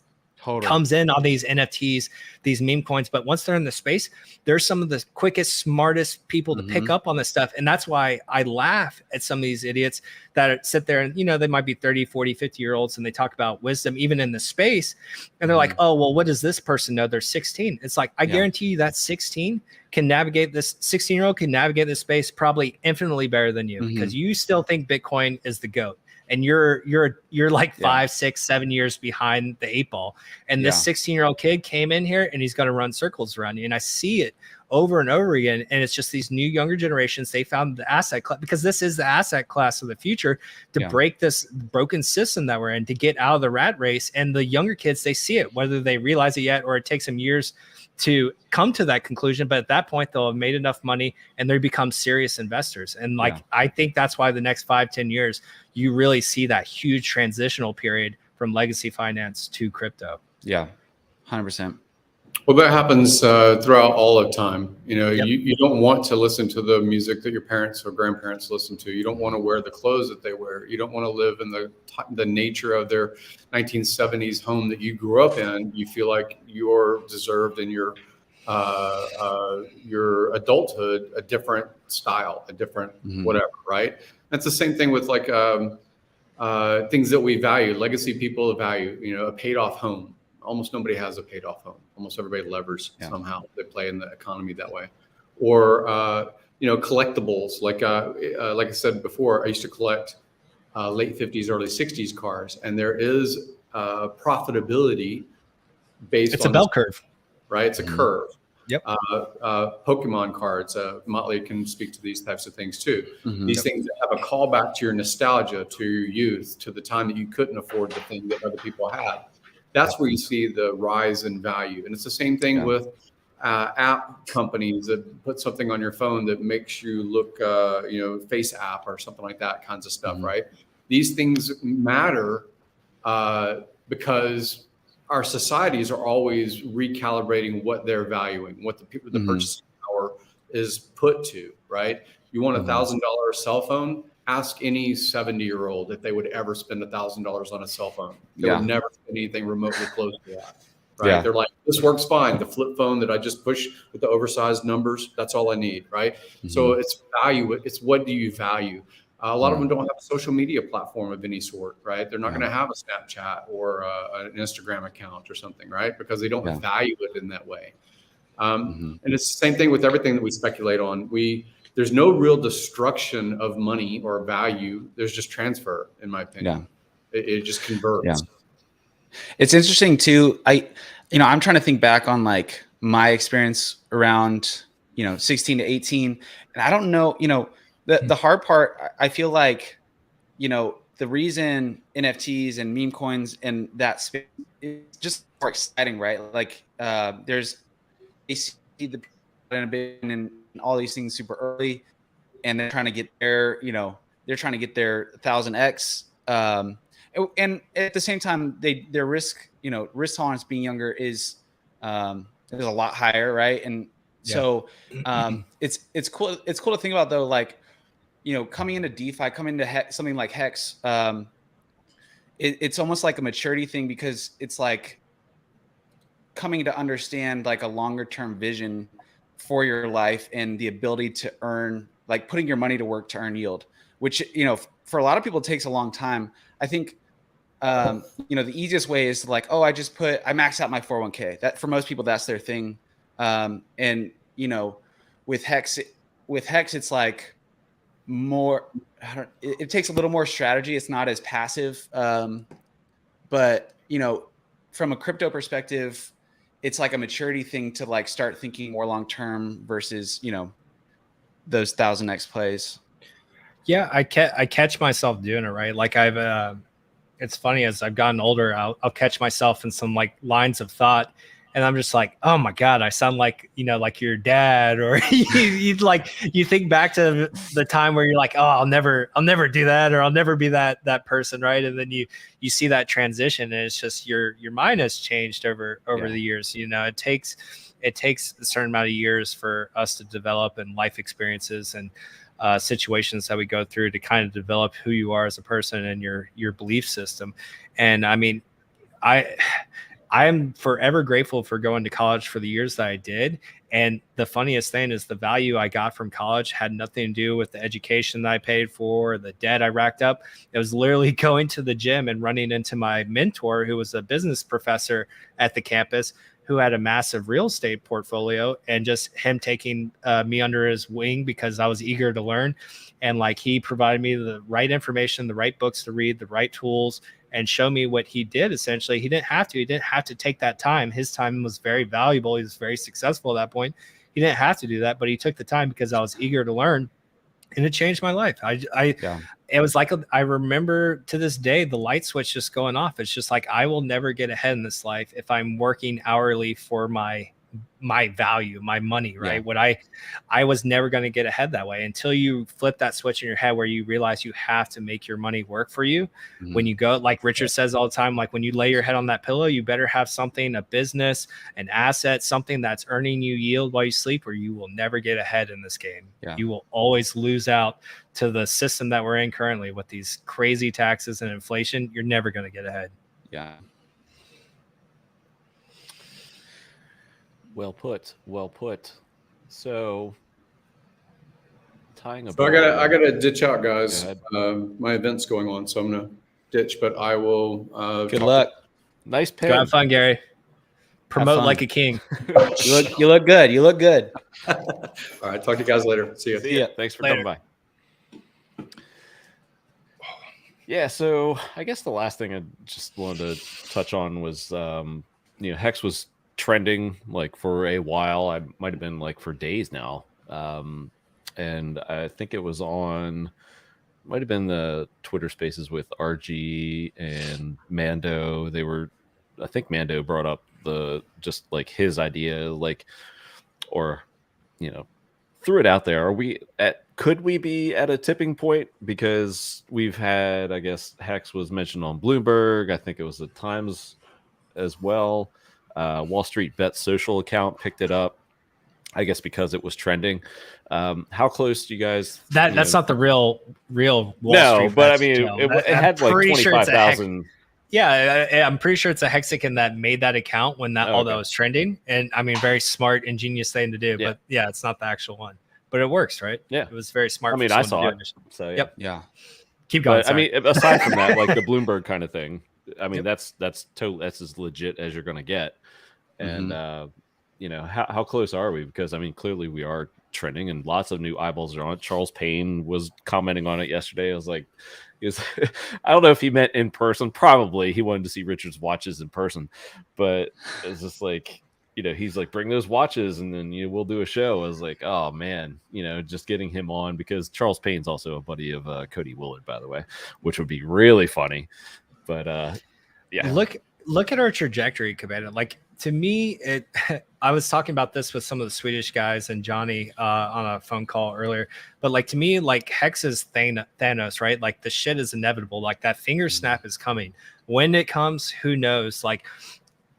comes in on these NFTs, these meme coins. But once they're in the space, they're some of the quickest, smartest people to pick up on this stuff. And that's why I laugh at some of these idiots that sit there and, you know, they might be 30, 40, 50-year-olds, and they talk about wisdom even in the space. And they're like, oh, well, what does this person know? They're 16. It's like, I guarantee you that 16 can navigate this, 16-year-old can navigate this space probably infinitely better than you, because you still think Bitcoin is the GOAT. And you're like 5, 6, 7 years behind the 8 ball. And this 16-year-old kid came in here, and he's going to run circles around you. And I see it over and over again. And it's just these new younger generations. They found the asset class, because this is the asset class of the future, to break this broken system that we're in, to get out of the rat race. And the younger kids, they see it, whether they realize it yet or it takes them years to come to that conclusion. But at that point, they'll have made enough money and they become serious investors. And I think that's why the next 5, 10 years, you really see that huge transitional period from legacy finance to crypto.
Yeah, 100%.
Well, that happens throughout all of time. You know, you don't want to listen to the music that your parents or grandparents listen to. You don't want to wear the clothes that they wear. You don't want to live in the nature of their 1970s home that you grew up in. You feel like you're deserved in your adulthood a different style, a different whatever, right? That's the same thing with like things that we value. Legacy people value, you know, a paid off home. Almost nobody has a paid off home. Almost everybody levers somehow. They play in the economy that way. Or, you know, collectibles. Like I said before, I used to collect late 50s, early 60s cars. And there is profitability based on...
It's a bell curve.
Right? It's a curve.
Yep.
Pokemon cards. Motley can speak to these types of things too. These things that have a callback to your nostalgia, to your youth, to the time that you couldn't afford the thing that other people had. That's where you see the rise in value. And it's the same thing with app companies that put something on your phone that makes you look, you know, face app or something like that kinds of stuff, right? These things matter because our societies are always recalibrating what they're valuing, what the purchasing power is put to, right? You want
Mm-hmm.
$1,000 cell phone? Ask any 70-year-old if they would ever spend $1,000 on a cell phone. They would never spend anything remotely close to that, right?
Yeah.
They're like, this works fine. The flip phone that I just push with the oversized numbers, that's all I need, right?
Mm-hmm.
So it's value. It's what do you value? A lot of them don't have a social media platform of any sort, right? They're not going to have a Snapchat or an Instagram account or something, right? Because they don't value it in that way. And it's the same thing with everything that we speculate on. There's no real destruction of money or value. There's just transfer, in my opinion. It just converts.
Yeah. It's interesting too. I'm trying to think back on like my experience around, 16 to 18. And I don't know, the hard part, I feel like, the reason NFTs and meme coins and that space is just more exciting, right? Like they see the and all these things super early, and they're trying to get their, they're trying to get their 1000x. And at the same time, their risk tolerance being younger is a lot higher, right? And so it's cool. It's cool to think about though, like, coming into DeFi, coming into something like HEX, it's almost like a maturity thing, because it's like coming to understand like a longer term vision for your life and the ability to earn, like putting your money to work to earn yield, which, for a lot of people it takes a long time. I think, the easiest way is to like, oh, I maxed out my 401k. That for most people, that's their thing. And with HEX, it's like more, it takes a little more strategy. It's not as passive. But, from a crypto perspective, it's like a maturity thing to like start thinking more long-term versus, those 1000x plays.
Yeah. I catch myself doing it, right? Like it's funny, as I've gotten older, I'll catch myself in some like lines of thought, and I'm just like, oh my God, I sound like, like your dad, or you think back to the time where you're like, oh, I'll never do that, or I'll never be that person. Right. And then you see that transition, and it's just your mind has changed over the years. It takes a certain amount of years for us to develop, and life experiences and situations that we go through to kind of develop who you are as a person and your belief system. And I mean, I am forever grateful for going to college for the years that I did. And the funniest thing is the value I got from college had nothing to do with the education that I paid for, the debt I racked up. It was literally going to the gym and running into my mentor, who was a business professor at the campus, who had a massive real estate portfolio, and just him taking me under his wing because I was eager to learn. And like, he provided me the right information, the right books to read, the right tools, and show me what he did. Essentially, he didn't have to take that time. His time was very valuable. He was very successful at that point. He didn't have to do that, but he took the time because I was eager to learn, and it changed my life. It was like, I remember to this day, the light switch just going off. It's just like, I will never get ahead in this life if I'm working hourly for my value, my money, right? What I was never going to get ahead that way until you flip that switch in your head where you realize you have to make your money work for you. When you go, like Richard says all the time, like when you lay your head on that pillow, you better have something, a business, an asset, something that's earning you yield while you sleep, or you will never get ahead in this game. You will always lose out to the system that we're in currently with these crazy taxes and inflation. You're never going to get ahead.
Well put. So tying up.
So I gotta ditch out, guys. My event's going on, so I'm gonna ditch. But I will.
Good luck.
Nice pick.
Have fun, Gary. Promote like a king.
You look good. You look good.
All right. Talk to you guys later. See ya.
Thanks for coming by. Yeah. So I guess the last thing I just wanted to touch on was, HEX was trending like for a while. I might have been like for days now. And I think it was might have been the Twitter Spaces with RG and Mando. I think Mando brought up just like his idea, like, or, threw it out there. Could we be at a tipping point? Because we've had, I guess, HEX was mentioned on Bloomberg. I think it was the Times as well. Wall Street Bet social account picked it up. I guess because it was trending. How close do you guys?
That's not the real Wall
no,
Street
but I
bets,
mean,
Joe.
it had like
pretty sure it's a
25,000.
Yeah, I'm pretty sure it's a Hexican that made that account when that all that
Okay.
was trending. And I mean, very smart, ingenious thing to do.
Yeah.
But yeah, it's not the actual one. But it works, right?
Yeah.
It was very smart.
I mean,
for
I
someone
saw
to do
it. So
Yep.
Yeah.
Keep going.
But I mean, aside from that, like the Bloomberg kind of thing, I mean, that's as legit as you're going to get. And you know, how close are we? Because I mean, clearly we are trending, and lots of new eyeballs are on it. Charles Payne was commenting on it yesterday. I was like, I don't know if he meant in person. Probably he wanted to see Richard's watches in person, but it's just like, you know, he's like, bring those watches, and then we'll do a show. I was like, oh man, just getting him on, because Charles Payne's also a buddy of Cody Willard, by the way, which would be really funny. But yeah,
look at our trajectory, Cabana. Like, to me, I was talking about this with some of the Swedish guys and Johnny on a phone call earlier. But like, to me, like Hex is Thanos, right? Like the shit is inevitable. Like that finger snap is coming. When it comes, who knows? Like,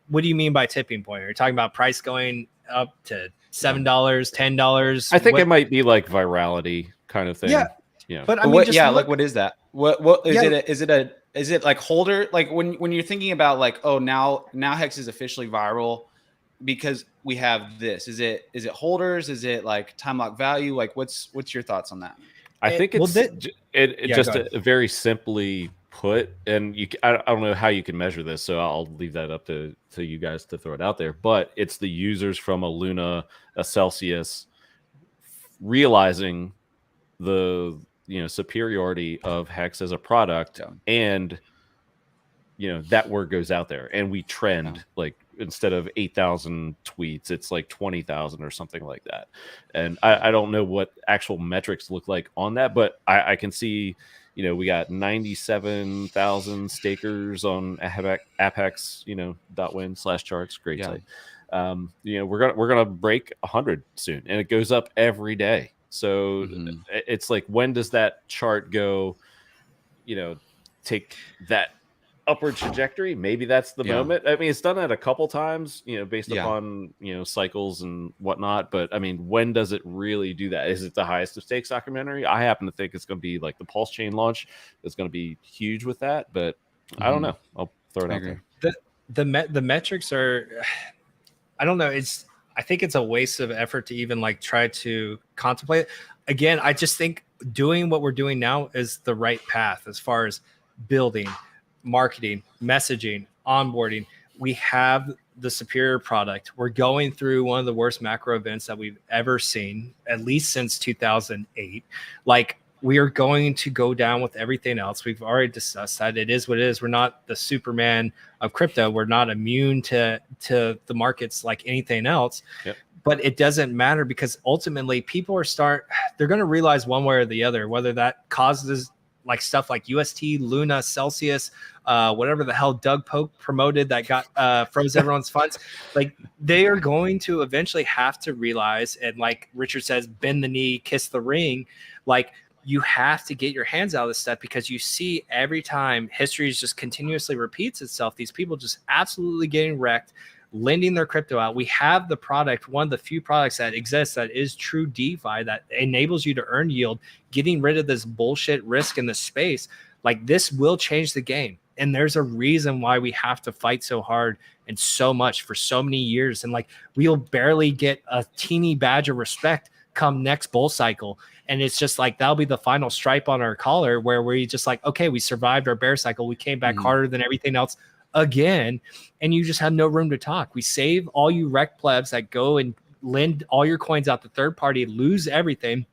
what do you mean by tipping point? Are you talking about price going up to $7, $10?
I think it might be like virality kind of thing.
Yeah. But I mean,
what,
just
like what is that? What is it like holder? Like when you're thinking about like, oh, now Hex is officially viral because we have this. Is it holders? Is it like time lock value? Like what's your thoughts on that?
I think it's just a very simply put, and I don't know how you can measure this, so I'll leave that up to you guys to throw it out there. But it's the users from a Luna, a Celsius, realizing the superiority of Hex as a product, and that word goes out there, and we trend like, instead of 8,000 tweets, it's like 20,000 or something like that. And I don't know what actual metrics look like on that, but I can see, we got 97,000 stakers on Apex, .win/charts. Great site. We're gonna break 100 soon, and it goes up every day. So it's like, when does that chart go, take that upward trajectory? Maybe that's the moment. I mean, it's done that a couple times, based upon cycles and whatnot. But I mean, when does it really do that? Is it the highest of stakes documentary? I happen to think it's going to be like the PulseChain launch. It's going to be huge with that, but I don't know. I'll throw it out there.
The metrics are, I don't know. I think it's a waste of effort to even like try to contemplate it. Again, I just think doing what we're doing now is the right path as far as building, marketing, messaging, onboarding. We have the superior product. We're going through one of the worst macro events that we've ever seen, at least since 2008. Like, we are going to go down with everything else. We've already discussed that. It is what it is. We're not the Superman of crypto. We're not immune to the markets like anything else.
Yep.
But it doesn't matter, because ultimately people they're going to realize one way or the other, whether that causes like stuff like UST, Luna, Celsius, whatever the hell Doug Polk promoted that got froze everyone's funds. Like, they are going to eventually have to realize, and like Richard says, bend the knee, kiss the ring. Like, you have to get your hands out of this stuff, because you see every time history just continuously repeats itself, these people just absolutely getting wrecked, lending their crypto out. We have the product, one of the few products that exists that is true DeFi, that enables you to earn yield, getting rid of this bullshit risk in the space. Like, this will change the game. And there's a reason why we have to fight so hard and so much for so many years. And like, we'll barely get a teeny badge of respect come next bull cycle. And it's just like, that'll be the final stripe on our collar, where we just like, okay, we survived our bear cycle. We came back harder than everything else again. And you just had no room to talk. We save all you wreck plebs that go and lend all your coins out to third party, lose everything.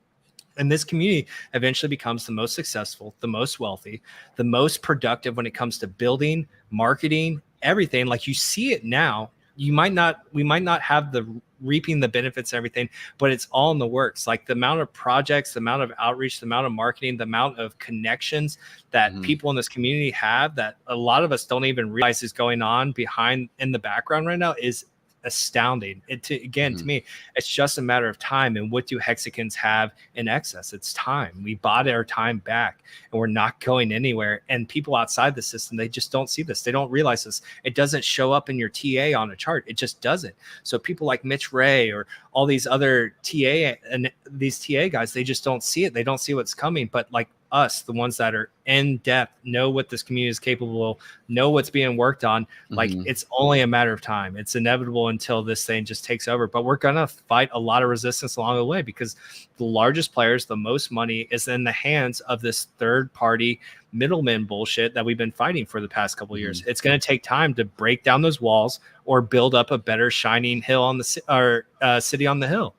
And this community eventually becomes the most successful, the most wealthy, the most productive when it comes to building, marketing, everything. Like, you see it now. We might not have the reaping the benefits, everything, but it's all in the works. Like, the amount of projects, the amount of outreach, the amount of marketing, the amount of connections that people in this community have, that a lot of us don't even realize is going on behind in the background right now, is astounding. To me, it's just a matter of time. And what do hexagons have in excess? It's time. We bought our time back, and we're not going anywhere. And people outside the system, they just don't see this. They don't realize this. It doesn't show up in your TA on a chart. It just doesn't. So people like Mitch Ray or all these other TA and these TA guys, they just don't see it. They don't see what's coming. But like us, the ones that are in depth, know what this community is capable of, know what's being worked on. Like it's only a matter of time. It's inevitable until this thing just takes over. But we're gonna fight a lot of resistance along the way, because the largest players, the most money is in the hands of this third party middleman bullshit that we've been fighting for the past couple of years. It's going to take time to break down those walls or build up a better shining hill on the city on the hill.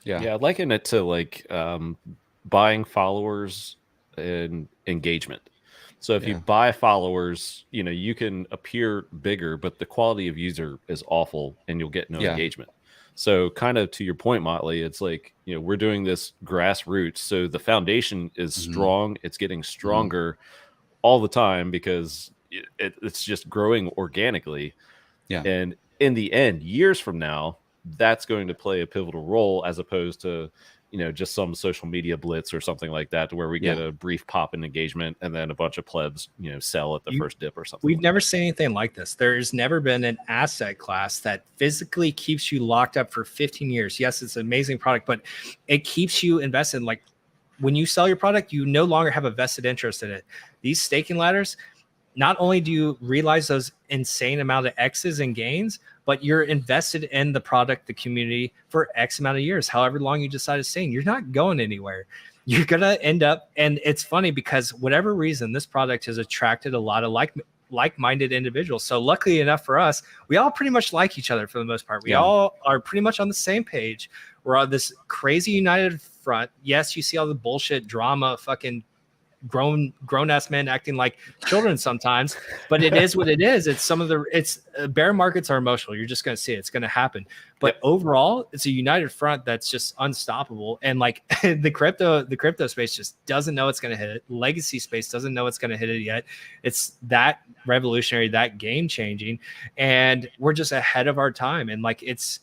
Yeah, I liken it to like buying followers and engagement. So if you buy followers, you know, you can appear bigger, but the quality of user is awful and you'll get no engagement. So kind of to your point, Motley, it's like, you know, we're doing this grassroots. So the foundation is strong. It's getting stronger all the time because it's just growing organically. Yeah. And in the end, years from now, that's going to play a pivotal role, as opposed to, you know, just some social media blitz or something like that, to where we get a brief pop in engagement and then a bunch of plebs, you know, sell at the first dip or something.
We've never seen anything like this. There's never been an asset class that physically keeps you locked up for 15 years. Yes, it's an amazing product, but it keeps you invested. Like when you sell your product, you no longer have a vested interest in it. These staking ladders, not only do you realize those insane amount of X's and gains, but you're invested in the product, the community, for X amount of years, however long you decide to stay. You're not going anywhere. You're going to end up, and it's funny because whatever reason, this product has attracted a lot of like-minded individuals. So luckily enough for us, we all pretty much like each other for the most part. We all are pretty much on the same page. We're on this crazy united front. Yes, you see all the bullshit drama, fucking grown-ass men acting like children sometimes, but it is what it is. It's bear markets are emotional. You're just going to see it. It's going to happen. But overall, it's a united front that's just unstoppable. And like the crypto space just doesn't know it's going to hit it. Legacy space doesn't know it's going to hit it yet. It's that revolutionary, that game changing, and we're just ahead of our time. And like it's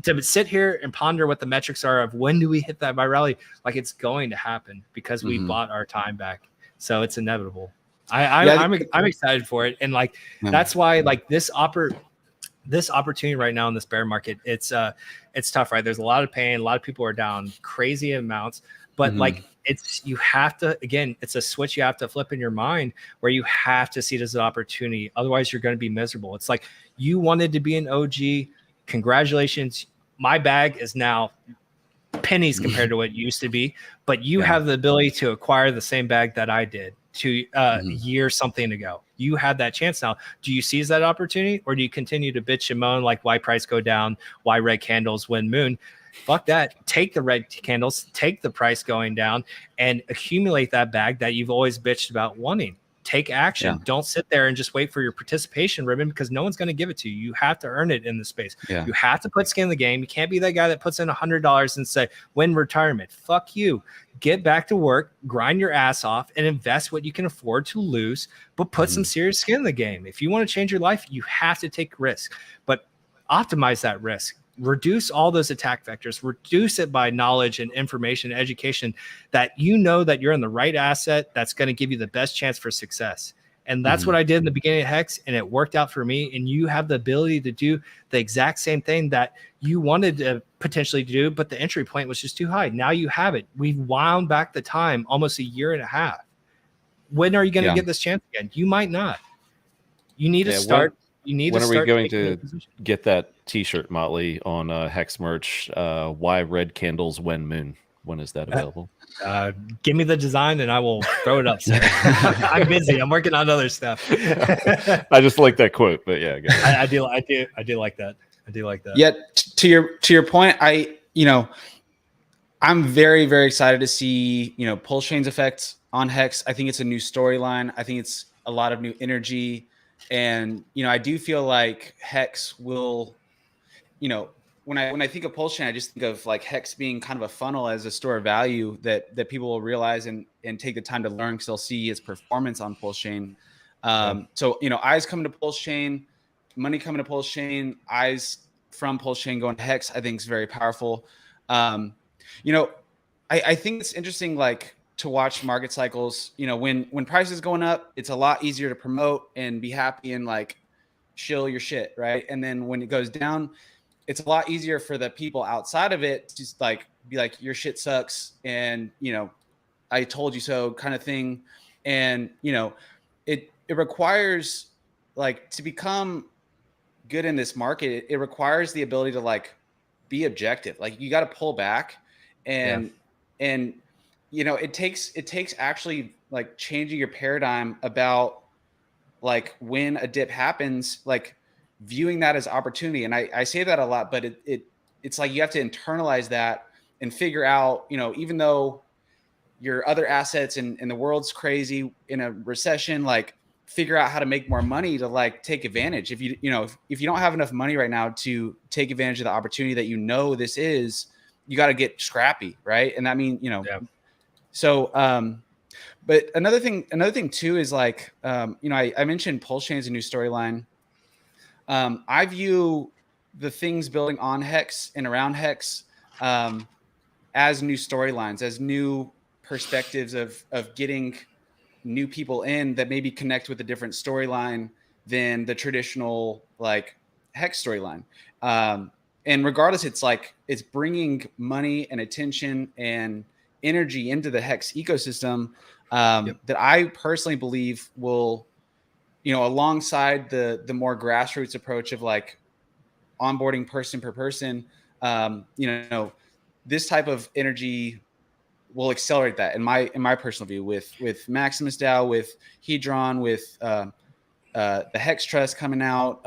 to sit here and ponder what the metrics are of when do we hit that virality, like it's going to happen because we bought our time back. So it's inevitable. I'm excited for it, and like that's why like this opportunity right now in this bear market, it's tough, right? There's a lot of pain, a lot of people are down crazy amounts, but like it's a switch you have to flip in your mind where you have to see it as an opportunity. Otherwise you're going to be miserable. It's like you wanted to be an OG. Congratulations. My bag is now pennies compared to what it used to be, but you have the ability to acquire the same bag that I did a year something ago. You have that chance now. Do you seize that opportunity, or do you continue to bitch and moan like why price go down, why red candles win moon? Fuck that. Take the red candles, take the price going down, and accumulate that bag that you've always bitched about wanting. Take action. Don't sit there and just wait for your participation ribbon, because no one's going to give it to you. You have to earn it in the space. You have to put skin in the game. You can't be that guy that puts in $100 and say, win retirement. Fuck you. Get back to work, grind your ass off, and invest what you can afford to lose, but put some serious skin in the game. If you want to change your life, you have to take risk, but optimize that risk. Reduce all those attack vectors, reduce it by knowledge and information and education that you know that you're in the right asset that's going to give you the best chance for success. And that's what I did in the beginning of HEX, and it worked out for me. And you have the ability to do the exact same thing that you wanted to potentially do, but the entry point was just too high. Now you have it. We've wound back the time almost a year and a half. When are you going to get this chance again? You might not. You need to start. When are we going to
get that T-shirt, Motley, on HEX merch? Why red candles when moon? When is that available?
Give me the design and I will throw it up. I'm busy. I'm working on other stuff.
I just like that quote, but yeah,
I do like that. I do like that.
Yeah. To your point, I'm very, very excited to see, PulseChain's effects on HEX. I think it's a new storyline. I think it's a lot of new energy. And, I do feel like HEX will, when I think of PulseChain, I just think of like HEX being kind of a funnel as a store of value that people will realize and take the time to learn, because they'll see its performance on PulseChain. So, eyes coming to PulseChain, money coming to PulseChain, eyes from PulseChain going to HEX, I think is very powerful. I think it's interesting, like, to watch market cycles. When prices going up, it's a lot easier to promote and be happy and like shill your shit, right? And then when it goes down, it's a lot easier for the people outside of it to just like be like, your shit sucks, and I told you so kind of thing. And it requires, like, to become good in this market, it requires the ability to like be objective. Like, you got to pull back and it takes actually like changing your paradigm about like when a dip happens, like viewing that as opportunity. And I say that a lot, but it's like you have to internalize that and figure out, even though your other assets and the world's crazy in a recession, like figure out how to make more money to like take advantage. If you don't have enough money right now to take advantage of the opportunity that this is, you got to get scrappy, right? And that means so but another thing too is like I mentioned PulseChain as a new storyline. I view the things building on HEX and around HEX as new storylines, as new perspectives of getting new people in that maybe connect with a different storyline than the traditional like HEX storyline. And regardless, it's bringing money and attention and energy into the HEX ecosystem that I personally believe will, alongside the more grassroots approach of like onboarding person per person, this type of energy will accelerate that in my personal view with Maximus DAO, with Hedron, with the HEX Trust coming out.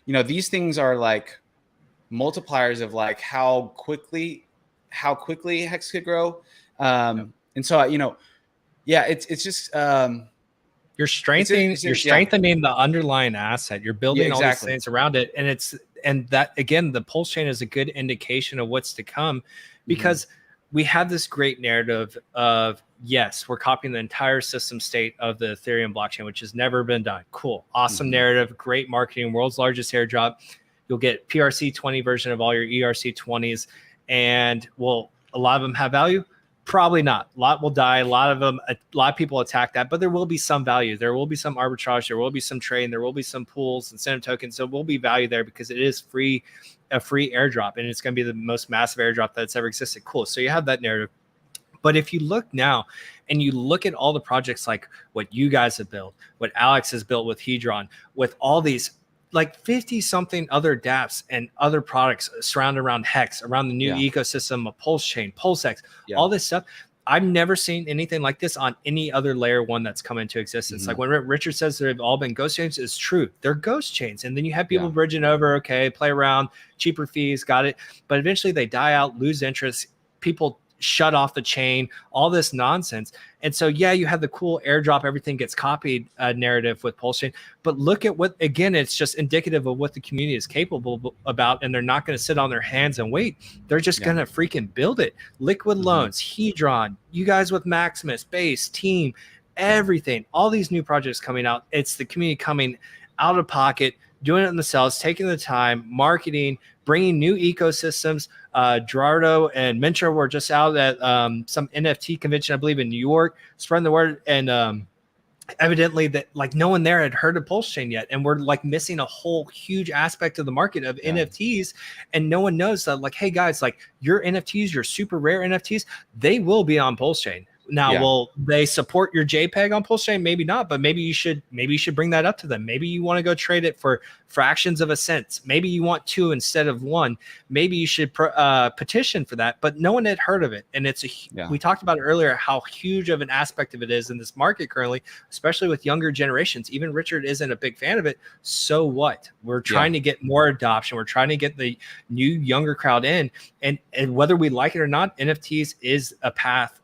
These things are like multipliers of like how quickly HEX could grow. And so it's just
you're strengthening the underlying asset. You're building all these things around it, and that again, the PulseChain is a good indication of what's to come, because we have this great narrative of, yes, we're copying the entire system state of the Ethereum blockchain, which has never been done. Cool. Awesome narrative. Great marketing. World's largest airdrop. You'll get PRC20 version of all your ERC20s. And will a lot of them have value? Probably not. A lot will die. A lot of people attack that, but there will be some value. There will be some arbitrage. There will be some trade. There will be some pools, incentive tokens. So will be value there because it is a free airdrop, and it's going to be the most massive airdrop that's ever existed. Cool. So you have that narrative. But if you look now and you look at all the projects like what you guys have built, what Alex has built with Hedron, with all these like 50 something other dApps and other products surrounded around HEX, around the new ecosystem of PulseChain, PulseX, all this stuff. I've never seen anything like this on any other layer one that's come into existence. Like when Richard says they've all been ghost chains, it's true. They're ghost chains. And then you have people bridging over, okay, play around, cheaper fees, got it. But eventually they die out, lose interest. People shut off the chain, all this nonsense. And so, you have the cool airdrop, everything gets copied narrative with PulseChain. But look at what, again, it's just indicative of what the community is capable about. And they're not going to sit on their hands and wait. They're just going to freaking build it. Liquid loans, Hedron, you guys with Maximus, Base, Team, everything, all these new projects coming out. It's the community coming out of pocket, doing it themselves, taking the time, marketing, bringing new ecosystems. Gerardo and Mentor were just out at some NFT convention, I believe, in New York, spreading the word. And evidently that like no one there had heard of PulseChain yet. And we're like missing a whole huge aspect of the market of NFTs. And no one knows that, like, hey guys, like your NFTs, your super rare NFTs, they will be on PulseChain. Now, will they support your JPEG on PulseChain? Maybe not, but maybe you should bring that up to them. Maybe you want to go trade it for fractions of a cent. Maybe you want 2 instead of 1. Maybe you should petition for that. But no one had heard of it, and we talked about it earlier how huge of an aspect of it is in this market currently, especially with younger generations. Even Richard isn't a big fan of it. So what? We're trying to get more adoption. We're trying to get the new younger crowd in, and whether we like it or not, NFTs is a path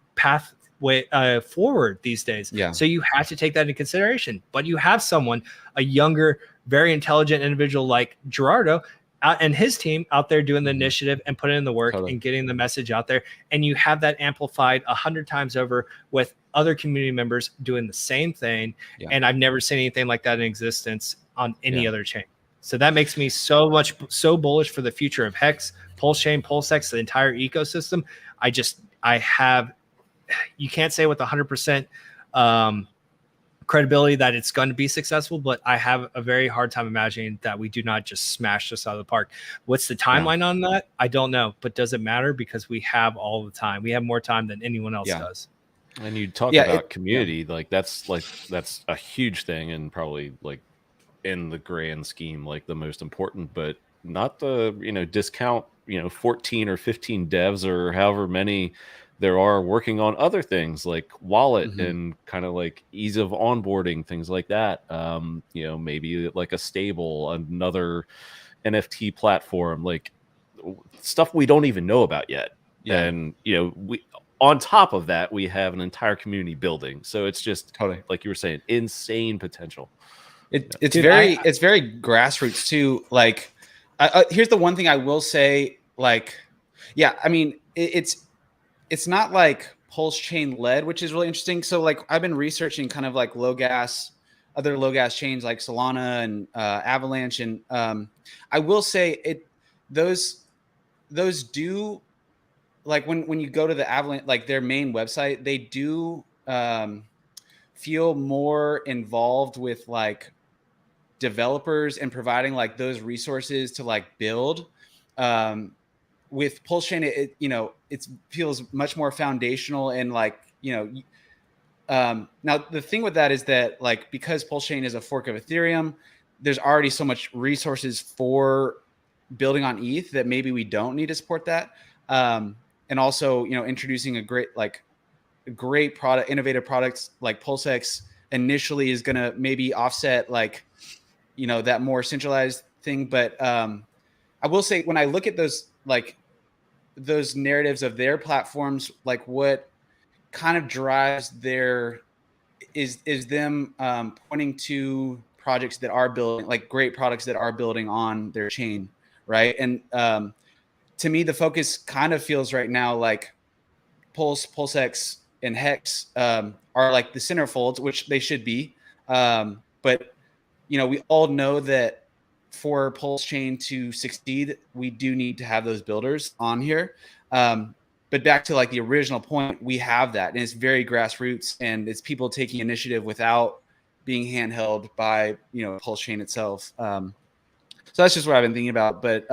way forward these days. So you have to take that into consideration. But you have a younger, very intelligent individual like Gerardo and his team out there doing the initiative and putting in the work and getting the message out there. And you have that amplified 100 times over with other community members doing the same thing. And I've never seen anything like that in existence on any other chain. So that makes me so bullish for the future of HEX, PulseChain, PulseX, the entire ecosystem. You can't say with 100% credibility that it's going to be successful, but I have a very hard time imagining that we do not just smash this out of the park. What's the timeline on that? I don't know, but does it matter? Because we have all the time. We have more time than anyone else does.
And you talk about community, that's a huge thing, and probably like in the grand scheme, like the most important, but not the, discount, 14 or 15 devs or however many there are working on other things like wallet and kind of like ease of onboarding, things like that. Maybe like a stable, another NFT platform, like stuff we don't even know about yet. Yeah. And, we, on top of that, we have an entire community building. So it's just like you were saying, insane potential.
It's very grassroots too. Like, here's the one thing I will say, like, I mean, it's not like PulseChain led, which is really interesting. So like I've been researching kind of like other low gas chains like Solana and Avalanche. And I will say those do, like when you go to the Avalanche, like their main website, they do feel more involved with like developers and providing like those resources to like build. With PulseChain, it feels much more foundational and like, now the thing with that is that like, because PulseChain is a fork of Ethereum, there's already so much resources for building on ETH that maybe we don't need to support that. And also, introducing a great product, innovative products like PulseX initially is going to maybe offset like, that more centralized thing. But I will say when I look at those narratives of their platforms, like what kind of drives is them pointing to projects that are building, like great products that are building on their chain, right? And to me, the focus kind of feels right now like PulseX and HEX are like the centerfolds, which they should be. But we all know that for PulseChain to succeed, we do need to have those builders on here. But back to like the original point, we have that, and it's very grassroots, and it's people taking initiative without being handheld by PulseChain itself. So that's just what I've been thinking about. But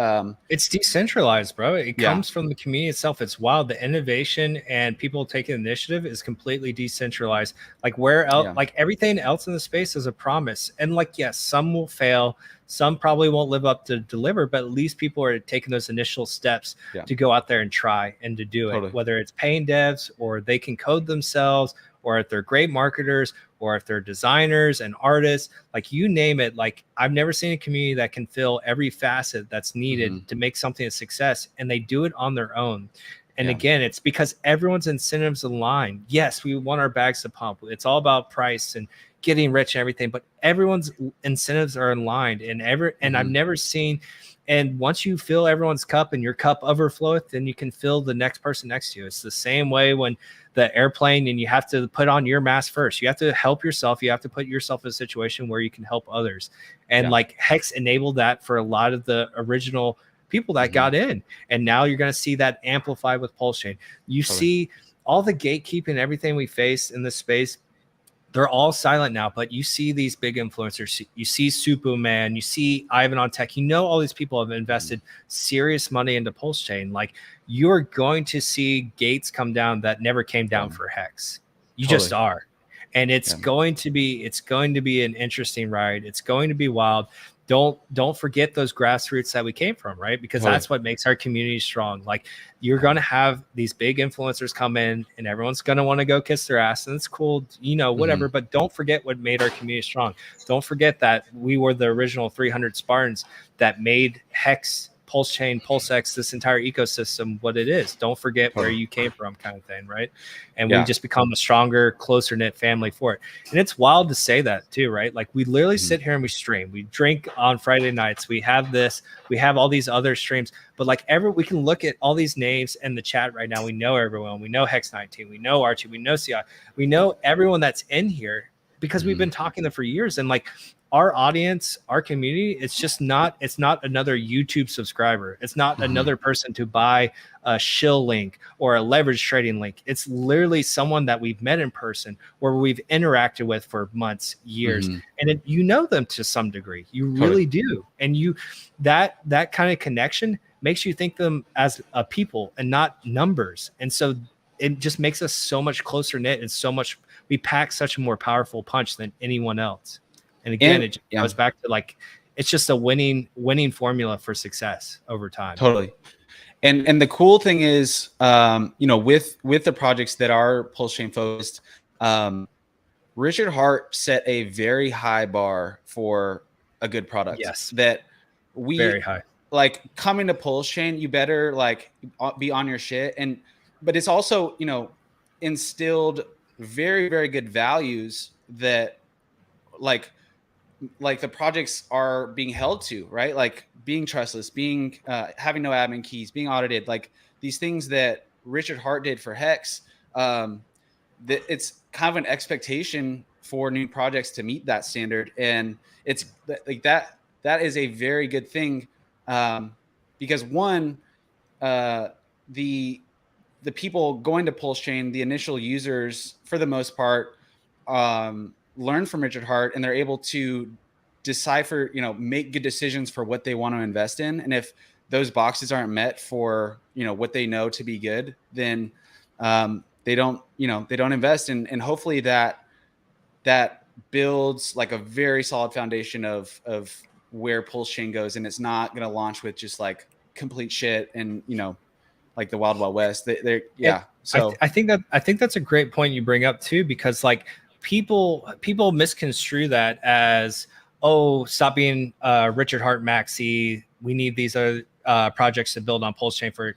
it's decentralized, bro. It comes from the community itself. It's wild. The innovation and people taking initiative is completely decentralized. Like where else, like everything else in the space is a promise. And like, yes, some will fail. Some probably won't live up to deliver, but at least people are taking those initial steps to go out there and try and to do it, whether it's paying devs or they can code themselves, or if they're great marketers, or if they're designers and artists, like you name it. Like I've never seen a community that can fill every facet that's needed to make something a success, and they do it on their own. And again, it's because everyone's incentives align. Yes, we want our bags to pump. It's all about price and getting rich and everything, but everyone's incentives are aligned. And I've never seen. And once you fill everyone's cup and your cup overfloweth, then you can fill the next person next to you. It's the same way when the airplane and you have to put on your mask first. You have to help yourself. You have to put yourself in a situation where you can help others. And like HEX enabled that for a lot of the original people that got in. And now you're going to see that amplified with PulseChain. You see all the gatekeeping, everything we face in this space. They're all silent now, but you see these big influencers. You see Superman, you see Ivan on Tech. All these people have invested serious money into PulseChain. Like you're going to see gates come down that never came down for HEX. You just are. And it's going to be an interesting ride. It's going to be wild. Don't forget those grassroots that we came from, right? Because that's what makes our community strong. Like you're going to have these big influencers come in and everyone's going to want to go kiss their ass, and it's cool, whatever. But don't forget what made our community strong. Don't forget that we were the original 300 Spartans that made HEX, PulseChain, PulseX, this entire ecosystem what it is. Don't forget where you came from, kind of thing, right? And we just become a stronger, closer knit family for it. And it's wild to say that too, right? Like we literally sit here and we stream, we drink on Friday nights, we have all these other streams, but like we can look at all these names in the chat right now. We know everyone. We know Hex19, we know Archie, we know CI, we know everyone that's in here because we've been talking to them for years. And like our audience, our community, it's not another YouTube subscriber. It's not another person to buy a shill link or a leverage trading link. It's literally someone that we've met in person, where we've interacted with for months, years, and you know them to some degree. You really do. And that kind of connection makes you think them as a people and not numbers. And so it just makes us so much closer knit, and we pack such a more powerful punch than anyone else. And again, it goes back to like, it's just a winning formula for success over time.
Totally. And the cool thing is, with the projects that are PulseChain focused, Richard Hart set a very high bar for a good product.
Yes.
That
very high.
Like, coming to PulseChain, you better like be on your shit. But it's also, instilled very, very good values that like the projects are being held to, right? Like being trustless, being having no admin keys, being audited, like these things that Richard Hart did for HEX. That it's kind of an expectation for new projects to meet that standard, and it's like that is a very good thing, because one, the people going to PulseChain, the initial users, for the most part, learn from Richard Hart, and they're able to decipher, make good decisions for what they want to invest in. And if those boxes aren't met for, what they know to be good, then they don't invest. And hopefully that builds like a very solid foundation of where PulseChain goes. And it's not going to launch with just like complete shit and, like the Wild Wild West. So
I think that's a great point you bring up too, because like people misconstrue that as, oh, stop being Richard Hart maxi. We need these other projects to build on PulseChain for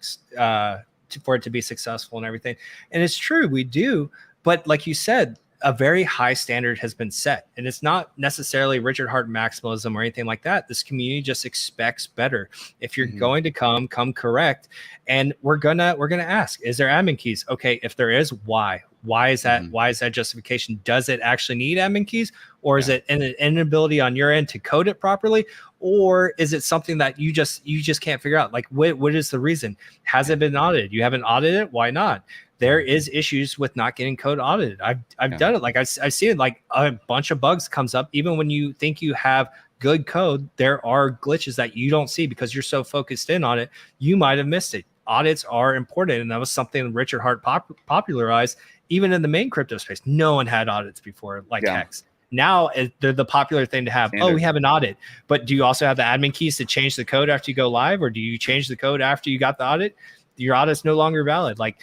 it to be successful and everything. And it's true, we do. But like you said, a very high standard has been set, and it's not necessarily Richard Hart maximalism or anything like that. This community just expects better. If you're going to come correct, and we're gonna ask, is there admin keys? Okay, if there is, why is that? Why is that justification? Does it actually need admin keys, or is it an inability on your end to code it properly, or is it something that you just can't figure out? Like, what is the reason? Has it been audited? You haven't audited it? Why not? There is issues with not getting code audited. I've done it. Like I've seen it, like a bunch of bugs comes up. Even when you think you have good code, there are glitches that you don't see because you're so focused in on it. You might have missed it. Audits are important. And that was something Richard Hart popularized even in the main crypto space. No one had audits before, like HEX. Now they're the popular thing to have. Standard. Oh, we have an audit. But do you also have the admin keys to change the code after you go live? Or do you change the code after you got the audit? Your audit's no longer valid. Like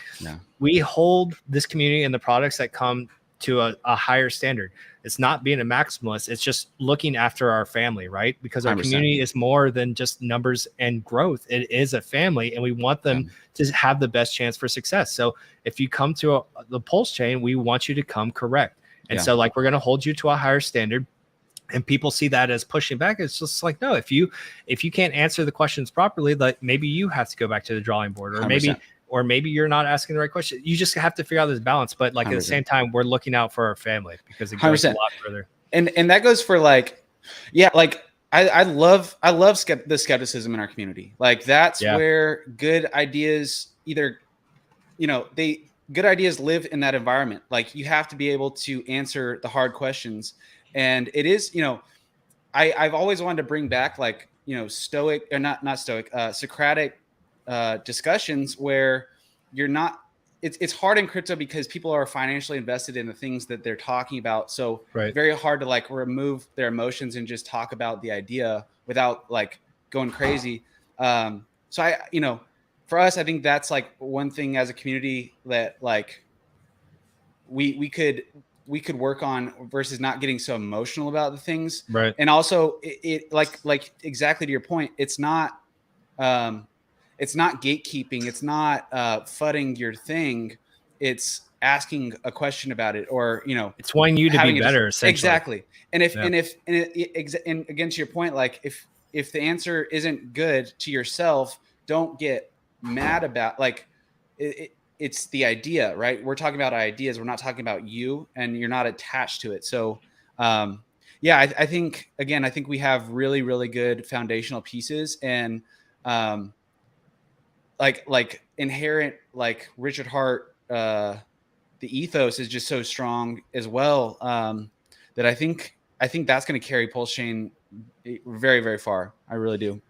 we hold this community and the products that come to a higher standard. It's not being a maximalist. It's just looking after our family, right? Because our 100%. Community is more than just numbers and growth. It is a family, and we want them to have the best chance for success. So if you come to the PulseChain, we want you to come correct. And so like, we're going to hold you to a higher standard. And people see that as pushing back. It's just like, no, if you can't answer the questions properly, like maybe you have to go back to the drawing board, or 100%. maybe you're not asking the right question. You just have to figure out this balance. But like 100%. At the same time, we're looking out for our family because it goes 100%. A lot further.
And that goes for like, like I love the skepticism in our community. Like that's where good ideas good ideas live in that environment. Like you have to be able to answer the hard questions. And it is, I've always wanted to bring back like, stoic or not stoic, Socratic discussions where you're not, it's hard in crypto because people are financially invested in the things that they're talking about. So very hard to like remove their emotions and just talk about the idea without like going crazy. So for us, I think that's like one thing as a community that like we could work on versus not getting so emotional about the things.
Right.
And also it like exactly to your point, it's not gatekeeping. It's not fudding your thing. It's asking a question about it, or,
it's wanting you to be better.
Exactly. And and again, to your point, like if the answer isn't good to yourself, don't get mad about like it's the idea, right? We're talking about ideas. We're not talking about you, and you're not attached to it. So, Yeah, I think again, I think we have really, really good foundational pieces, and like inherent, like Richard Hart, the ethos is just so strong as well, that I think that's going to carry PulseChain very, very far. I really do.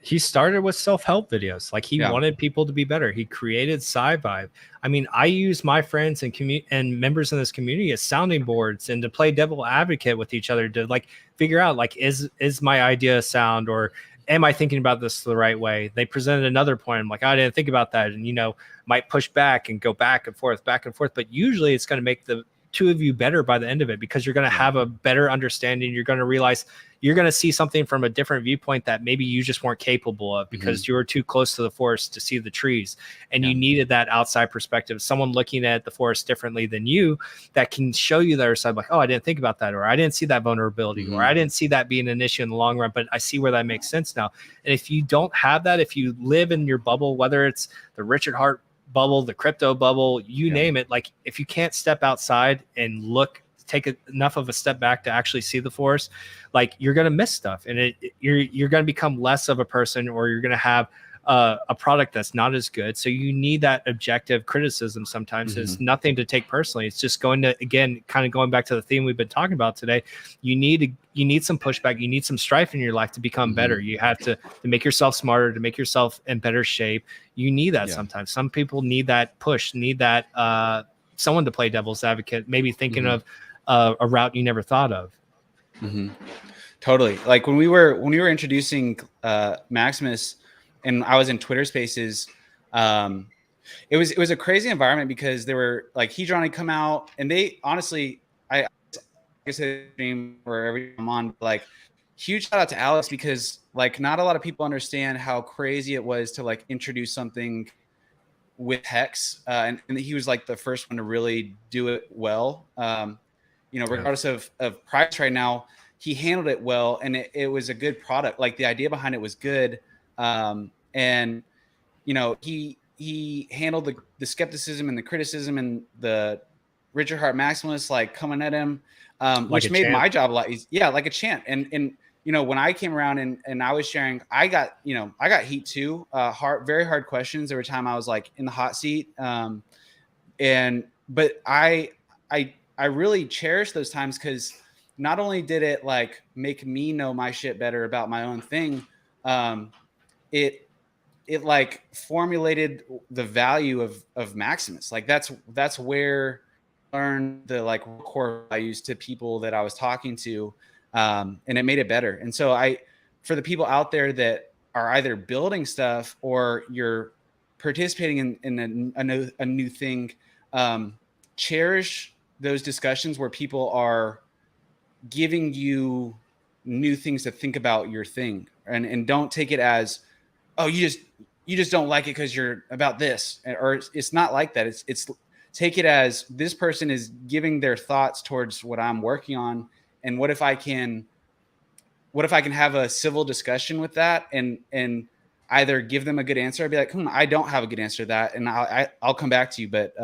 He started with self-help videos. Like he
Yeah.
wanted people to be better. He created Sci-Vibe. I mean, I use my friends and members in this community as sounding boards and to play devil advocate with each other to like figure out like, is my idea sound, or am I thinking about this the right way? They presented another point. I'm like, I didn't think about that. And, you know, might push back and go back and forth. But usually it's going to make the two of you better by the end of it, because you're going to have a better understanding. You're going to realize you're going to see something from a different viewpoint that maybe you just weren't capable of because you were too close to the forest to see the trees. And you needed that outside perspective, someone looking at the forest differently than you that can show you the other side, like, oh, I didn't think about that, or I didn't see that vulnerability, or I didn't see that being an issue in the long run, but I see where that makes sense now. And if you don't have that, if you live in your bubble, whether it's the Richard Hart bubble, the crypto bubble, you name it, like if you can't step outside and look, take enough of a step back to actually see the forest, like you're going to miss stuff, and you're going to become less of a person, or you're going to have a product that's not as good. So you need that objective criticism. Sometimes it's nothing to take personally. It's just going to, again, kind of going back to the theme we've been talking about today. You need some pushback. You need some strife in your life to become better. You have to make yourself smarter, to make yourself in better shape. You need that sometimes. Some people need that push, need that someone to play devil's advocate, maybe thinking of a route you never thought of.
Totally. Like when we were introducing Maximus, and I was in Twitter Spaces, it was a crazy environment because there were like Hedron had come out, and they honestly, I said stream or every time I'm on, like huge shout out to Alex, because like not a lot of people understand how crazy it was to like introduce something with HEX, and he was like the first one to really do it well. You know, regardless of price right now, he handled it well, and it was a good product. Like the idea behind it was good. And you know, he handled the skepticism and the criticism and the Richard Hart Maximus like coming at him, which made my job a lot easier. Yeah, like a champ. And you know, when I came around and I was sharing, I got heat too. Very hard questions every time I was like in the hot seat. But I really cherish those times, because not only did it like make me know my shit better about my own thing, it like formulated the value of Maximus. Like that's where I learned the like core values to people that I was talking to, and it made it better. And so for the people out there that are either building stuff or you're participating in a new thing, cherish those discussions where people are giving you new things to think about your thing, and don't take it as, oh, you just don't like it because you're about this, or it's not like that. It's take it as this person is giving their thoughts towards what I'm working on, and what if I can have a civil discussion with that, and either give them a good answer, or be like, I don't have a good answer to that, and I'll come back to you. But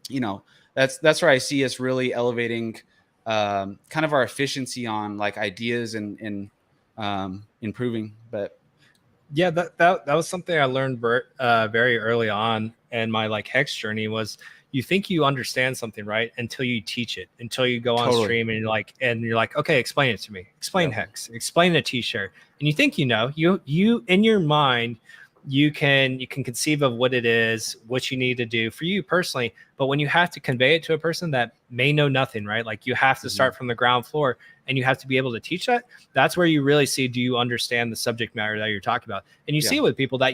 you know, that's where I see us really elevating kind of our efficiency on like ideas and improving. But
yeah, that was something I learned very early on in my like HEX journey. Was you think you understand something, right, until you teach it, until you go on stream and you're like, okay, explain it to me, explain HEX, explain a t-shirt, and you think you in your mind you can conceive of what it is, what you need to do for you personally. But when you have to convey it to a person that may know nothing, right? Like you have to start from the ground floor, and you have to be able to teach that. That's where you really see, do you understand the subject matter that you're talking about? And you see it with people that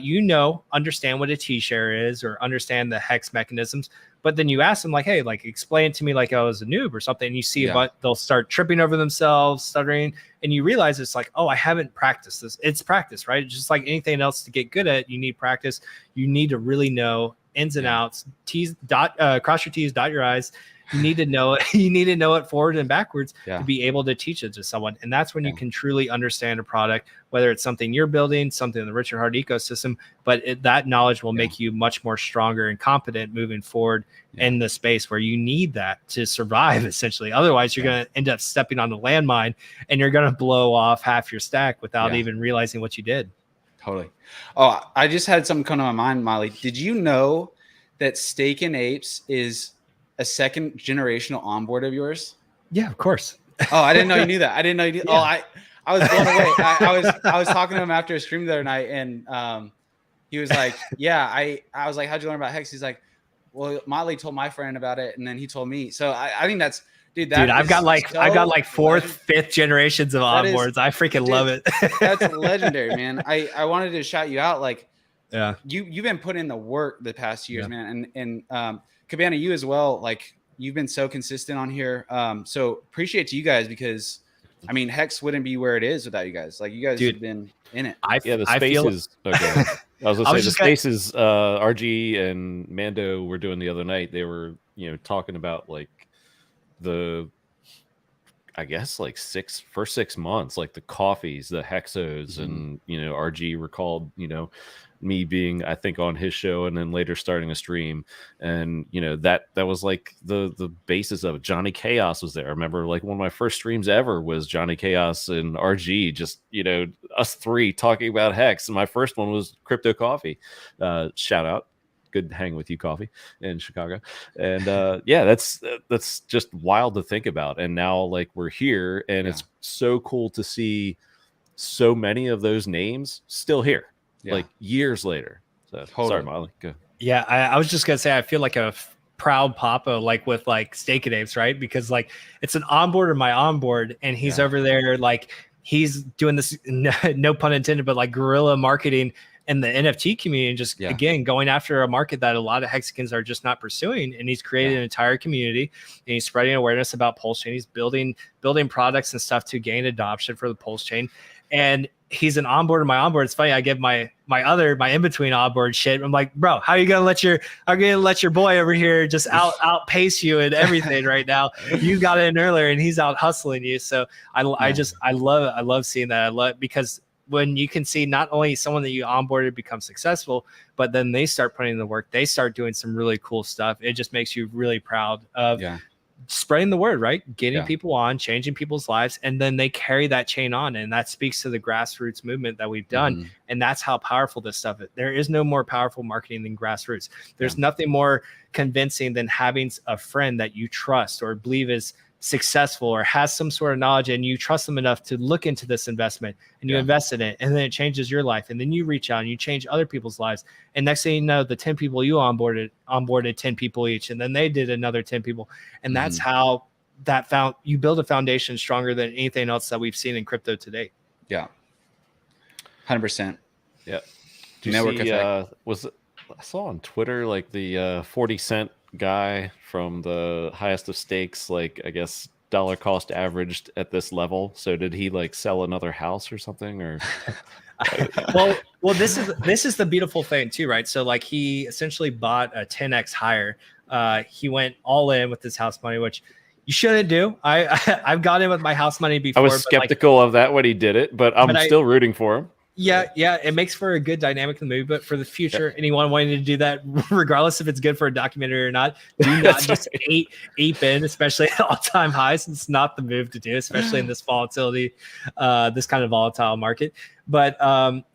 understand what a t-share is, or understand the HEX mechanisms. But then you ask them like, hey, like explain it to me like I was a noob or something. And you see they'll start tripping over themselves, stuttering. And you realize it's like, oh, I haven't practiced this. It's practice, right? Just like anything else to get good at, you need practice. You need to really know ins and outs, cross your T's, dot your I's, you need to know it. You need to know it forward and backwards
Yeah.
to be able to teach it to someone. And that's when you can truly understand a product, whether it's something you're building, something in the Richard Hart ecosystem, but that knowledge will make you much more stronger and competent moving forward in the space where you need that to survive, essentially. Otherwise, you're going to end up stepping on the landmine and you're going to blow off half your stack without even realizing what you did.
Totally. Oh, I just had something come to my mind, Molly. Did you know that Steak and Apes is a second generational onboard of yours?
Yeah, of course.
Oh, I didn't know you knew that. I didn't know you did.
Yeah.
Oh, I was blown away. I was talking to him after a stream the other night, and he was like, "Yeah." I was like, "How'd you learn about HEX?" He's like, "Well, Molly told my friend about it, and then he told me." So I think that's, dude.
I've got like fourth, fifth generations of onboards. I freaking love it.
That's legendary, man. I wanted to shout you out. Like,
yeah,
you've been putting in the work the past years, man, and Cabana, you as well. Like, you've been so consistent on here. So appreciate you guys, because I mean, HEX wouldn't be where it is without you guys. Like, you guys have been in it.
The spaces. Okay. I was gonna say the spaces. RG and Mando were doing the other night. They were, talking about like I guess like first 6 months, like the coffees, the hexos, and RG recalled, me being, I think, on his show and then later starting a stream, and that was like the basis of it. Johnny Chaos was there. I remember like one of my first streams ever was Johnny Chaos and RG, just us three talking about HEX, and my first one was Crypto Coffee. Shout out, good to hang with you, Coffee, in Chicago. And that's just wild to think about. And now like we're here, and it's so cool to see so many of those names still here. Like years later. So sorry, Molly. Go.
Yeah, I was just gonna say, I feel like a proud papa, like with like Steak and Apes, right? Because like it's an onboard of my onboard, and he's over there, like he's doing this, no pun intended, but like guerrilla marketing in the NFT community, and just again going after a market that a lot of Hexicans are just not pursuing. And he's created an entire community, and he's spreading awareness about PulseChain. He's building products and stuff to gain adoption for the PulseChain. And he's an onboard of my onboard. It's funny. I give my in between onboard shit. I'm like, bro, how are you gonna let your boy over here just outpace you and everything right now? You got in earlier, and he's out hustling you. So I love it. I love seeing that. I love, because when you can see not only someone that you onboarded become successful, but then they start putting in the work, they start doing some really cool stuff. It just makes you really proud of spreading the word, right? Getting people on, changing people's lives, and then they carry that chain on. And that speaks to the grassroots movement that we've done. And that's how powerful this stuff is. There is no more powerful marketing than grassroots. There's nothing more convincing than having a friend that you trust or believe is successful or has some sort of knowledge, and you trust them enough to look into this investment, and you invest in it, and then it changes your life, and then you reach out and you change other people's lives, and next thing you know, the 10 people you onboarded 10 people each, and then they did another 10 people, and that's how you build a foundation stronger than anything else that we've seen in crypto today.
100%.
Network effect. I saw on Twitter like the 40 cent guy from the highest of stakes, like I guess dollar cost averaged at this level. So did he like sell another house or something, or?
well, this is the beautiful thing too, right? So like he essentially bought a 10x higher. He went all in with his house money, which you shouldn't do. I've got in with my house money before.
I was skeptical of that when he did it, but I'm still rooting for him.
Yeah, it makes for a good dynamic in the movie. But for the future, anyone wanting to do that, regardless if it's good for a documentary or not, do not just ape in, especially at all-time highs. It's not the move to do, especially in this volatility, this kind of volatile market. But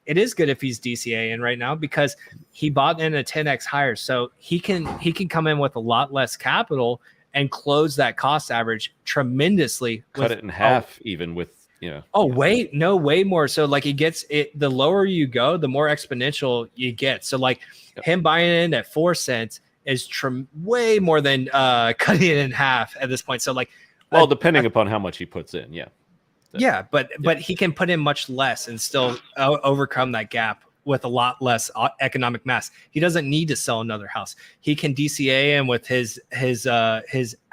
it is good if he's DCA in right now, because he bought in a 10x higher, so he can come in with a lot less capital and close that cost average tremendously.
Cut it in half, even with.
Way more. So like the lower you go, the more exponential you get. So like him buying in at 4 cents is way more than cutting it in half at this point. So like,
depending upon how much he puts in.
But he can put in much less and still overcome that gap with a lot less economic mass. He doesn't need to sell another house. He can DCA in with his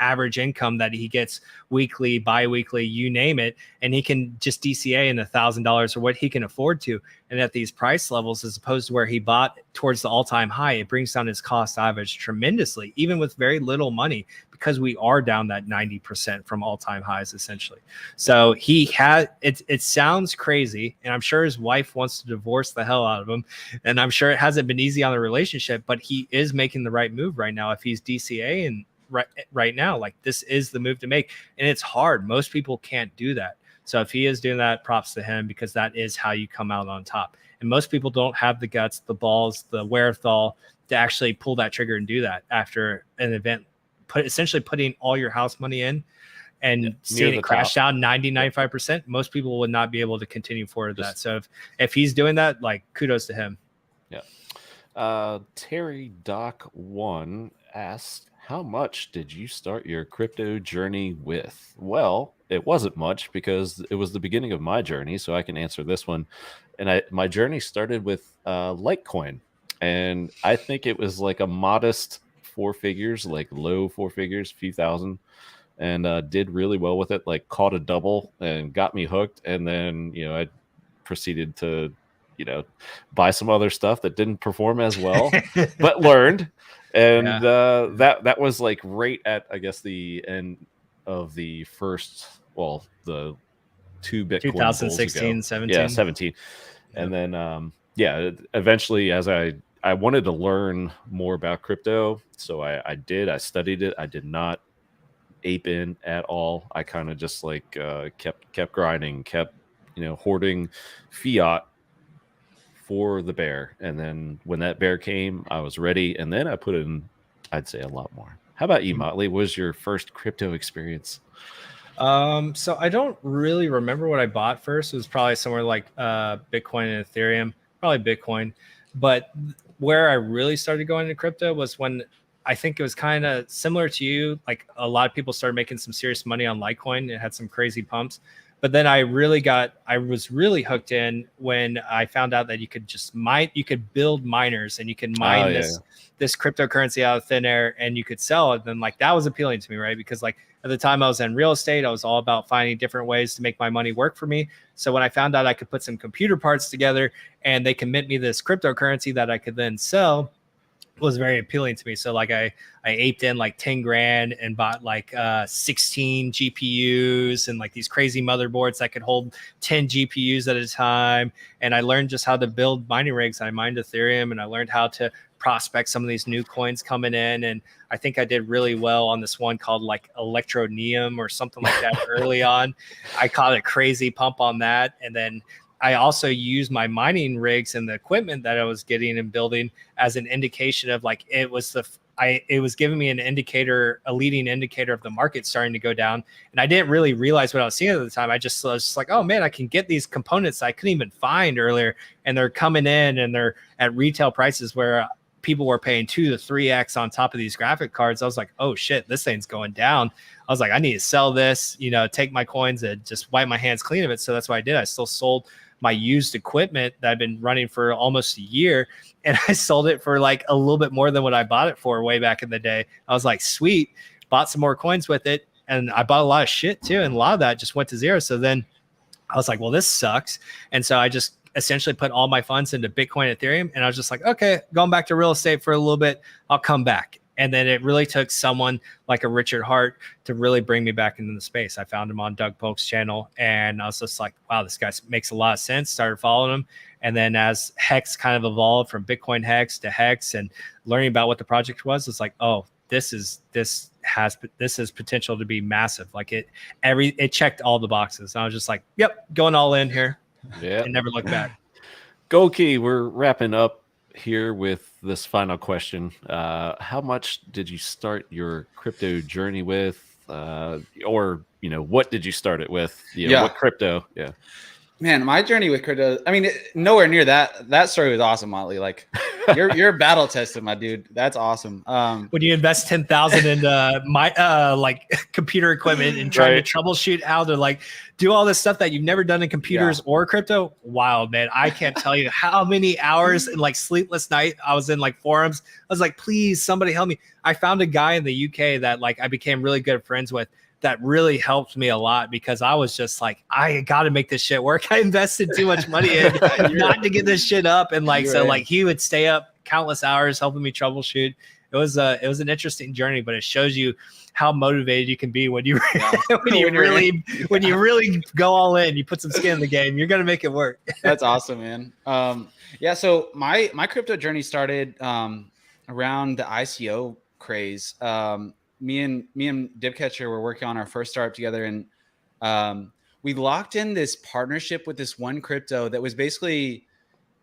average income that he gets weekly, bi-weekly, you name it, and he can just DCA in $1,000 or what he can afford to. And at these price levels, as opposed to where he bought towards the all-time high, it brings down his cost average tremendously, even with very little money, because we are down that 90% from all-time highs essentially. So he had it sounds crazy, and I'm sure his wife wants to divorce the hell out of him, and I'm sure it hasn't been easy on the relationship, but he is making the right move right now. If he's DCA and right now, like, this is the move to make, and it's hard. Most people can't do that. So if he is doing that, props to him, because that is how you come out on top. And most people don't have the guts, the balls, the wherewithal to actually pull that trigger and do that after an event, essentially putting all your house money in and seeing it crash down 95%. Most people would not be able to continue forward that. So if he's doing that, like, kudos to him.
Yeah. Terry Doc 1 asked, how much did you start your crypto journey with? Well, it wasn't much, because it was the beginning of my journey, so I can answer this one. And my journey started with Litecoin, and I think it was like a modest 4 figures, like low 4 figures, few thousand, and did really well with it. Like, caught a double and got me hooked, and then I proceeded to buy some other stuff that didn't perform as well, but learned. And that was like right at, I guess, the end of the first, well, the 2 Bitcoin
2016, 17.
Yeah, 17. And then eventually, as I wanted to learn more about crypto, so I studied it. I did not ape in at all. I kind of just like kept grinding, kept hoarding fiat for the bear. And then when that bear came, I was ready, and then I put in, I'd say, a lot more. How about you, Motley? What was your first crypto experience?
So I don't really remember what I bought first. It was probably somewhere like Bitcoin and Ethereum, probably Bitcoin. But where I really started going into crypto was when, I think it was kind of similar to you. Like, a lot of people started making some serious money on Litecoin. It had some crazy pumps. But then I was really hooked in when I found out that you could just you could build miners, and you can mine this cryptocurrency out of thin air, and you could sell it. And then, like, that was appealing to me, right? Because, like, at the time I was in real estate, I was all about finding different ways to make my money work for me. So when I found out I could put some computer parts together and they could mint me this cryptocurrency that I could then sell, was very appealing to me. So like I aped in like 10 grand and bought like 16 GPUs and like these crazy motherboards that could hold 10 GPUs at a time. And I learned just how to build mining rigs. I mined Ethereum, and I learned how to prospect some of these new coins coming in. And I think I did really well on this one called like Electroneum or something like that early on. I caught a crazy pump on that. And then I also used my mining rigs and the equipment that I was getting and building as an indication of like, it was giving me an indicator, a leading indicator of the market starting to go down. And I didn't really realize what I was seeing at the time. I was just like, oh man, I can get these components I couldn't even find earlier. And they're coming in and they're at retail prices where people were paying 2 to 3x on top of these graphic cards. I was like, oh shit, this thing's going down. I was like, I need to sell this, take my coins and just wipe my hands clean of it. So that's what I did. I still sold my used equipment that I've been running for almost a year, and I sold it for like a little bit more than what I bought it for way back in the day. I was like, sweet, bought some more coins with it, and I bought a lot of shit too, and a lot of that just went to zero. So then I was like, well, this sucks. And so I just essentially put all my funds into Bitcoin and Ethereum, and I was just like, okay, going back to real estate for a little bit, I'll come back. And then it really took someone like a Richard Hart to really bring me back into the space. I found him on Doug Polk's channel, and I was just like, wow, this guy makes a lot of sense. Started following him. And then as HEX kind of evolved from Bitcoin HEX to HEX and learning about what the project was, it's like, oh, this has potential to be massive. Like it checked all the boxes. And I was just like, yep, going all in here. Yeah. And never look back.
Goldk3y, we're wrapping up here with this final question. How much did you start your crypto journey with, or what did you start it with? What crypto? Yeah,
man, my journey with crypto, I mean, nowhere near that story was awesome, Motley. Like You're battle tested, my dude. That's awesome.
When you invest 10,000 into like computer equipment and trying to troubleshoot how to like do all this stuff that you've never done in computers or crypto, wild, man. I can't tell you how many hours and like sleepless night I was in like forums. I was like, please, somebody help me. I found a guy in the UK that like I became really good friends with that really helped me a lot, because I was just like, I got to make this shit work. I invested too much money in not to get this shit up. And like, so like he would stay up countless hours helping me troubleshoot. It was an interesting journey, but it shows you how motivated you can be when you when you really go all in, you put some skin in the game, you're going to make it work.
That's awesome, man. Yeah. So my crypto journey started around the ICO craze. Me and Dipcatcher were working on our first startup together, and we locked in this partnership with this one crypto that was basically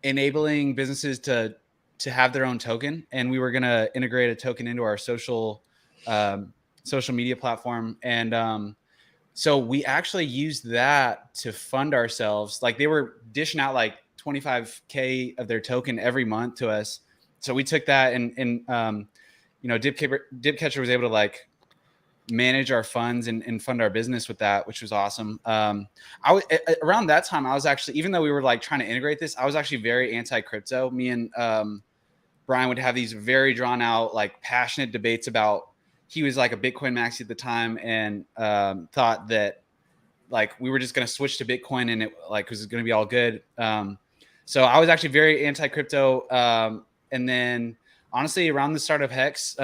enabling businesses to have their own token, and we were going to integrate a token into our social media platform. And so we actually used that to fund ourselves. Like, they were dishing out like 25K of their token every month to us. So we took that and you know, Dipcatcher was able to like manage our funds and fund our business with that, which was awesome. Around that time, I was actually, even though we were like trying to integrate this, I was actually very anti-crypto. Me and Brian would have these very drawn out, like passionate debates about, he was like a Bitcoin maxi at the time, and thought that like we were just going to switch to Bitcoin and it like was going to be all good. So I was actually very anti-crypto. And then honestly, around the start of HEX,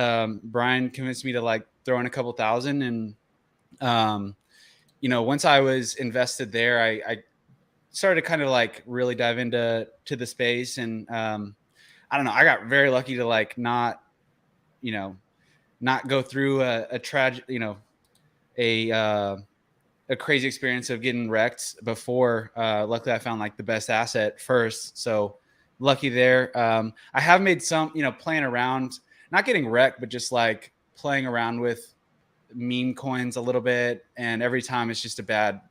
Brian convinced me to like throw in a couple thousand. And, you know, once I was invested there, I started to kind of like really dive into the space. And I don't know, I got very lucky to like not go through a tragic, you know, a crazy experience of getting wrecked before. Luckily, I found like the best asset first. So lucky there. I have made some, you know, playing around, not getting wrecked, but just like playing around with meme coins a little bit. And every time it's just a bad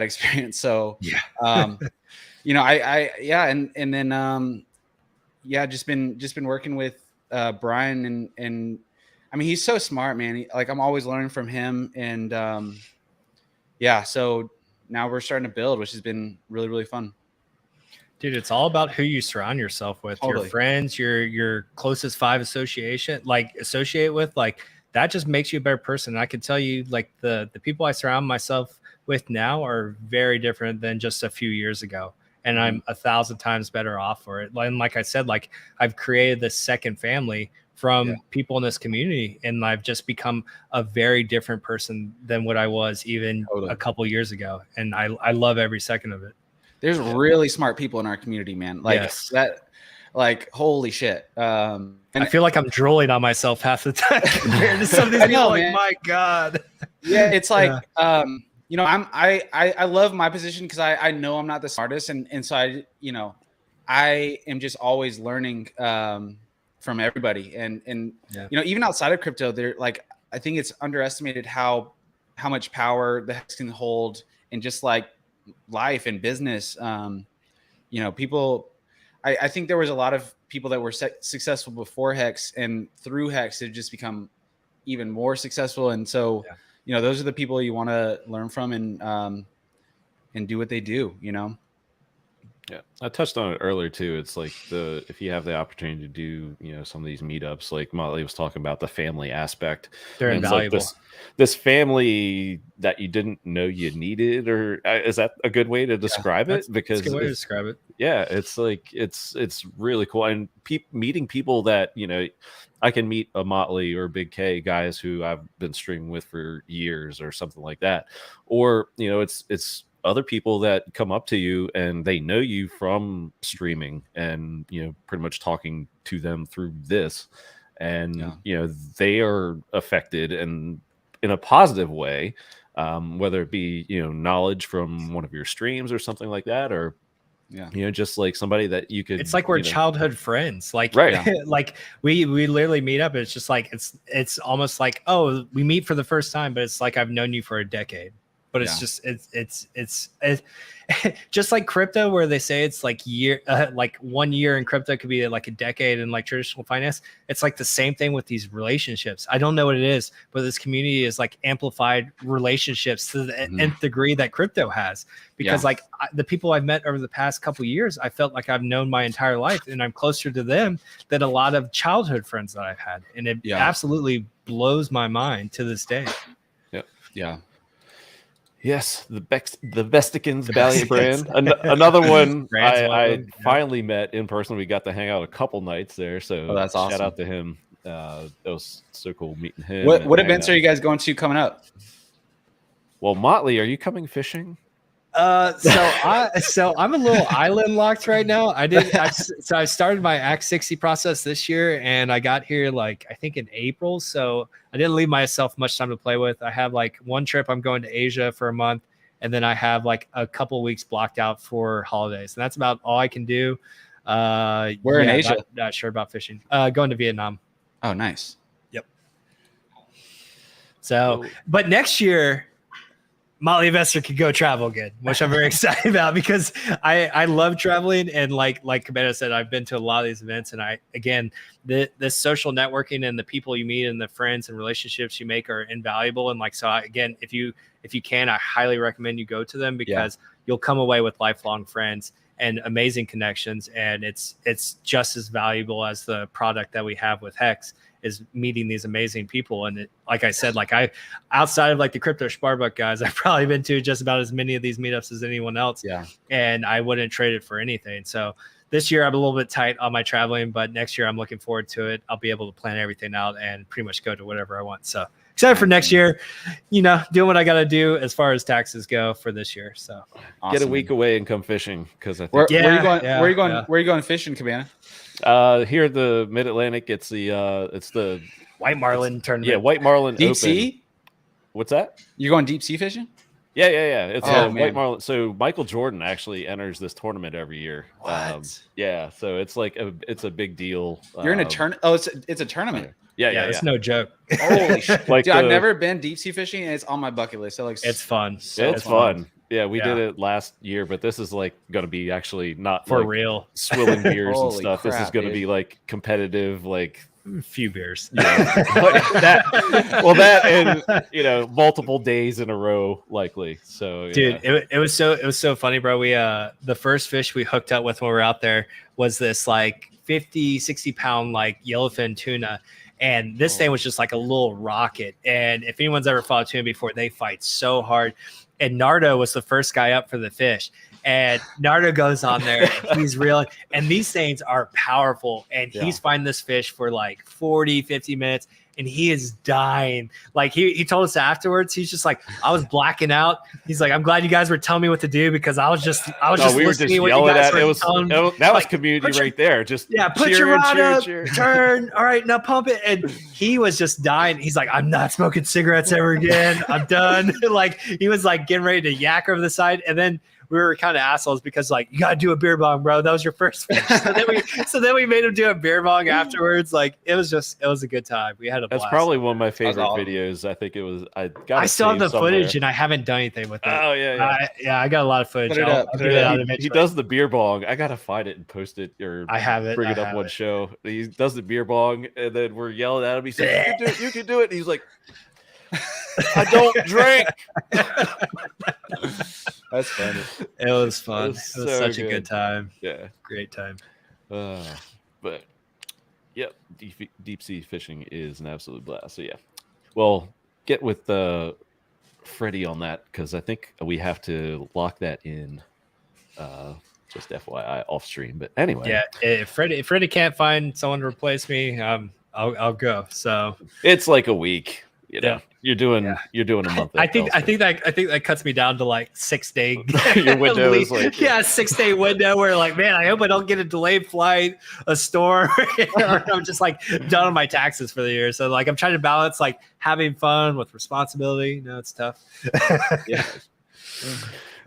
experience. So, you know, and then, just been working with Brian and I mean, he's so smart, man. Like, I'm always learning from him. And so now we're starting to build, which has been really, really fun.
Dude, it's all about who you surround yourself with. Totally. Your friends, your closest five associate with, like, that just makes you a better person. And I can tell you, like, the people I surround myself with now are very different than just a few years ago. And I'm 1,000 times better off for it. And like I said, like, I've created this second family from people in this community, and I've just become a very different person than what I was even a couple years ago. And I love every second of it.
There's really smart people in our community, man. Like that, like, holy shit.
And I feel like I'm drooling on myself half the time compared to some of these people. Like, my God.
Yeah, it's like, you know, I love my position because I know I'm not the smartest, and so I am just always learning from everybody, and you know, even outside of crypto, they're like, I think it's underestimated how much power the HEX can hold in just like life and business. You know, people, I think there was a lot of people that were successful before HEX, and through HEX they've just become even more successful. And so you know, those are the people you want to learn from and do what they do, you know?
Yeah, I touched on it earlier too. It's like if you have the opportunity to do, you know, some of these meetups, like Motley was talking about, the family aspect.
They're invaluable.
Like this family that you didn't know you needed, or is that a good way to describe it? Because
that's a good way to describe it.
Yeah, it's like it's really cool, and meeting people that, you know, I can meet a Motley or Big K guys who I've been streaming with for years or something like that, or, you know, it's other people that come up to you and they know you from streaming, and, you know, pretty much talking to them through this, and you know, they are affected and in a positive way, whether it be, you know, knowledge from one of your streams or something like that, or you know, just like somebody that you could,
it's like we're childhood friends, like, like we literally meet up, and it's just like, it's almost like, oh, we meet for the first time, but it's like I've known you for a decade. but it's just it's just like crypto, where they say it's like like 1 year in crypto could be like a decade in like traditional finance. It's like the same thing with these relationships. I don't know what it is, but this community is like amplified relationships to the nth degree that crypto has, because like the people I've met over the past couple of years, I felt like I've known my entire life, and I'm closer to them than a lot of childhood friends that I've had, and it absolutely blows my mind to this day.
Yeah.
Yes, the Vesticans Valley brand. Another one I finally met in person. We got to hang out a couple nights there, so
that's awesome.
Shout out to him. That was so cool meeting him.
What events are you guys going to coming up?
Well, Motley, are you coming fishing?
So I'm a little island locked right now. I started my Act 60 process this year, and I got here like I think in April. So I didn't leave myself much time to play with. I have like one trip I'm going to Asia for a month, and then I have like a couple of weeks blocked out for holidays, and that's about all I can do.
Where in Asia?
Not sure about fishing. Going to Vietnam.
Oh, nice.
Yep. So, but next year, Motley Investor could go travel again, which I'm very excited about, because I love traveling, and like Cabana said, I've been to a lot of these events, and the social networking and the people you meet and the friends and relationships you make are invaluable. And like, so again, if you can, I highly recommend you go to them, because you'll come away with lifelong friends and amazing connections, and it's just as valuable as the product that we have with HEX, is meeting these amazing people. And like I said, like outside of like the Crypto Sparbuck guys, I've probably been to just about as many of these meetups as anyone else. Yeah. And I wouldn't trade it for anything. So this year I'm a little bit tight on my traveling, but next year I'm looking forward to it. I'll be able to plan everything out and pretty much go to whatever I want. So excited for next year, doing what I got to do as far as taxes go for this year. So
Get a week away and come fishing, because I think
where are you going fishing, Cabana?
Here at the Mid-Atlantic, it's the
White Marlin tournament.
Yeah, White Marlin
Deep
Open.
sea?
What's that?
You're going deep sea fishing?
Yeah. It's White Marlin. So Michael Jordan actually enters this tournament every year.
What?
Yeah, so it's like it's a big deal.
You're in a tournament. Oh, it's a tournament.
Yeah, it's no joke.
Holy shit! Like Dude, I've never been deep sea fishing, and it's on my bucket list. So like,
it's fun.
It's fun. Yeah, we did it last year, but this is like going to be actually not
for
like
real
swilling beers and stuff. Crap, this is going to be like competitive, like
a few beers.
Yeah. that and multiple days in a row, likely. So
dude, it was so funny, bro. We the first fish we hooked up with when we were out there was this like 50-60 pound like yellowfin tuna. And this thing was just like a little rocket. And if anyone's ever fought a tuna before, they fight so hard. And Nardo was the first guy up for the fish. And Nardo goes on there. And he's reeling. And these things are powerful. And he's fighting this fish for like 40, 50 minutes. And he is dying. Like he told us afterwards, he's just like, I was blacking out. He's like, I'm glad you guys were telling me what to do, because I was just listening to what you guys were telling.
That was community right there. Just
put your rod up, turn. All right, now pump it. And he was just dying. He's like, I'm not smoking cigarettes ever again. I'm done. Like he was like getting ready to yak over the side. And then we were kind of assholes, because like, you gotta do a beer bong, bro. That was your first fish. So then we made him do a beer bong afterwards. Like it was a good time. We had a blast.
That's probably one of my favorite videos. I think it was. I
still have the footage, and I haven't done anything with it.
Oh yeah.
I got a lot of footage.
He does the beer bong. I gotta find it and post it, or
I have it.
Bring it up one show. He does the beer bong, and then we're yelling at him. He says, "You can do it." And he's like, I don't drink.
That's funny.
It was fun. It was such a good time.
Yeah,
great time.
But yep, deep sea fishing is an absolute blast. So yeah, well, get with Freddie on that, because I think we have to lock that in. Just FYI, off stream. But anyway,
yeah, if Freddie can't find someone to replace me, I'll go. So
it's like a week. You're doing a month.
I think that cuts me down to like 6 day.
Your window is like
6 day window where like, man, I hope I don't get a delayed flight, a storm, or I'm just like done on my taxes for the year. So like I'm trying to balance like having fun with responsibility. It's tough.
Yeah.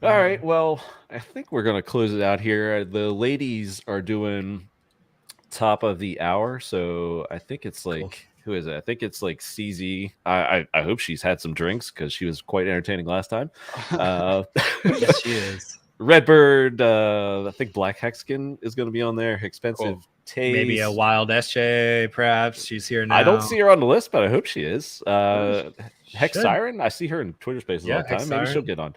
All right. Well, I think we're gonna close it out here. The ladies are doing top of the hour, so I think it's like. Cool. who is it? I think it's like CZ. I hope she's had some drinks because she was quite entertaining last time.
Yes, she is.
Redbird, I think Black Hexagon is going to be on there. Expensive Taste.
Maybe a Wild SJ, perhaps. She's here now.
I don't see her on the list, but I hope she is. Hex
Should.
Siren, I see her in Twitter Spaces all the
Hex
time. Maybe she'll
Siren.
get on.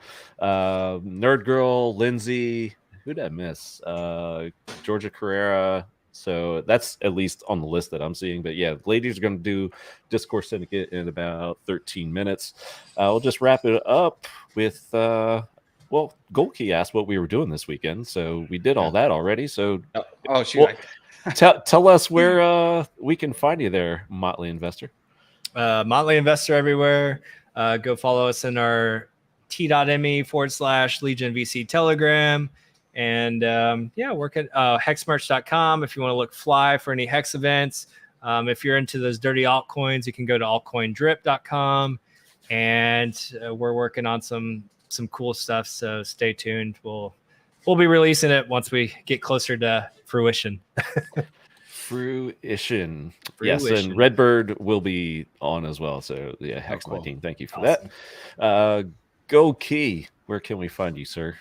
Nerd Girl, Lindsay, who did I miss? Georgia Carrera. So that's at least on the list that I'm seeing. But yeah, ladies are going to do Discourse Syndicate in about 13 minutes. We'll just wrap it up with, well, Goldk3y asked what we were doing this weekend. So we did all that already. So
Shoot.
tell us where we can find you there, Motley Investor.
Motley Investor everywhere. Go follow us in our t.me/Legion VC Telegram. And work at hexmerch.com if you want to look fly for any Hex events. If you're into those dirty altcoins, you can go to altcoindrip.com. And we're working on some cool stuff. So stay tuned. We'll be releasing it once we get closer to fruition.
Fruition. Yes, and Redbird will be on as well. So yeah, Hex my team. Thank you for that. Goldk3y, where can we find you, sir?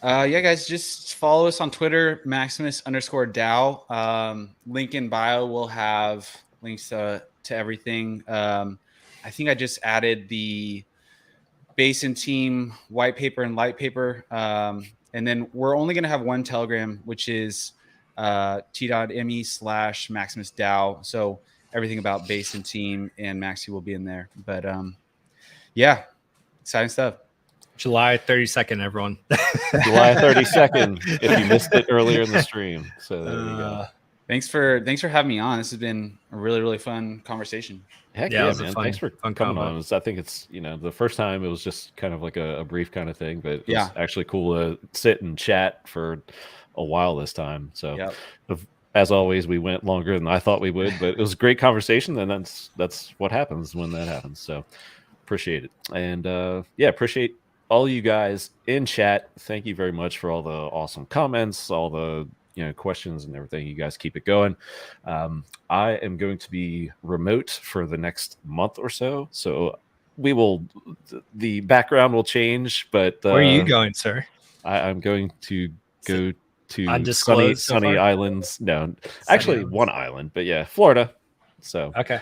Yeah, guys, just follow us on Twitter, Maximus_DAO. Link in bio will have links to everything. I think I just added the Basin team white paper and light paper. And then we're only going to have one Telegram, which is t.me/MaximusDAO. So everything about Basin team and Maxi will be in there. But yeah, exciting stuff.
July 32nd, everyone.
July 32nd, if you missed it earlier in the stream. So there you go.
Thanks for having me on. This has been a really, really fun conversation.
Heck yeah, man. Thanks for coming on. I think it's, the first time it was just kind of like a brief kind of thing, but it was actually cool to sit and chat for a while this time. So as always, we went longer than I thought we would, but it was a great conversation. And that's what happens when that happens. So appreciate it. And appreciate all you guys in chat. Thank you very much for all the awesome comments, all the questions and everything. You guys keep it going. I am going to be remote for the next month or so, the background will change. But
where are you going, sir?
I'm going to go to sunny islands. No, actually one island, but yeah, Florida. So
okay,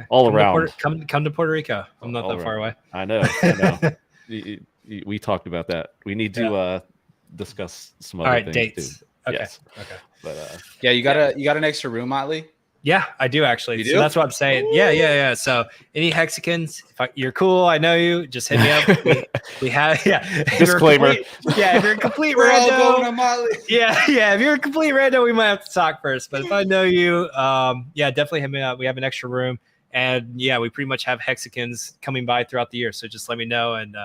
all around.
Come to Puerto Rico. I'm not that far away.
I know. We talked about that. We need to discuss some other things
dates
too.
Okay.
Yes.
Okay.
But
you got an extra room, Motley?
Yeah, I do actually.
You do?
So that's what I'm saying. Ooh. Yeah. So any Hexicans, you're cool, I know you, just hit me up. we have
disclaimer.
If you're a complete
We're
rando,
all going to Motley.
Yeah. If you're a complete rando, we might have to talk first. But if I know you, definitely hit me up. We have an extra room, and we pretty much have Hexicans coming by throughout the year. So just let me know, and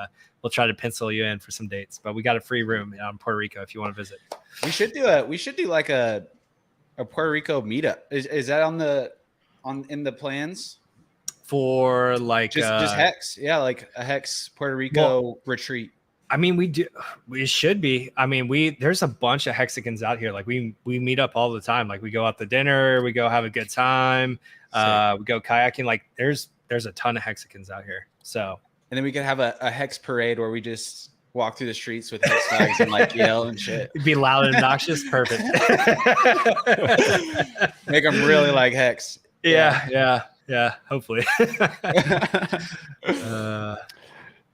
we'll try to pencil you in for some dates. But we got a free room in Puerto Rico if you want to visit.
We should do like a Puerto Rico meetup. Is that in the plans
for like
just Hex? Yeah, like a Hex Puerto Rico retreat.
I mean, we should be. I mean, there's a bunch of Hexicans out here. Like we meet up all the time. Like we go out to dinner, we go have a good time. We go kayaking. Like there's a ton of Hexicans out here. So.
And then we could have a Hex parade where we just walk through the streets with Hex flags and like yell and shit.
It'd be loud and obnoxious. Perfect.
Make them really like Hex.
Yeah. Hopefully.
All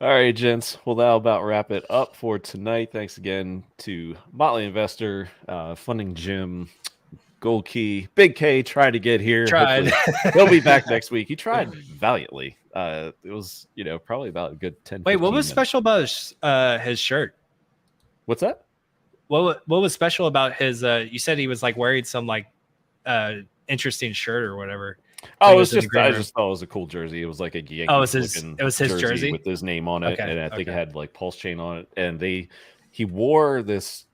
right, gents. Well, that'll about wrap it up for tonight. Thanks again to Motley Investor, Funding Jim, Goldk3y, Big K tried to get here.
Tried.
He'll be back next week. He tried valiantly. It was, probably about a good 10.
Wait, what was special about his shirt?
What's that?
What was special about his? You said he was like wearing some like interesting shirt or whatever.
Oh, I just thought it was a cool jersey. It was like a Yankee.
Oh, it was his jersey
with his name on it,
okay,
and I think it had like PulseChain on it. And he wore this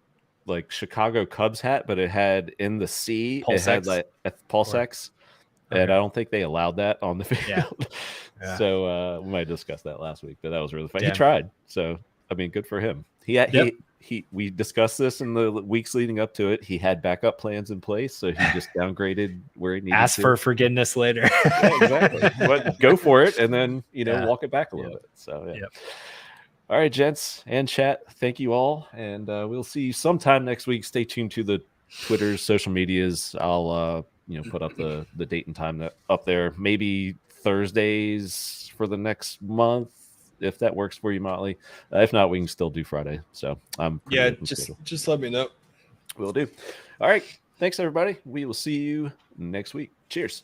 like Chicago Cubs hat, but it had in the C, it had like a PulseX, and I don't think they allowed that on the field. Yeah. So we might have discussed that last week, but that was really fun. He tried, so I mean, good for him. He we discussed this in the weeks leading up to it. He had backup plans in place, so he just downgraded where he needed
Ask
to.
for forgiveness later.
Yeah, exactly. But go for it, and then walk it back a little
Yep.
bit. So yeah.
Yep.
All right, gents and chat. Thank you all, and we'll see you sometime next week. Stay tuned to the Twitter's, social medias. I'll put up the date and time up there. Maybe Thursdays for the next month, if that works for you, Motley. If not, we can still do Friday. So I'm pretty open schedule.
just let me know.
Will do. All right. Thanks, everybody. We will see you next week. Cheers.